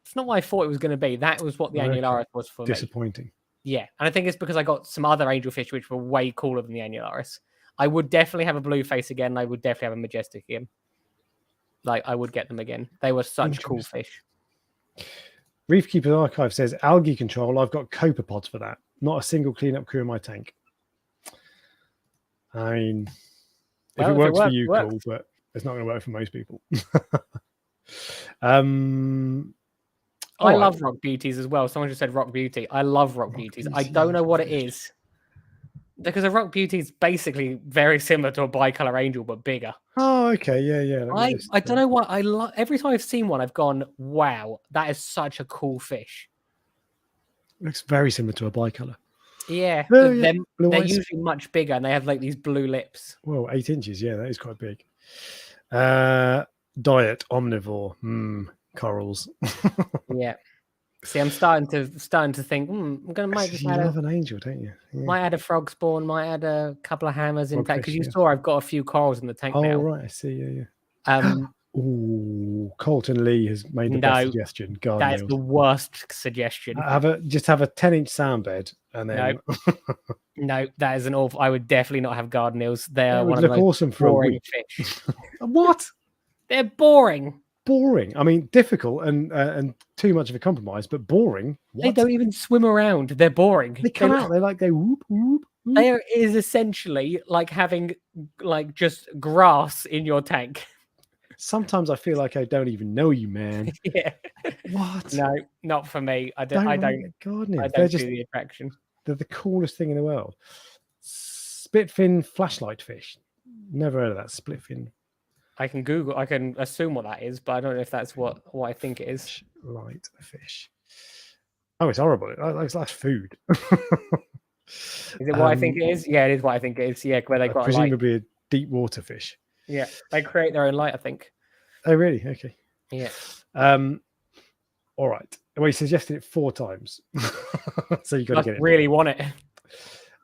it's not what I thought it was going to be. That was what the annularis was for me. Disappointing. Yeah, and I think it's because I got some other angelfish which were way cooler than the annularis. I would definitely have a blue face again. And I would definitely have a majestic again. Like, I would get them again. They were such cool fish. Reef Keeper Archive says, algae control, I've got copepods for that. Not a single cleanup crew in my tank. I mean, if it works for you, cool, but it's not going to work for most people. I love rock beauties as well. Someone just said rock beauty. I love rock beauties. I don't know what it is. Because a rock beauty is basically very similar to a bicolor angel, but bigger. Oh, okay. Yeah. I don't know what I love. Every time I've seen one, I've gone, wow, that is such a cool fish. Looks very similar to a bicolor. Yeah. Oh, they're usually much bigger and they have like these blue lips. Well, 8 inches. Yeah, that is quite big. Diet, omnivore. Corals. Yeah. See, I'm starting to think. Might just add love an angel, don't you? Yeah. Might add a frog spawn. Might add a couple of hammers in fact, because you saw I've got a few corals in the tank now. Oh right, I see. Yeah. Ooh, Colton Lee has made the best suggestion. That is the worst suggestion. Have a 10-inch sound bed, and then no, that is an awful. I would definitely not have garden eels. They are one of the most awesome for boring fish. What? They're boring. Boring. I mean, difficult and too much of a compromise, but boring. What? They don't even swim around. They're boring. They come out. They like go whoop whoop. There is essentially like having like just grass in your tank. Sometimes I feel like I don't even know you, man. Yeah. What? No, not for me. I don't see the attraction. They're the coolest thing in the world. Splitfin flashlight fish. Never heard of that. Splitfin. I can Google. I can assume what that is, but I don't know if that's what I think it is. Light fish. Oh, it's horrible. It's like food. Is it what I think it is? Yeah, it is what I think it is. Yeah, where they got presumably a deep water fish. Yeah, they create their own light, I think. Oh, really? Okay. Yeah. All right. Well, he suggested it 4 times, so you got to get it. Really want it.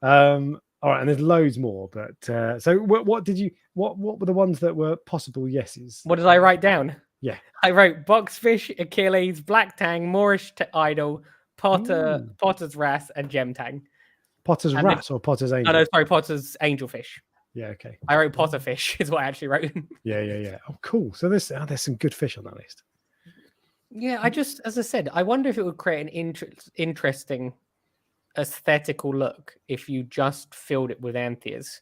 All right, and there's loads more, but so what were the ones that were possible yeses? What did I write down? Yeah, I wrote boxfish, Achilles, black tang, Moorish idol, Potter's wrasse, and gem tang. Potter's wrasse or Potter's angel? Oh, no, sorry, Potter's angelfish. Yeah, okay. I wrote potterfish is what I actually wrote. Yeah. Oh, cool. So there's some good fish on that list. Yeah, as I said, I wonder if it would create an interesting aesthetical look if you just filled it with antheas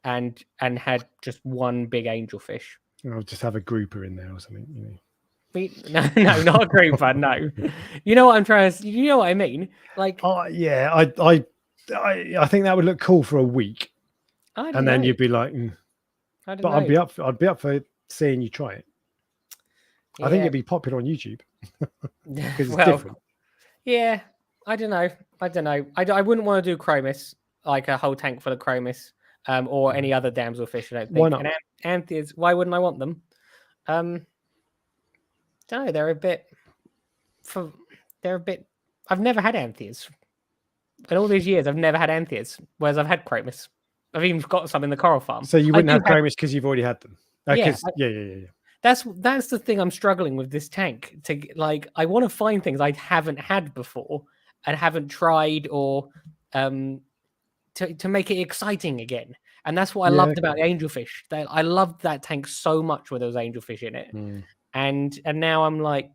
and had just one big angelfish. I'll just have a grouper in there or something, you know. No, not a grouper. No, you know what I'm trying to. You know what I mean? Like, yeah, I think that would look cool for a week, and then you'd be like, but I'd be up for seeing you try it. Yeah. I think it'd be popular on YouTube because it's different. Yeah, I don't know. I wouldn't want to do chromis, like a whole tank full of chromis, or any other damselfish. I don't think. Why not? And antheas, why wouldn't I want them? Don't know. They're a bit. I've never had antheas. In all these years, I've never had antheas, whereas I've had chromis. I've even got some in the coral farm. So you wouldn't have chromis because you've already had them. Yeah. That's the thing I'm struggling with this tank. I want to find things I haven't had before and haven't tried, or to make it exciting again. And that's what I loved about the angelfish. I loved that tank so much where there was angelfish in it. And now I'm like,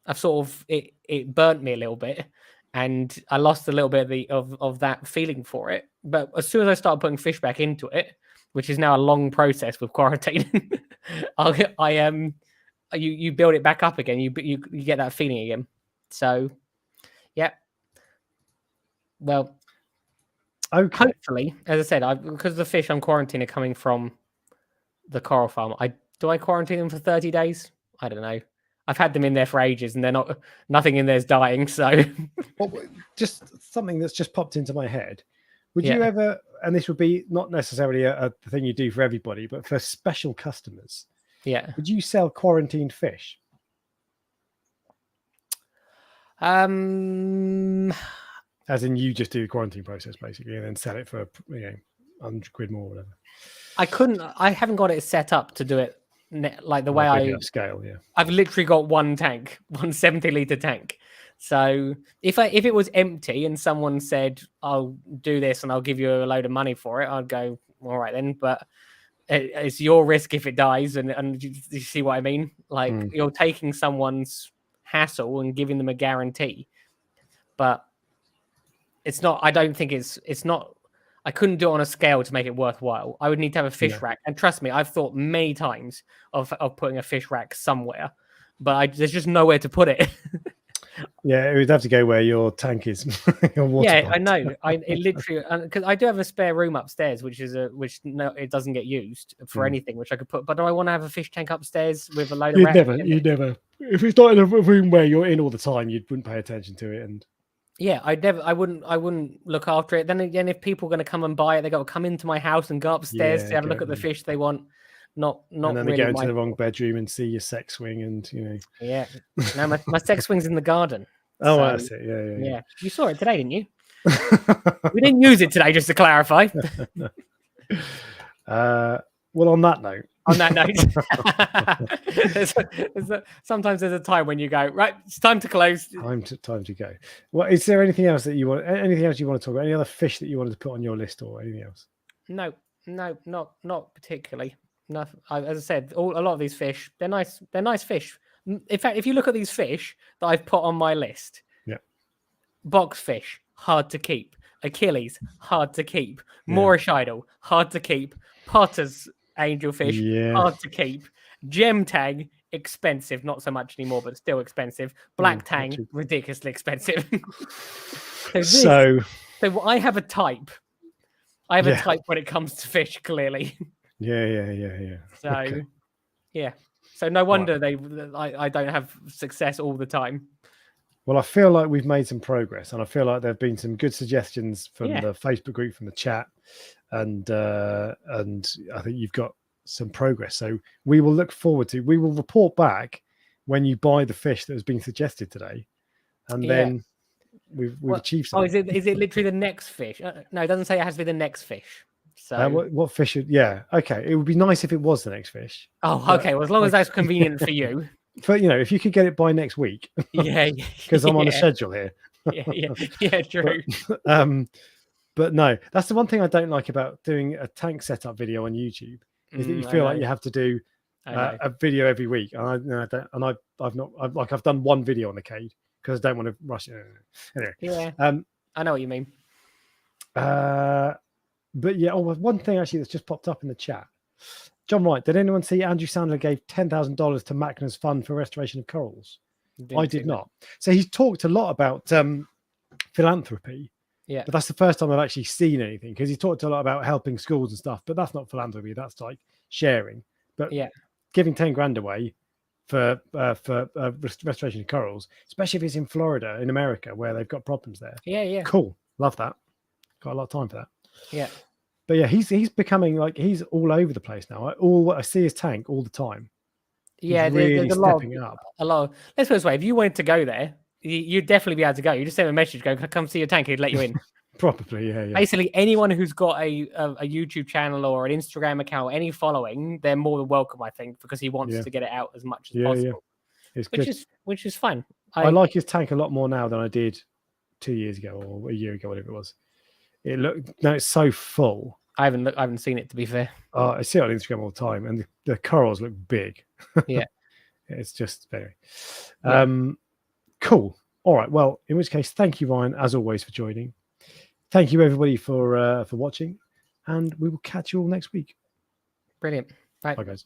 I've sort of it burnt me a little bit, and I lost a little bit of that feeling for it. But as soon as I start putting fish back into it, which is now a long process with quarantine, you build it back up again. You get that feeling again. So, yeah. Well, okay. Hopefully, as I said, because the fish I'm quarantining are coming from the coral farm. Do I quarantine them for 30 days? I don't know. I've had them in there for ages, and nothing in there's dying. So, well, just something that's just popped into my head. Would you ever, and this would be not necessarily a thing you do for everybody, but for special customers, would you sell quarantined fish? As in, you just do the quarantine process basically, and then sell it for £100 more, or whatever. I haven't got it set up to do it like the way I scale. Yeah, I've literally got one tank, one 70-litre tank. So if it was empty and someone said, "I'll do this and I'll give you a load of money for it," I'd go, "All right then." But it's your risk if it dies, and you see what I mean? Like you're taking someone's hassle and giving them a guarantee, but it's not. I don't think it's not. I couldn't do it on a scale to make it worthwhile. I would need to have a fish rack, and trust me, I've thought many times of putting a fish rack somewhere, but there's just nowhere to put it. Yeah, it would have to go where your tank is. Your water Yeah, box. I know. It literally, because I do have a spare room upstairs, which it doesn't get used for anything, which I could put. But do I want to have a fish tank upstairs with a load of rats? You'd never. If it's not in a room where you're in all the time, you wouldn't pay attention to it. And yeah, I wouldn't look after it. Then again, if people are going to come and buy it, they got to come into my house and go upstairs to have a look at the fish they want. Not and then really they go into the wrong bedroom and see your sex swing, and Yeah, no, my sex swing's in the garden. Oh, I see. Yeah. You saw it today, didn't you? We didn't use it today, just to clarify. Well, on that note. Sometimes there's a time when you go, right, it's time to close. Time to go. Well, is there anything else that you want? Anything else you want to talk about? Any other fish that you wanted to put on your list, or anything else? No, not particularly. No, as I said, a lot of these fish, they're nice. They're nice fish. In fact, if you look at these fish that I've put on my list, boxfish, hard to keep. Achilles, hard to keep. Moorish idol, hard to keep. Potter's angelfish, hard to keep. Gem tang, expensive, not so much anymore, but still expensive. Black tang, ridiculously expensive. So I have a type. I have a type when it comes to fish, clearly. Yeah. So, So no wonder I don't have success all the time. Well, I feel like we've made some progress, and I feel like there have been some good suggestions from the Facebook group, from the chat, and I think you've got some progress. So we will look forward to. We will report back when you buy the fish that has been suggested today, and then we've achieved something. Oh, is it literally the next fish? No, it doesn't say it has to be the next fish. So what fish? Okay. It would be nice if it was the next fish. Oh, okay. Well, as long as that's convenient for you. But if you could get it by next week. Yeah. Because I'm on a schedule here. Yeah, true. But no, that's the one thing I don't like about doing a tank setup video on YouTube, is that you feel like you have to do a video every week. And I've done one video on the cade because I don't want to rush it. Anyway. Yeah. I know what you mean. But one thing actually that's just popped up in the chat. John Wright, did anyone see Andrew Sandler gave $10,000 to Macna's Fund for Restoration of Corals? I did not. So he's talked a lot about philanthropy. Yeah. But that's the first time I've actually seen anything, because he talked a lot about helping schools and stuff, but that's not philanthropy. That's like sharing. But giving 10 grand away for restoration of corals, especially if it's in Florida, in America, where they've got problems there. Yeah. Cool. Love that. Got a lot of time for that. Yeah. But yeah, he's becoming he's all over the place now. I see his tank all the time. Yeah, really there's a lot. Let's put it this way: if you wanted to go there, you'd definitely be able to go. You just send a message, go, "Come see your tank," he'd let you in. Probably, yeah. Basically, anyone who's got a YouTube channel or an Instagram account, any following, they're more than welcome, I think, because he wants to get it out as much as possible. Yeah. Which is fun. I like his tank a lot more now than I did 2 years ago or a year ago, whatever it was. It's so full. I haven't seen it, to be fair. I see it on Instagram all the time, and the corals look big. Yeah. It's just very cool. All right. Well, in which case, thank you, Ryan, as always, for joining. Thank you, everybody, for watching, and we will catch you all next week. Brilliant. Bye, guys.